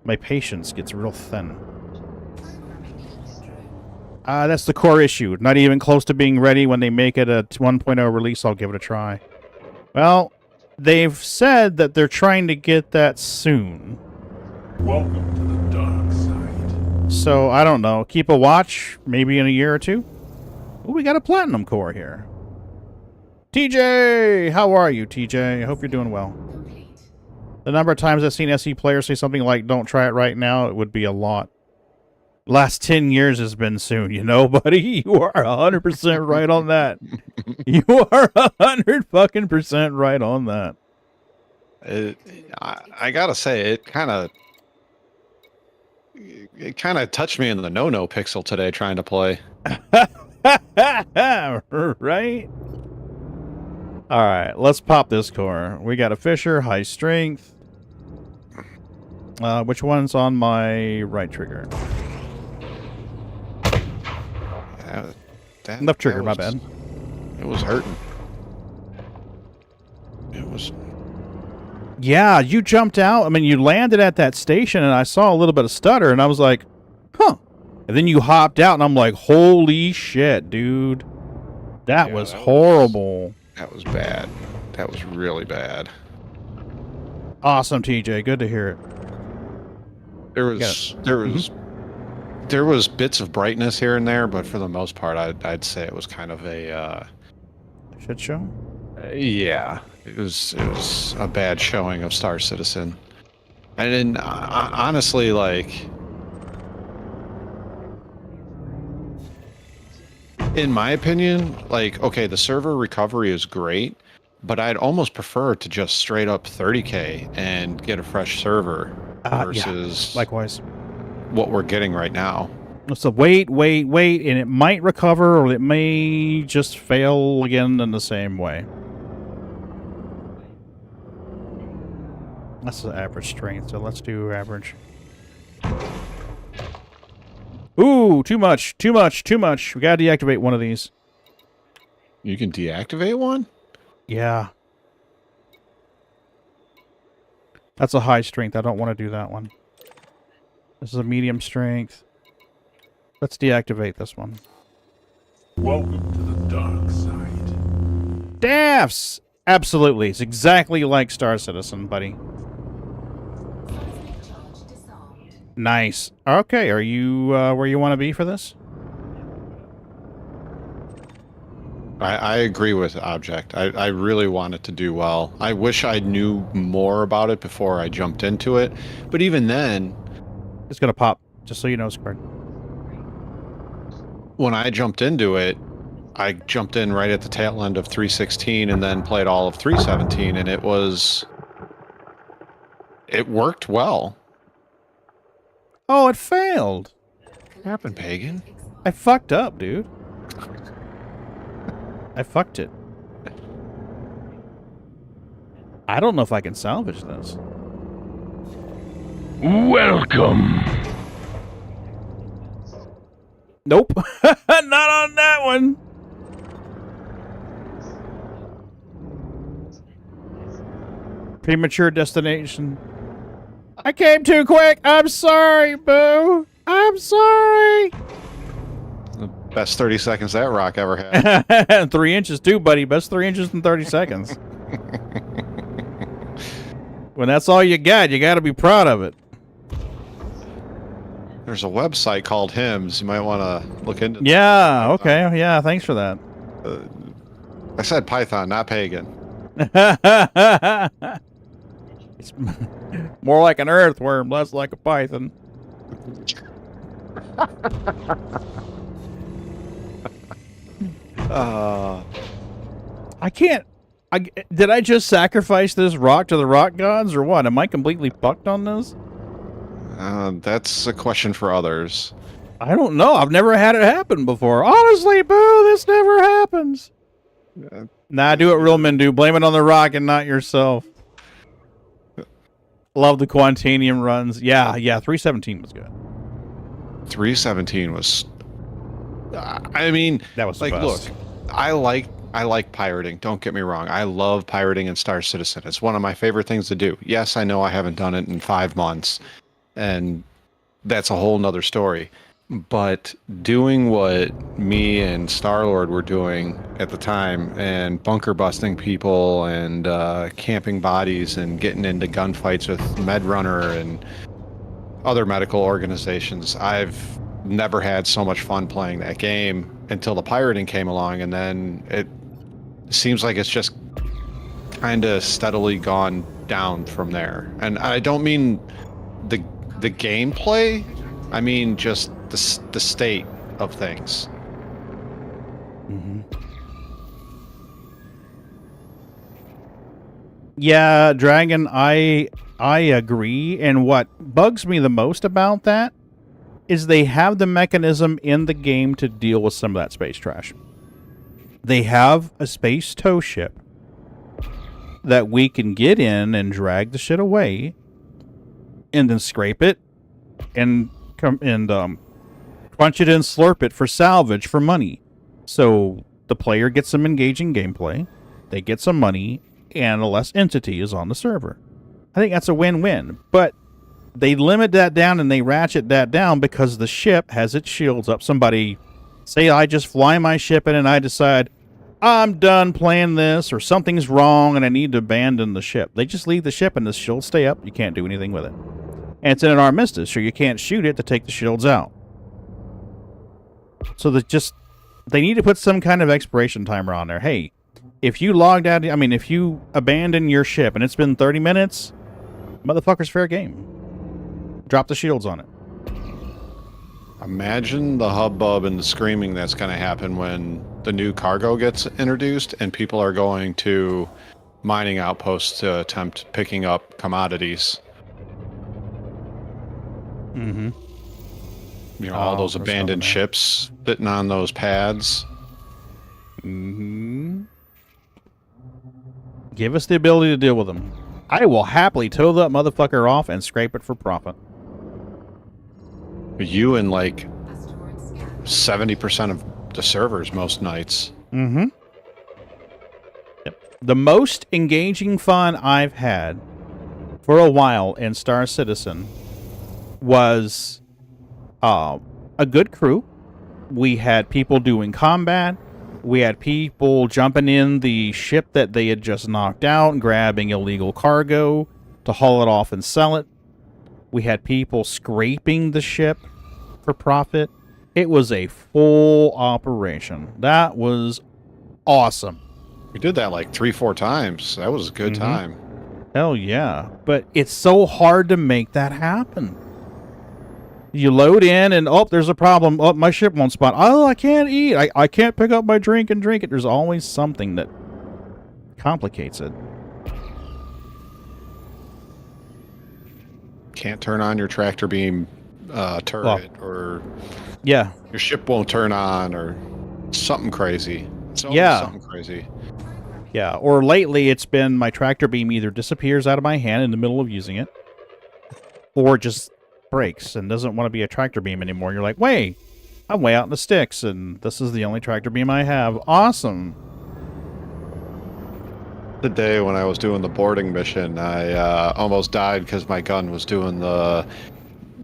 my patience gets real thin. That's the core issue. Not even close to being ready. When they make it a 1.0 release, I'll give it a try. Well, they've said that they're trying to get that soon.
Welcome to the dark side.
So, I don't know. Keep a watch, maybe in a year or two. Oh, we got a platinum core here. TJ! How are you, TJ? I hope you're doing well. The number of times I've seen SE players say something like, don't try it right now, it would be a lot. Last 10 years has been soon, you know, buddy? You are 100% right on that. You are 100% right on that.
I gotta say, it kind of touched me in the no-no pixel today trying to play.
Right? Alright, let's pop this core. We got a Fisher, high strength. Which one's on my right trigger? Left trigger, my bad.
It was hurting. It was...
Yeah, you jumped out. I mean, you landed at that station, and I saw a little bit of stutter, and I was like, huh. And then you hopped out, and I'm like, holy shit, dude. That was horrible.
That was bad. That was really bad.
Awesome, TJ. Good to hear it.
There was bits of brightness here and there, but for the most part, I'd say it was kind of a
shit show.
Yeah, it was a bad showing of Star Citizen, and then honestly, like, in my opinion, like, okay, the server recovery is great, but I'd almost prefer to just straight up 30K and get a fresh server versus
likewise
what we're getting right now.
So wait, and it might recover, or it may just fail again in the same way. That's the average strength, so let's do average. Ooh, too much. We gotta deactivate one of these.
You can deactivate one?
Yeah. That's a high strength. I don't want to do that one. This is a medium strength. Let's deactivate this one.
Welcome to the dark side.
Daffs! Absolutely. It's exactly like Star Citizen, buddy. Nice. Okay, are you where you want to be for this?
I agree with Object. I really want it to do well. I wish I knew more about it before I jumped into it. But even then...
It's going to pop, just so you know, Squared.
When I jumped into it, I jumped in right at the tail end of 316 and then played all of 317, and it worked well.
Oh, it failed.
What happened, Pagan?
I fucked up, dude. I fucked it. I don't know if I can salvage this.
Welcome.
Nope. Not on that one. Premature destination. I came too quick. I'm sorry, Boo. I'm sorry.
The best 30 seconds that rock ever had.
3 inches too, buddy. Best 3 inches in 30 seconds. When that's all you got to be proud of it.
There's a website called Hymns. You might want to look into.
Yeah. Okay. Yeah. Thanks for that.
I said Python, not Pagan.
It's more like an earthworm, less like a python. I can't. Did I just sacrifice this rock to the rock gods, or what? Am I completely fucked on this?
That's a question for others.
I don't know. I've never had it happen before. Honestly, Boo, this never happens. Nah, do what real men do. Blame it on the rock and not yourself. Love the Quantanium runs. Yeah, 317 was good.
317 was... I mean,
that was
like, look, I like pirating. Don't get me wrong. I love pirating in Star Citizen. It's one of my favorite things to do. Yes, I know I haven't done it in 5 months, and that's a whole nother story. But doing what me and Star-Lord were doing at the time, and bunker busting people, and camping bodies, and getting into gunfights with MedRunner and other medical organizations, I've never had so much fun playing that game until the pirating came along, and then it seems like it's just kind of steadily gone down from there. And I don't mean the gameplay, I mean just the state of things.
Mm-hmm. Yeah, Dragon, I agree. And what bugs me the most about that is they have the mechanism in the game to deal with some of that space trash. They have a space tow ship that we can get in and drag the shit away, and then scrape it and crunch it and slurp it for salvage for money. So the player gets some engaging gameplay, they get some money, and a less entity is on the server. I think that's a win-win. But they limit that down and they ratchet that down because the ship has its shields up. Somebody, say I just fly my ship in and I decide, I'm done playing this, or something's wrong and I need to abandon the ship. They just leave the ship and the shields stay up. You can't do anything with it. And it's in an armistice, so you can't shoot it to take the shields out. So they need to put some kind of expiration timer on there. Hey, if you logged out, if you abandon your ship and it's been 30 minutes, motherfucker's fair game. Drop the shields on it.
Imagine the hubbub and the screaming that's going to happen when the new cargo gets introduced and people are going to mining outposts to attempt picking up commodities.
Mm-hmm.
You know, all those abandoned ships sitting on those pads.
Mm-hmm. Give us the ability to deal with them. I will happily tow that motherfucker off and scrape it for profit.
You and like 70% of the servers most nights.
Mm-hmm. Yep. The most engaging fun I've had for a while in Star Citizen was a good crew. We had people doing combat. We had people jumping in the ship that they had just knocked out and grabbing illegal cargo to haul it off and sell it. We had people scraping the ship for profit. It was a full operation. That was awesome.
We did that like 3-4 times. That was a good time.
Hell yeah. But it's so hard to make that happen. You load in and, oh, there's a problem. Oh, my ship won't spawn. Oh, I can't eat. I can't pick up my drink and drink it. There's always something that complicates it.
Can't turn on your tractor beam turret, or
yeah,
your ship won't turn on, or something crazy. It's always something crazy.
Yeah, or lately it's been my tractor beam either disappears out of my hand in the middle of using it, or just breaks and doesn't want to be a tractor beam anymore. You're like, wait, I'm way out in the sticks, and this is the only tractor beam I have. Awesome.
The day when I was doing the boarding mission, I almost died because my gun was doing the...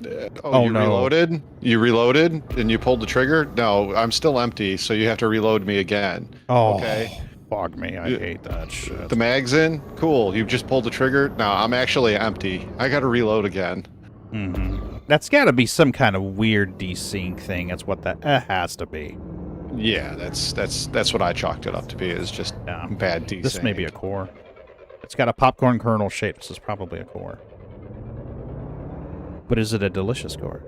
you
no.
reloaded? You reloaded and you pulled the trigger? No, I'm still empty, so you have to reload me again.
Oh,
okay.
Fuck me. I hate that shit.
The mag's in? Cool. You just pulled the trigger? No, I'm actually empty. I got to reload again.
That's got to be some kind of weird desync thing. That's what that has to be.
Yeah, that's what I chalked it up to be, is just bad desync.
This may be a core. It's got a popcorn kernel shape. This is probably a core. But is it a delicious core?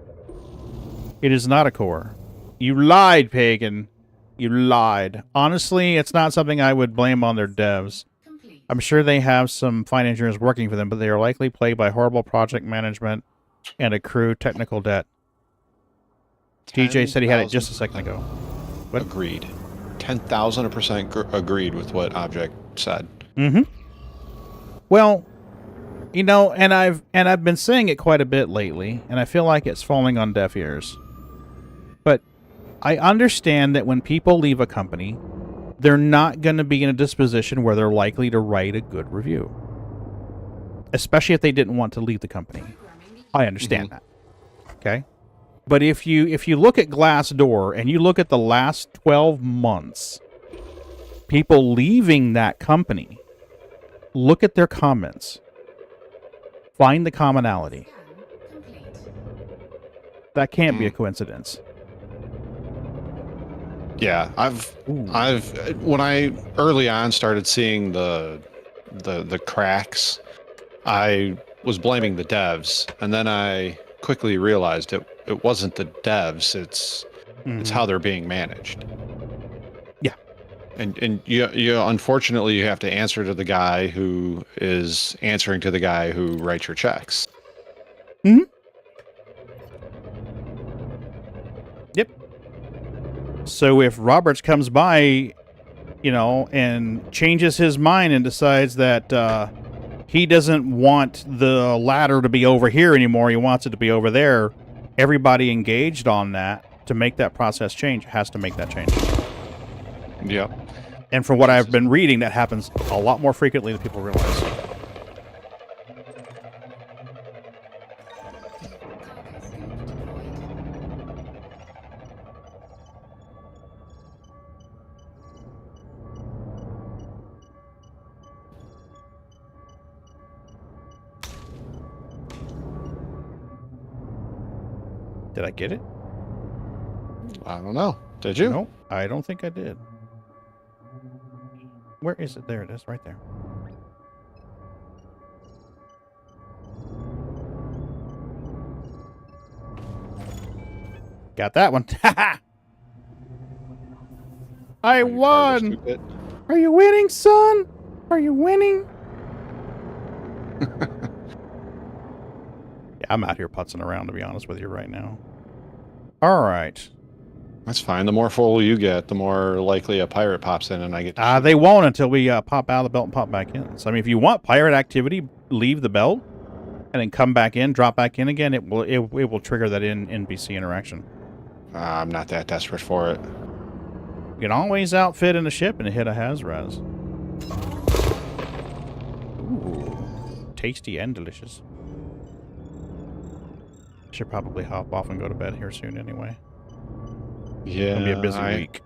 It is not a core. You lied, Pagan. You lied. Honestly, it's not something I would blame on their devs. I'm sure they have some fine engineers working for them, but they are likely plagued by horrible project management and accrued technical debt. TJ said he had it just a second ago. What?
Agreed. 10,000% agreed with what Object said.
Well, you know, and I've been saying it quite a bit lately, and I feel like it's falling on deaf ears. But I understand that when people leave a company, they're not going to be in a disposition where they're likely to write a good review. Especially if they didn't want to leave the company. I understand that. Okay? But if you look at Glassdoor and you look at the last 12 months, people leaving that company, look at their comments. Find the commonality. That can't be a coincidence.
Yeah, I've when I early on started seeing the cracks, I was blaming the devs, and then I quickly realized it wasn't the devs, it's how they're being managed.
Yeah.
And you unfortunately you have to answer to the guy who is answering to the guy who writes your checks.
Yep. So if Roberts comes by, you know, and changes his mind and decides that he doesn't want the ladder to be over here anymore, he wants it to be over there, everybody engaged on that to make that process change has to make that change.
Yep.
And from what I've been reading, that happens a lot more frequently than people realize. Did I get it?
I don't know. Did you?
No, I don't think I did. Where is it? There it is, right there. Got that one. I won! Are you winning, son? Are you winning? Yeah, I'm out here putzing around, to be honest with you, right now. All right.
That's fine. The more full you get, the more likely a pirate pops in and I get...
They won't until we pop out of the belt and pop back in. So, I mean, if you want pirate activity, leave the belt and then come back in, drop back in again. It will trigger that NPC interaction.
I'm not that desperate for it.
You can always outfit in a ship and hit a Hazraz. Ooh, tasty and delicious. Should probably hop off and go to bed here soon anyway.
Yeah,
it'll be a busy week.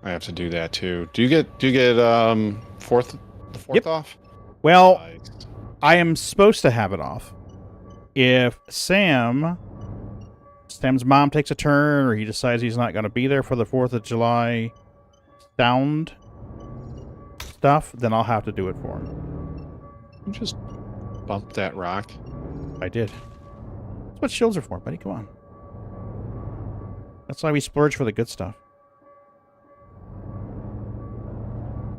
I have to do that too. Do you get the fourth
Yep.
off?
Well, I am supposed to have it off. if Sam's mom takes a turn, or he decides he's not going to be there for the 4th of July sound stuff, then I'll have to do it for him.
You just bump that rock.
I did. That's what shields are for, buddy. Come on. That's why we splurge for the good stuff.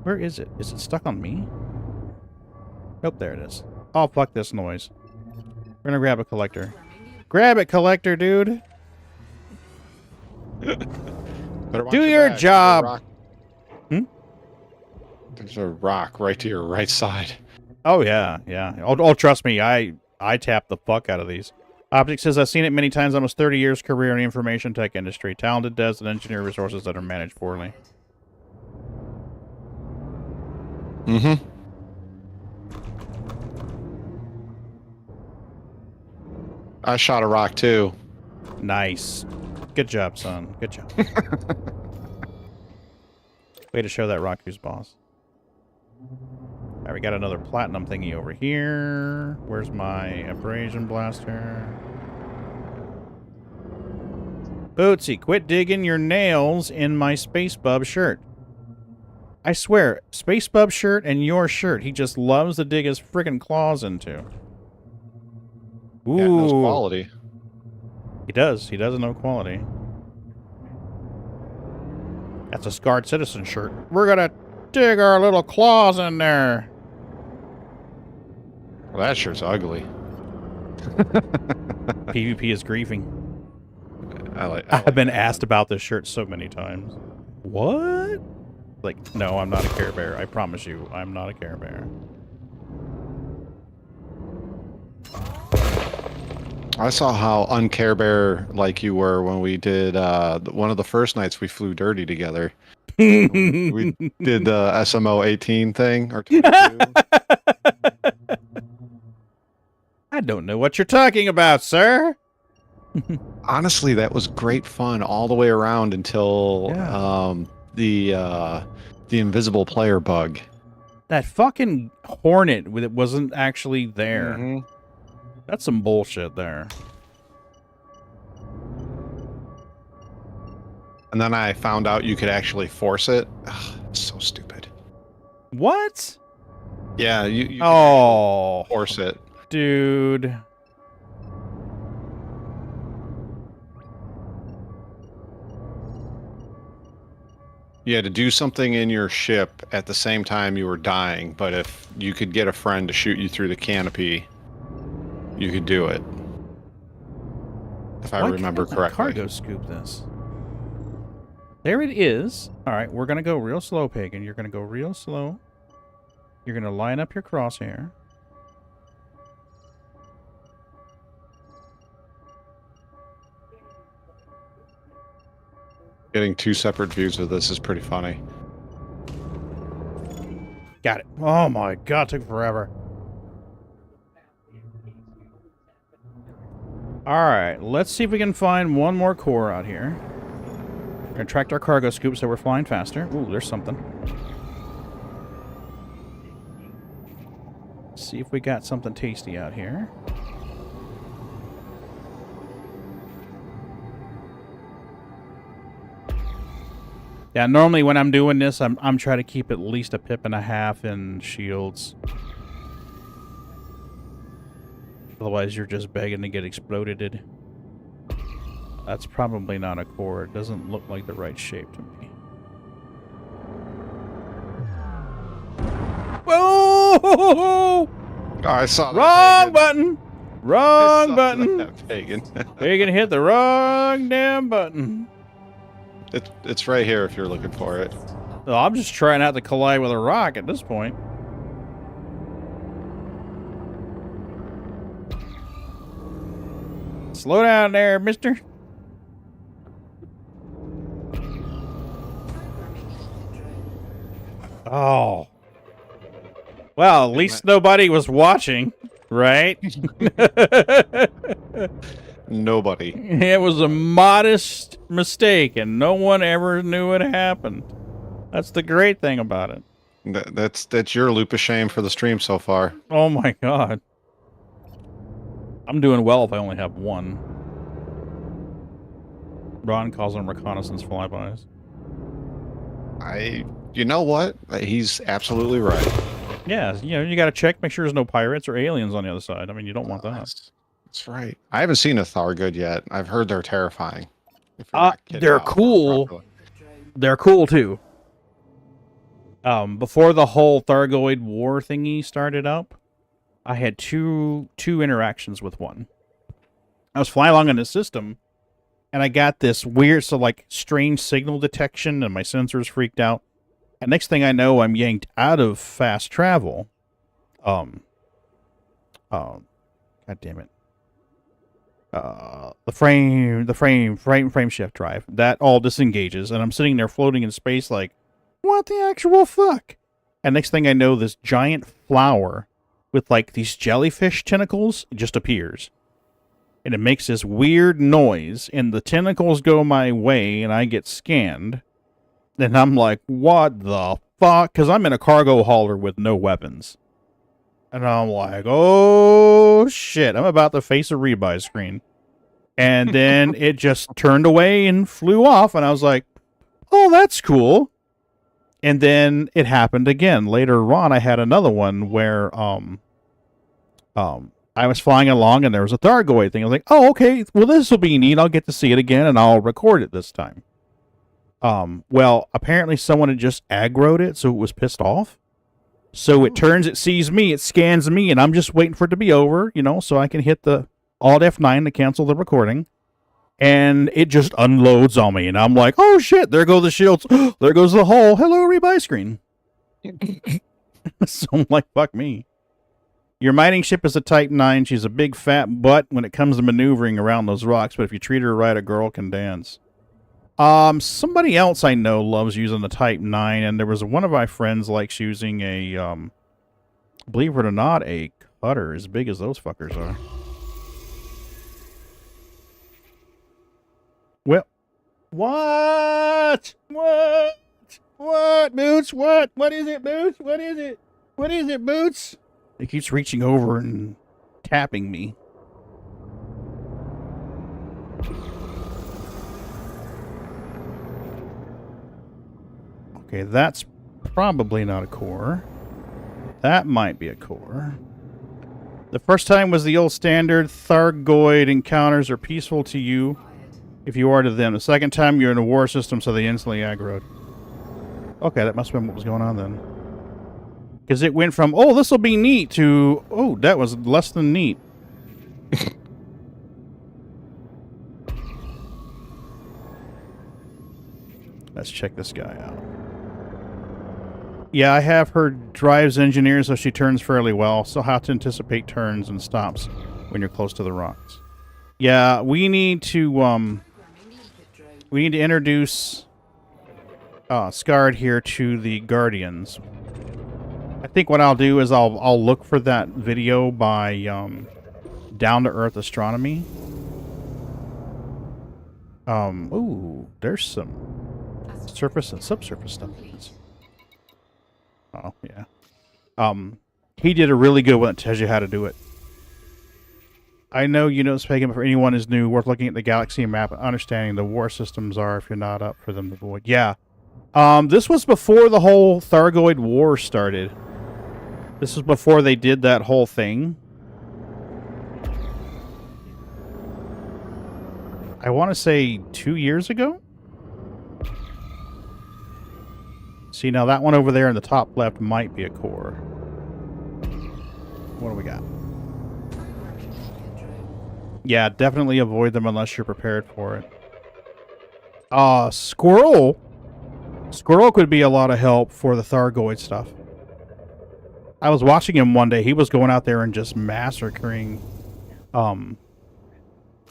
Where is it? Is it stuck on me? Nope, there it is. Oh, fuck this noise. We're gonna grab a collector. Grab it, collector, dude! Do your job!
There's a rock right to your right side.
Oh, yeah, yeah. Oh, trust me, I tap the fuck out of these. Optic says, I've seen it many times, almost 30 years career in the information tech industry. Talented devs and engineer resources that are managed poorly.
Mm-hmm. I shot a rock, too.
Nice. Good job, son. Good job. Way to show that rock who's boss. Alright, we got another platinum thingy over here. Where's my abrasion blaster? Bootsy, quit digging your nails in my Space Bub shirt. I swear, Space Bub shirt and your shirt, he just loves to dig his friggin' claws into. Ooh.
Yeah, knows quality.
He does. He does know quality. That's a Scarred Citizen shirt. We're gonna dig our little claws in there.
Well, that shirt's ugly.
PvP is grieving.
I've
been asked about this shirt so many times. What? Like, no, I'm not a Care Bear. I promise you, I'm not a Care Bear.
I saw how un-Care Bear like you were when we did one of the first nights we flew dirty together. We did the SMO 18 thing or 22.
I don't know what you're talking about, sir.
Honestly, that was great fun all the way around until the invisible player bug.
That fucking Hornet with it wasn't actually there.
Mm-hmm.
That's some bullshit there.
And then I found out you could actually force it. Ugh, it's so stupid.
What?
Yeah, you
can
force it.
Dude.
You had to do something in your ship at the same time you were dying, but if you could get a friend to shoot you through the canopy, you could do it. If I remember correctly.
Cargo scoop this. There it is. All right, we're going to go real slow, Pagan. You're going to go real slow. You're going to line up your crosshair.
Getting two separate views of this is pretty funny.
Got it. Oh my god, took forever. Alright, let's see if we can find one more core out here. We're gonna track our cargo scoop so we're flying faster. Ooh, there's something. See if we got something tasty out here. Yeah, normally when I'm doing this, I'm trying to keep at least a pip and a half in shields. Otherwise, you're just begging to get exploded. That's probably not a core. It doesn't look like the right shape to me. Whoa!
I saw that.
Wrong button! Wrong button!
Pagan.
Pagan hit the wrong damn button.
It's right here if you're looking for it.
No, I'm just trying not to collide with a rock at this point. Slow down there, mister. Oh. Well, at least nobody was watching, right?
Nobody.
It was a modest mistake, and no one ever knew it happened. That's the great thing about it.
That's your loop of shame for the stream so far.
Oh my god. I'm doing well if I only have one. Ron calls them reconnaissance flybys.
You know what? He's absolutely right.
Yeah, you know, you got to check, make sure there's no pirates or aliens on the other side. I mean, you don't want that.
That's right. I haven't seen a Thargoid yet. I've heard they're terrifying. If you're not kidding
They're
about
cool.
properly.
They're cool too. Before the whole Thargoid war thingy started up, I had two interactions with one. I was flying along in the system, and I got this weird, strange signal detection, and my sensors freaked out. And next thing I know, I'm yanked out of fast travel. God damn it. The frame shift drive, that all disengages, and I'm sitting there floating in space like, what the actual fuck? And next thing I know, this giant flower with like these jellyfish tentacles just appears. And it makes this weird noise, and the tentacles go my way, and I get scanned. And I'm like, what the fuck? Because I'm in a cargo hauler with no weapons. And I'm like, oh shit, I'm about to face a rebuy screen. And then it just turned away and flew off, and I was like, oh, that's cool. And then it happened again. Later on, I had another one where I was flying along, and there was a Thargoid thing. I was like, oh, okay, well, this will be neat. I'll get to see it again, and I'll record it this time. Well, apparently someone had just aggroed it, so it was pissed off. So it turns, it sees me, it scans me, and I'm just waiting for it to be over, you know, so I can hit the Alt F9 to cancel the recording. And it just unloads on me, and I'm like, oh shit, there go the shields. There goes the whole hello rebuy screen. So I'm like, fuck me. Your mining ship is a Type 9. She's a big fat butt when it comes to maneuvering around those rocks, but if you treat her right, a girl can dance. Somebody else I know loves using the Type 9, and there was one of my friends likes using a, believe it or not, a cutter as big as those fuckers are. Well, what? Boots? What is it, Boots? What is it? What is it, Boots? It keeps reaching over and tapping me. Okay, that's probably not a core. That might be a core. The first time was the old standard. Thargoid encounters are peaceful to you if you are to them. The second time, you're in a war system, so they instantly aggroed. Okay, that must have been what was going on then. Because it went from, oh, this will be neat, to, oh, that was less than neat. Let's check this guy out. Yeah, I have her drives engineered so she turns fairly well, so how to anticipate turns and stops when you're close to the rocks. Yeah, we need to introduce Scarred here to the Guardians. I think what I'll do is I'll look for that video by Down to Earth Astronomy. Ooh, there's some surface and subsurface stuff. Oh, yeah. He did a really good one that tells you how to do it. I know you know this, Pagan, but for anyone who's new, worth looking at the galaxy map and understanding the war systems are if you're not up for them to avoid. Yeah. This was before the whole Thargoid war started. This was before they did that whole thing. I want to say 2 years ago? See, now that one over there in the top left might be a core. What do we got? Yeah, definitely avoid them unless you're prepared for it. Squirrel. Squirrel could be a lot of help for the Thargoid stuff. I was watching him one day. He was going out there and just massacring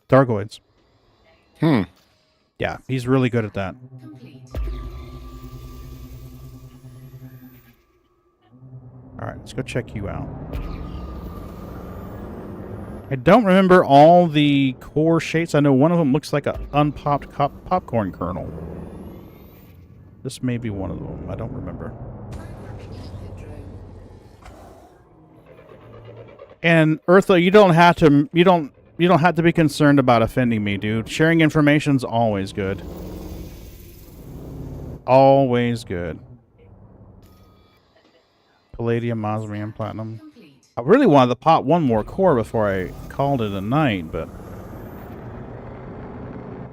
Thargoids. Yeah, he's really good at that. Alright, let's go check you out. I don't remember all the core shapes. I know one of them looks like an unpopped popcorn kernel. This may be one of them. I don't remember. And Eartha, you don't have to be concerned about offending me, dude. Sharing information's always good. Always good. Palladium, Sammarium, Platinum. I really wanted to pop one more core before I called it a night, but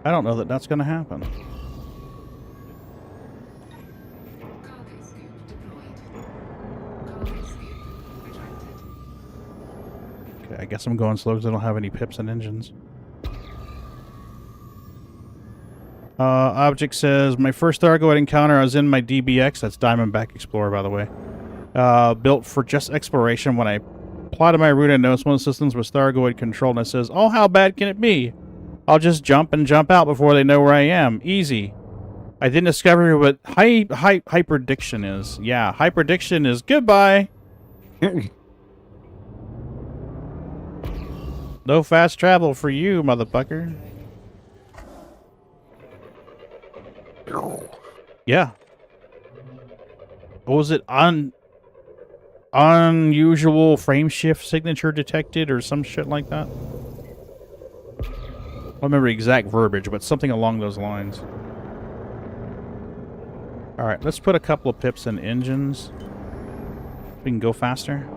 I don't know that that's going to happen. Okay, I guess I'm going slow because I don't have any pips and engines. Object says, my first Thargoid encounter, I was in my DBX, that's Diamondback Explorer, by the way. Built for just exploration. When I plotted my route, I noticed one of the systems was Thargoid controlled, and it says, oh, how bad can it be? I'll just jump and jump out before they know where I am. Easy. I didn't discover what hyperdiction is. Yeah, hyperdiction is goodbye. No fast travel for you, motherfucker. Yeah. What was it? Unusual frame shift signature detected or some shit like that? I don't remember the exact verbiage, but something along those lines. Alright, let's put a couple of pips in engines. We can go faster.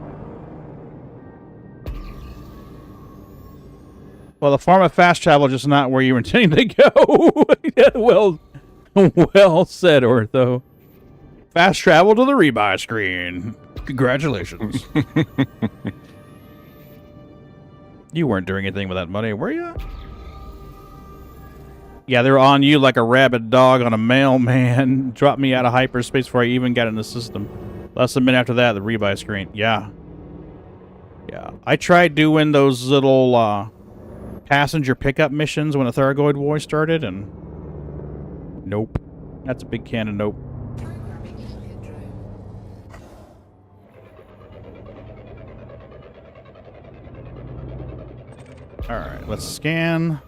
Well, the form of fast travel is just not where you were intending to go. Yeah, well said, Ortho. Fast travel to the rebuy screen. Congratulations. You weren't doing anything with that money, were you? Yeah, they were on you like a rabid dog on a mailman. Dropped me out of hyperspace before I even got in the system. Less than a minute after that, the rebuy screen. Yeah. Yeah. I tried doing those little passenger pickup missions when the Thargoid War started, and nope. That's a big can of nope. Alright, let's scan.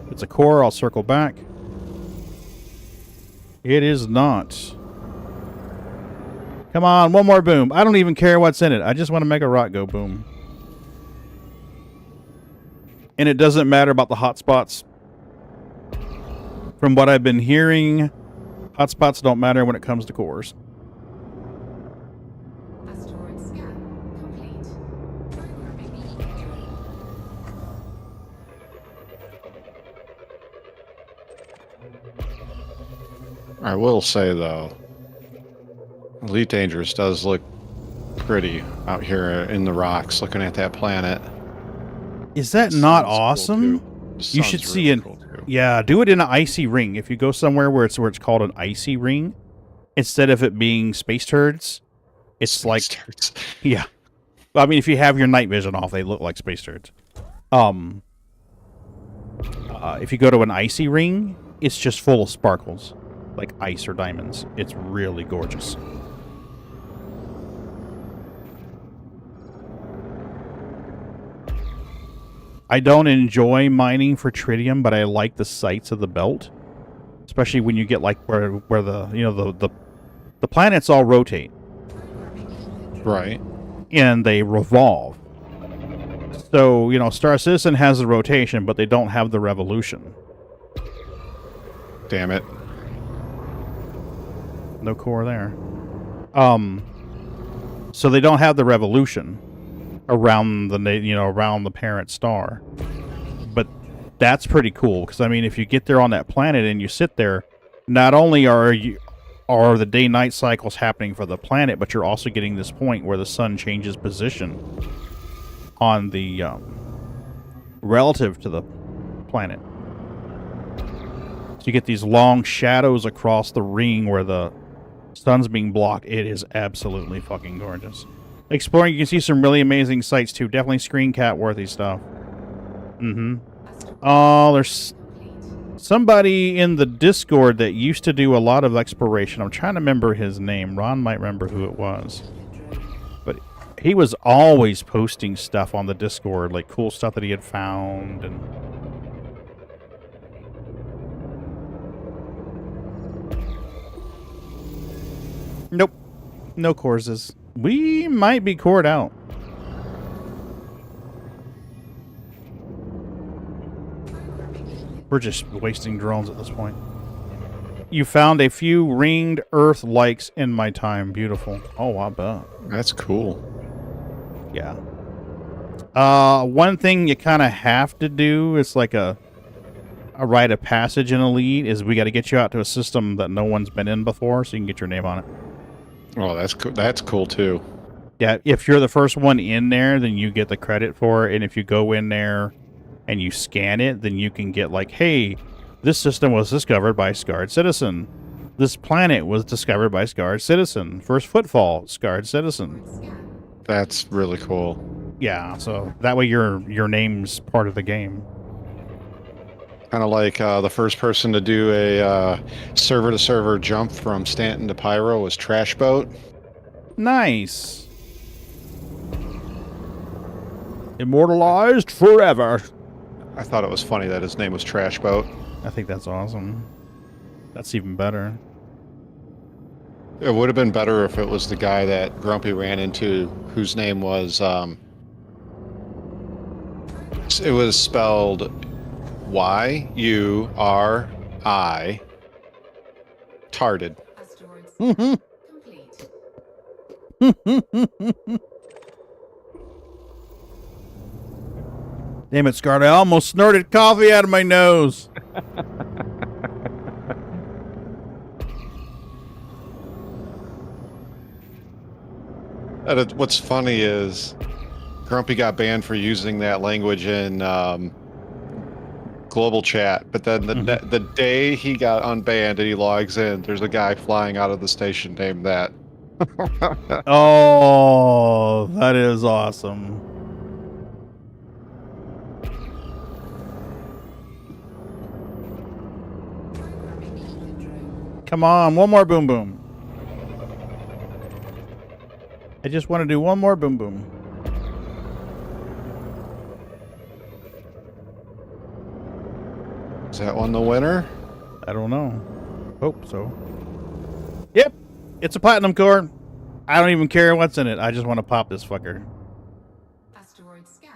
If it's a core, I'll circle back. It is not. Come on, one more boom. I don't even care what's in it. I just want to make a rock go boom. And it doesn't matter about the hotspots. From what I've been hearing, hotspots don't matter when it comes to cores.
I will say, though, Elite Dangerous does look pretty out here in the rocks looking at that planet.
Is that not awesome? Cool, you should see it. Cool, yeah, do it in an icy ring. If you go somewhere where it's called an icy ring, instead of it being space turds, it's space like turds. Yeah. I mean, if you have your night vision off, they look like space turds. If you go to an icy ring, it's just full of sparkles, like ice or diamonds. It's really gorgeous. I don't enjoy mining for tritium, but I like the sights of the belt, especially when you get like where the planets all rotate,
right,
and they revolve. So Star Citizen has the rotation, but they don't have the revolution.
Damn it!
No core there. So they don't have the revolution around around the parent star. But that's pretty cool, because I mean, if you get there on that planet and you sit there, not only are the day-night cycles happening for the planet, but you're also getting this point where the sun changes position on the relative to the planet. So you get these long shadows across the ring where the sun's being blocked. It is absolutely fucking gorgeous. Exploring, you can see some really amazing sights too. Definitely screen cat worthy stuff. Oh, there's somebody in the Discord that used to do a lot of exploration. I'm trying to remember his name. Ron might remember who it was. But he was always posting stuff on the Discord, like cool stuff that he had found. And nope. No courses. We might be cored out. We're just wasting drones at this point. You found a few ringed Earth likes in my time. Beautiful. Oh, I bet.
That's cool.
Yeah. One thing you kind of have to do, it's like a rite of passage in Elite, is we got to get you out to a system that no one's been in before so you can get your name on it.
Oh, that's cool. That's cool too.
Yeah, if you're the first one in there, then you get the credit for it. And if you go in there and you scan it, then you can get like, hey, this system was discovered by Scarred Citizen. This planet was discovered by Scarred Citizen. First footfall, Scarred Citizen.
That's really cool.
Yeah, so that way your name's part of the game.
Kind of like the first person to do a server-to-server jump from Stanton to Pyro was Trash Boat.
Nice. Immortalized forever.
I thought it was funny that his name was Trash Boat.
I think that's awesome. That's even better.
It would have been better if it was the guy that Grumpy ran into, whose name was, it was spelled Y-U-R-I, tarded.
Damn it, Scarred. I almost snorted coffee out of my nose.
What's funny is Grumpy got banned for using that language in global chat, but then the day he got unbanned and he logs in, there's a guy flying out of the station named that.
Oh, that is awesome. Come on, one more boom boom. I just want to do one more boom boom.
Is that one the winner?
I don't know. Hope so. Yep, it's a platinum core. I don't even care what's in it. I just want to pop this fucker.
Asteroid scan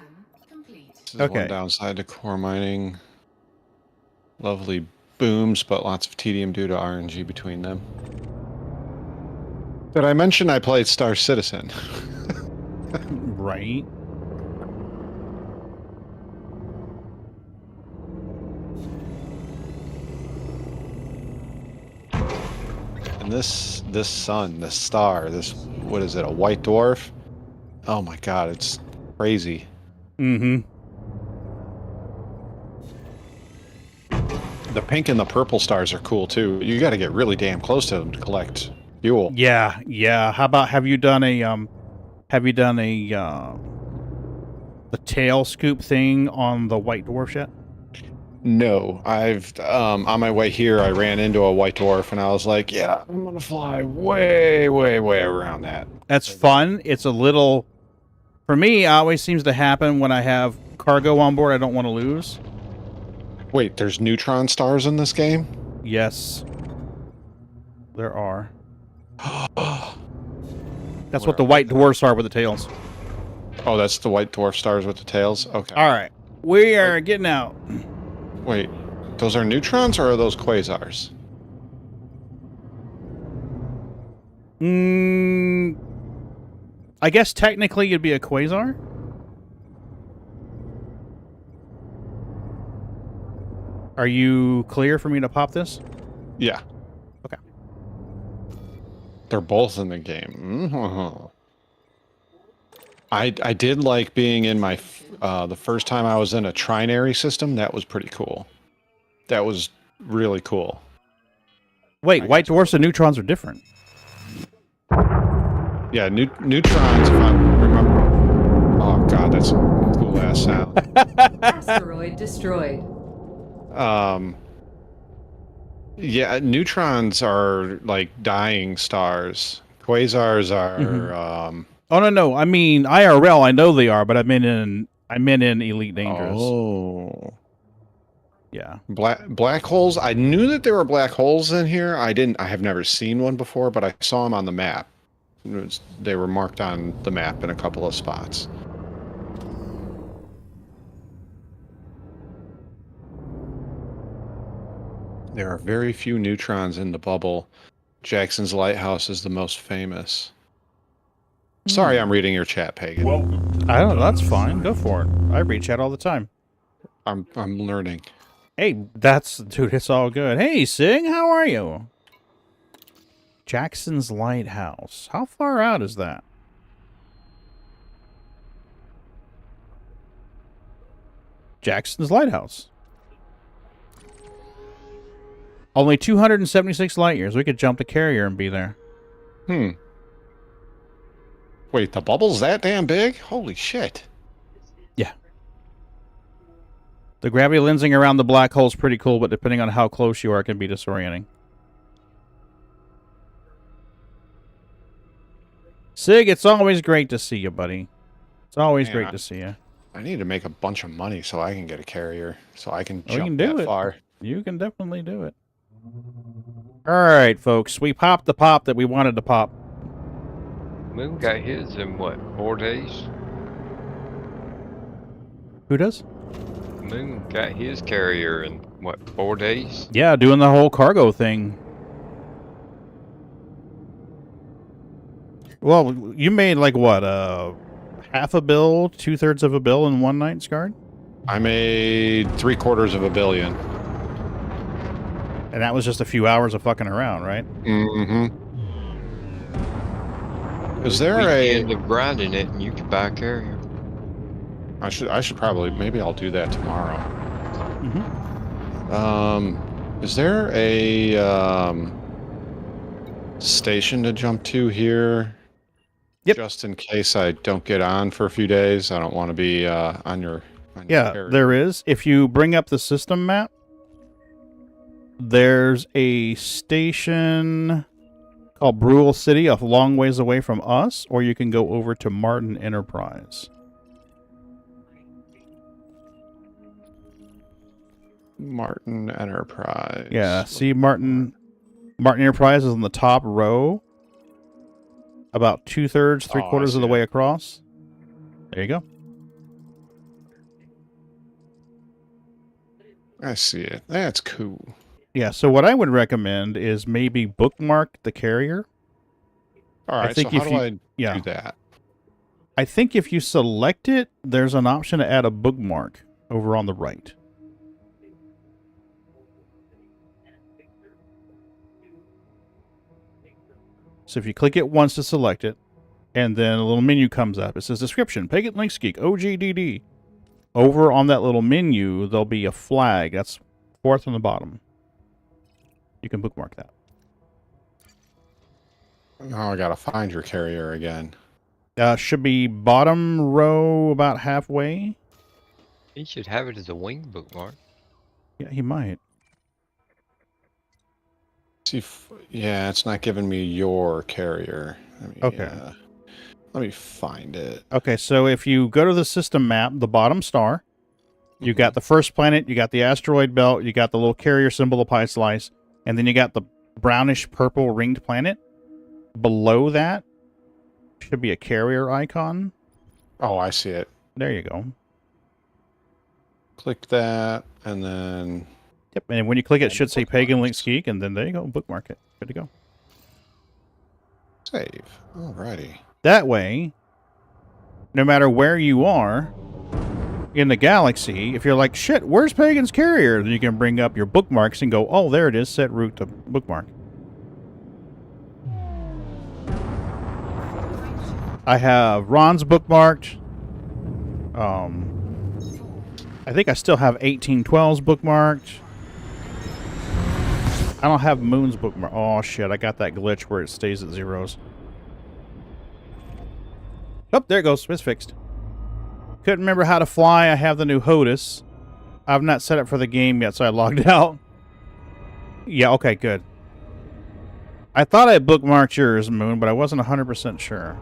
complete.
This is one downside to core mining. Lovely booms, but lots of tedium due to RNG between them. Did I mention I played Star Citizen?
Right.
And this sun, this star, this, what is it, a white dwarf? Oh my god, it's crazy.
Mm-hmm.
The pink and the purple stars are cool too. You got to get really damn close to them to collect fuel.
Yeah, yeah. How about have you done a the tail scoop thing on the white dwarf yet?
No, I've on my way here I ran into a white dwarf and I was like, yeah, I'm gonna fly way around that.
That's fun. It's a little, for me, it always seems to happen when I have cargo on board I don't want to lose.
Wait, there's neutron stars in this game?
Yes. There are. That's what the white dwarfs are with the tails.
Oh, that's the white dwarf stars with the tails? Okay.
Alright. We are getting out.
Wait, those are neutrons or are those quasars?
I guess technically it'd be a quasar. Are you clear for me to pop this?
Yeah.
Okay.
They're both in the game. Mm-hmm. I did like being in my the first time I was in a trinary system. That was pretty cool. That was really cool.
Wait, white dwarfs and neutrons are different.
Yeah, neutrons, if I remember. Oh god, that's a cool ass sound.
Asteroid destroyed.
Yeah, neutrons are like dying stars. Quasars are
Oh no, I mean IRL. I know they are, but I meant in Elite Dangerous.
Oh,
yeah.
Black holes. I knew that there were black holes in here. I have never seen one before, but I saw them on the map. They were marked on the map in a couple of spots. There are very few neutrons in the bubble. Jackson's Lighthouse is the most famous. Sorry, I'm reading your chat, Pagan.
I don't know. That's fine. Go for it. I read chat all the time.
I'm learning.
Hey, dude, it's all good. Hey, Sig, how are you? Jackson's Lighthouse. How far out is that? Jackson's Lighthouse. Only 276 light years. We could jump the carrier and be there.
Wait, the bubble's that damn big? Holy shit.
Yeah. The gravity lensing around the black hole is pretty cool, but depending on how close you are, it can be disorienting. Sig, it's always great to see you, buddy. It's always great to see you.
I need to make a bunch of money so I can get a carrier, so I can jump
do
that
it.
far.
You can definitely do it. All right, folks. We popped the pop that we wanted to pop.
Moon got his in what, 4 days?
Who does?
Moon got his carrier in what, 4 days?
Yeah, doing the whole cargo thing. Well, you made like what, half a bill, 2/3 of a bill in one night, Scarred?
I made 3/4 billion.
And that was just a few hours of fucking around, right?
Mm-hmm. Is there
end up grinding it and you can buy a carrier.
I should probably, maybe I'll do that tomorrow. Is there a station to jump to here?
Yep.
Just in case I don't get on for a few days. I don't want to be on your carrier.
There is. If you bring up the system map, there's a station called Brule City, a long ways away from us, or you can go over to Martin Enterprise.
Martin Enterprise.
Yeah, see Martin Enterprise is on the top row, about 2/3, 3/4 of the way across. There you go.
I see it. That's cool.
Yeah, so what I would recommend is maybe bookmark the carrier.
All right, so how do I do that?
I think if you select it, there's an option to add a bookmark over on the right. So if you click it once to select it, and then a little menu comes up. It says description, Pagan Links Geek, OGDD. Over on that little menu, there'll be a flag. That's fourth on the bottom. You can bookmark that.
Oh, I gotta find your carrier again.
Should be bottom row about halfway.
He should have it as a wing bookmark.
Yeah, he might.
See, yeah, it's not giving me your carrier.
Okay.
Let me find it.
Okay, so if you go to the system map, the bottom star, you got the first planet, you got the asteroid belt, you got the little carrier symbol of pie slice, and then you got the brownish purple ringed planet. Below that should be a carrier icon.
Oh, I see it.
There you go.
Click that, and then...
Yep, and when you click it, it should say Pagan Links Geek, and then there you go, bookmark it. Good to go.
Save. Alrighty.
That way, no matter where you are in the galaxy, if you're like, shit, where's Pagan's carrier? Then you can bring up your bookmarks and go, oh, there it is, set route to bookmark. I have Ron's bookmarked. I think I still have 1812's bookmarked. I don't have Moon's bookmark. Oh, shit, I got that glitch where it stays at zeros. Oh, there it goes. It's fixed. Couldn't remember how to fly. I have the new HOTUS. I've not set it for the game yet, so I logged out. Yeah, okay, good. I thought I bookmarked yours, Moon, but I wasn't 100% sure.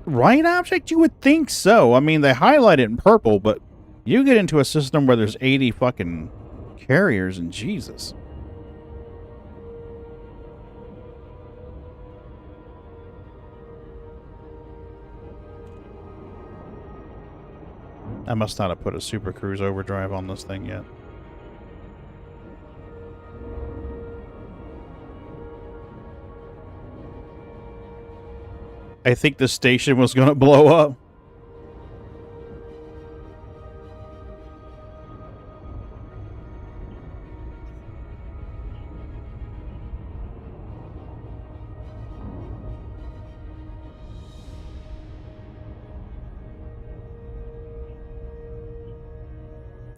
Right object? You would think so. I mean, they highlight it in purple, but you get into a system where there's 80 fucking carriers, and Jesus. I must not have put a Super Cruise overdrive on this thing yet. I think the station was going to blow up.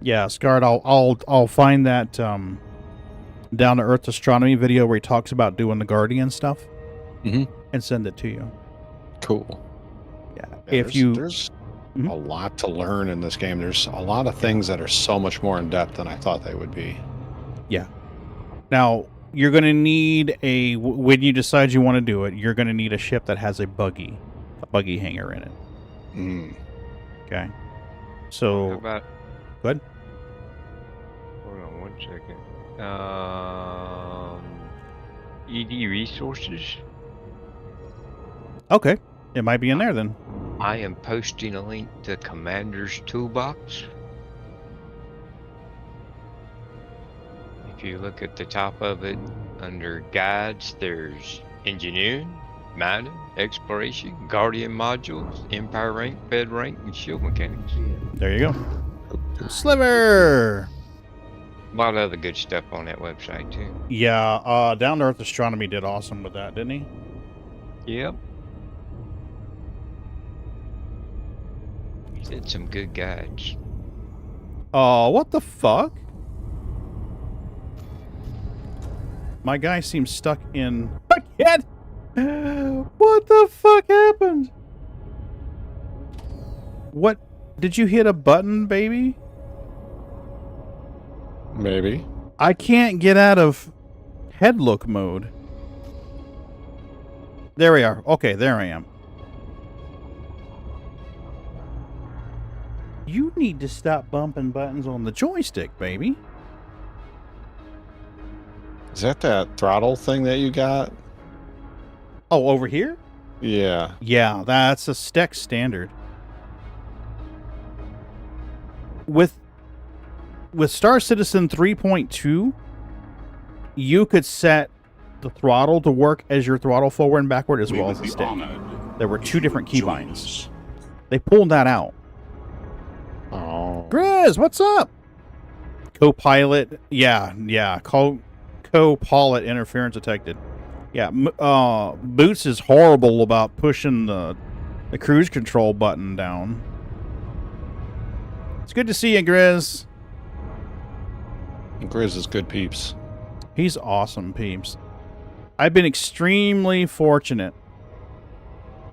Yeah, Scarred, I'll find that Down to Earth astronomy video where he talks about doing the Guardian stuff, and send it to you.
Cool.
Yeah,
there's a lot to learn in this game. There's a lot of things that are so much more in depth than I thought they would be.
Yeah. Now you're going to need when you decide you want to do it, you're going to need a ship that has a buggy hanger in it. Okay. So.
How about?
Good.
Hold on 1 second. ED resources.
Okay. It might be in there then.
I am posting a link to Commander's Toolbox. If you look at the top of it, under guides, there's engineering, mining, exploration, guardian modules, empire rank, fed rank, and shield mechanics.
There you go. Sliver!
A lot of other good stuff on that website too.
Yeah, Down to Earth Astronomy did awesome with that, didn't he?
Yep. He did some good guides.
Oh, what the fuck? My guy seems stuck in... Again! What the fuck happened? What? Did you hit a button, baby?
Maybe.
I can't get out of head look mode. There we are. Okay, there I am. You need to stop bumping buttons on the joystick, baby.
Is that throttle thing that you got?
Oh, over here?
Yeah.
Yeah, that's a Steck standard. With Star Citizen 3.2, you could set the throttle to work as your throttle forward and backward as well as the stick. There were 2 different keybinds. They pulled that out.
Oh.
Grizz, what's up? Co-pilot, yeah. Co-pilot interference detected. Yeah, Boots is horrible about pushing the cruise control button down. It's good to see you, Grizz.
Grizz is good peeps.
He's awesome peeps. I've been extremely fortunate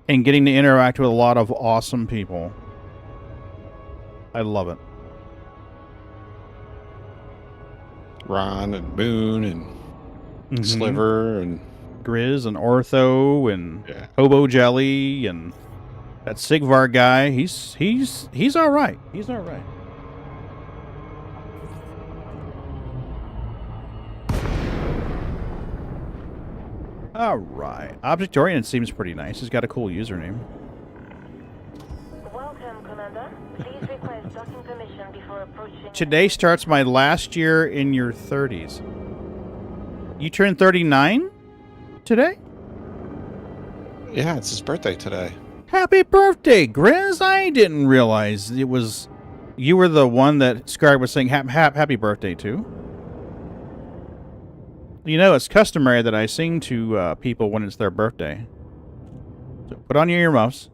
in getting to interact with a lot of awesome people. I love it.
Ron and Boone and Sliver and
Grizz and Ortho and Hobo Jelly and that Sigvar guy. He's all right. He's all right. All right. Object-oriented seems pretty nice. He's got a cool username.
Welcome, Commander. Please request docking permission before approaching.
Today starts my last year in your 30s. You turned 39 today?
Yeah, it's his birthday today.
Happy birthday, Grizz. I didn't realize it was... You were the one that Scar was saying happy birthday to. You know, it's customary that I sing to people when it's their birthday. So put on your earmuffs.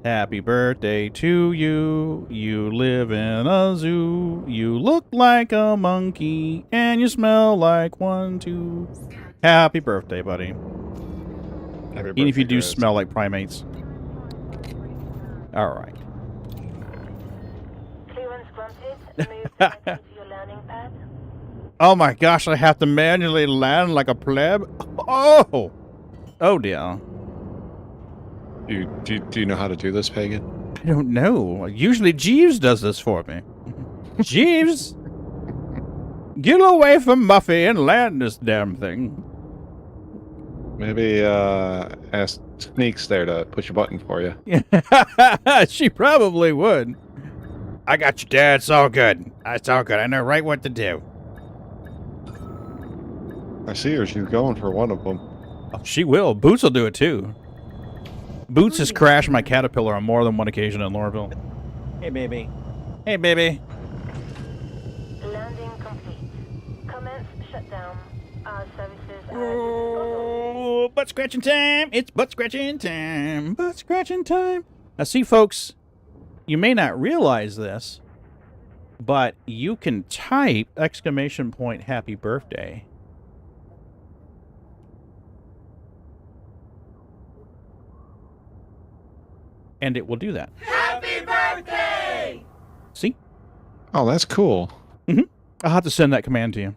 Happy birthday to you. You live in a zoo. You look like a monkey. And you smell like one, too. Happy birthday, buddy. Even if you do smell like primates. All right.
Clearance granted. Move to your landing pad.
Oh my gosh, I have to manually land like a pleb? Oh! Oh dear.
Do you know how to do this, Pagan?
I don't know. Usually Jeeves does this for me. Jeeves! Get away from Muffy and land this damn thing.
Maybe ask Sneak's there to push a button for you.
Yeah, she probably would. I got you, Dad. It's all good. It's all good. I know right what to do.
I see her. She's going for one of them.
Oh, she will. Boots will do it too. Boots has crashed my Caterpillar on more than one occasion in Lorville. Hey, baby. Hey, baby.
Landing complete. Commence shutdown. Services at
Oh, butt scratching time. It's butt scratching time. Butt scratching time. Now, see, folks, you may not realize this, but you can type !happy birthday. And it will do that.
Happy birthday!
See?
Oh, that's cool.
I'll have to send that command to you.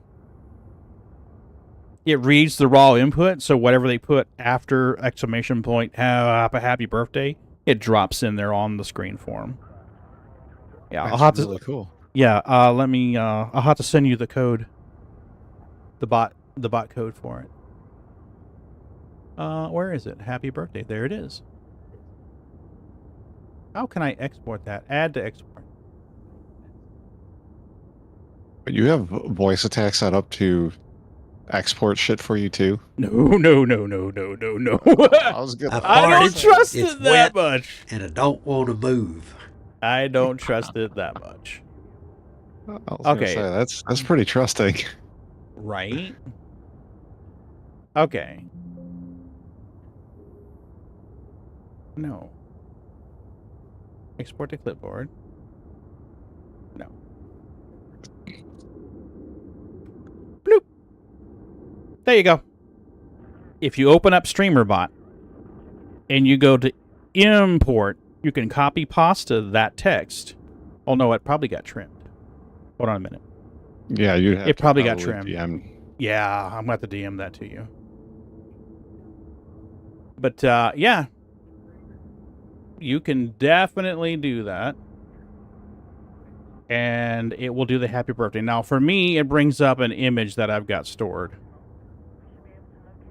It reads the raw input, so whatever they put after ! Happy birthday, it drops in there on the screen for them. Yeah,
That's
I'll have
really
to.
cool.
Yeah, let me. I'll have to send you the code. The bot code for it. Where is it? Happy birthday. There it is. How can I export that? Add to export.
But you have voice attack set up to export shit for you too?
No.
I was good.
I don't trust it that
wet,
much.
and I don't want to move.
I don't trust it that much.
I was gonna say, that's pretty trusting.
Right? Okay. No. Export to clipboard. No. Bloop. There you go. If you open up StreamerBot and you go to import, you can copy pasta that text. Oh no, it probably got trimmed. Hold on a minute.
Yeah, you have.
It probably got trimmed.
DM.
Yeah, I'm going to have to DM that to you. But yeah, you can definitely do that. And it will do the happy birthday. Now, for me, it brings up an image that I've got stored.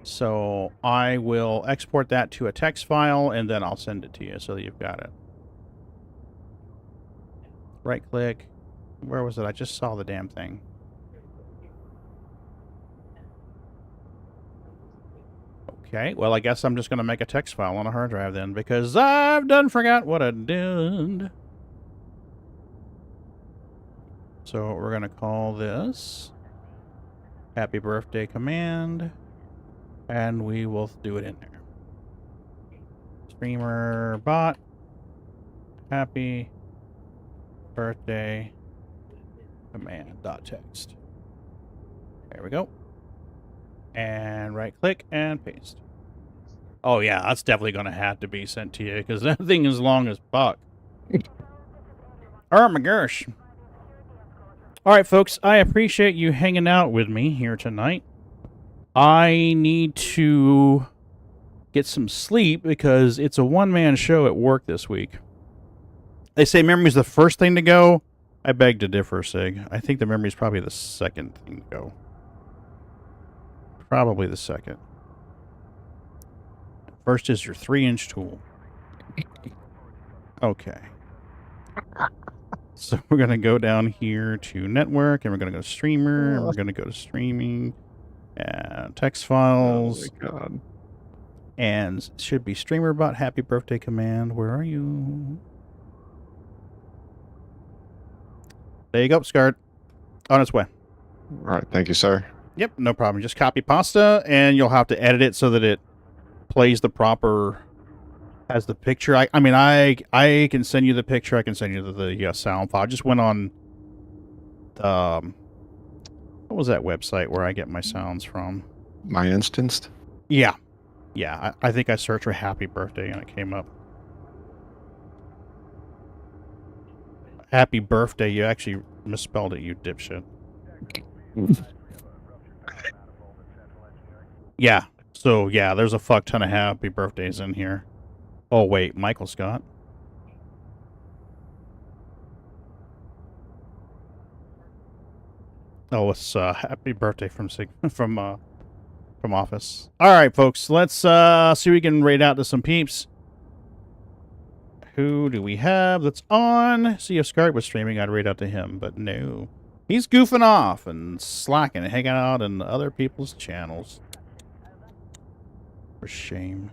So I will export that to a text file, and then I'll send it to you so that you've got it. Right-click. Where was it? I just saw the damn thing. Okay, well, I guess I'm just going to make a text file on a hard drive then, because I've done forgot what I did. So we're going to call this happy birthday command, and we will do it in there. Streamer bot, happy birthday command.text. There we go. And right click and paste. Oh yeah, that's definitely going to have to be sent to you because that thing is long as fuck. Oh my gosh. All right, folks, I appreciate you hanging out with me here tonight. I need to get some sleep because it's a one-man show at work this week. They say memory's the first thing to go. I beg to differ, Sig. I think the memory's probably the second thing to go. Probably the second. First is your 3-inch tool. Okay. So we're going to go down here to network, and we're going to go to streamer, and we're going to go to streaming, and text files.
Oh my God.
And it should be StreamerBot happy birthday command. Where are you? There you go, Scarred. On its way.
All right, thank you, sir.
Yep, no problem. Just copy pasta, and you'll have to edit it so that it plays the proper... Has the picture. I mean, I can send you the picture. I can send you the sound file. I just went on what was that website where I get my sounds from?
My Instanced?
Yeah. Yeah, I think I searched for happy birthday and it came up. Happy birthday. You actually misspelled it, you dipshit. Yeah. So, yeah, there's a fuck ton of happy birthdays in here. Oh, wait, Michael Scott. Oh, it's happy birthday from from Office. All right, folks. Let's see if we can raid out to some peeps. Who do we have that's on? See, if Scarlet was streaming, I'd raid out to him, but no. He's goofing off and slacking and hanging out in other people's channels. For shame.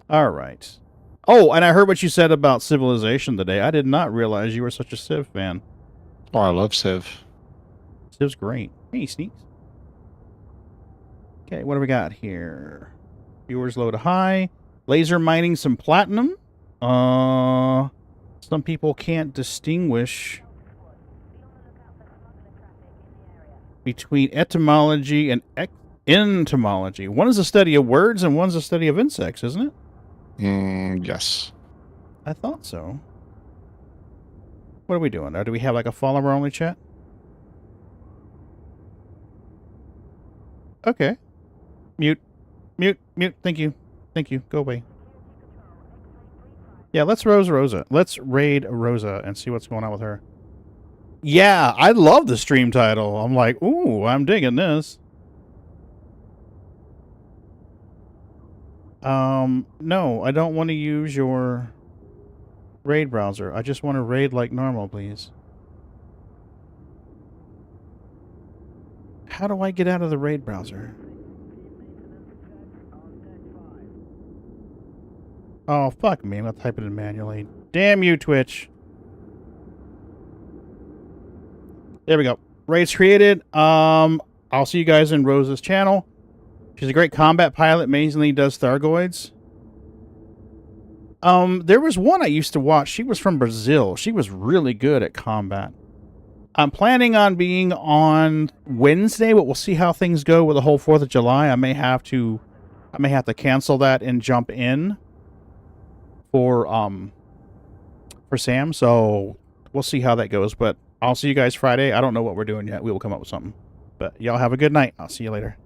All right. Oh, and I heard what you said about Civilization today. I did not realize you were such a Civ fan.
Oh, I love Civ.
Civ's great. Hey, Sneaks. Okay, what do we got here? Viewers load high. Laser mining some platinum. Some people can't distinguish between etymology and entomology. One is a study of words and one's a study of insects, isn't it?
Yes.
I thought so. What are we doing? Or do we have like a follower only chat? Okay. Mute. Mute. Mute. Thank you. Thank you. Go away. Yeah, let's Rosa. Let's raid Rosa and see what's going on with her. Yeah, I love the stream title. I'm like, ooh, I'm digging this. No, I don't want to use your raid browser. I just want to raid like normal, please. How do I get out of the raid browser? Oh, fuck me. I'm going to type it in manually. Damn you, Twitch. There we go. Raids created. I'll see you guys in Rosa's channel. She's a great combat pilot. Amazingly does Thargoids. There was one I used to watch. She was from Brazil. She was really good at combat. I'm planning on being on Wednesday, but we'll see how things go with the whole 4th of July. I may have to cancel that and jump in for Sam. So we'll see how that goes, but I'll see you guys Friday. I don't know what we're doing yet. We will come up with something. But y'all have a good night. I'll see you later.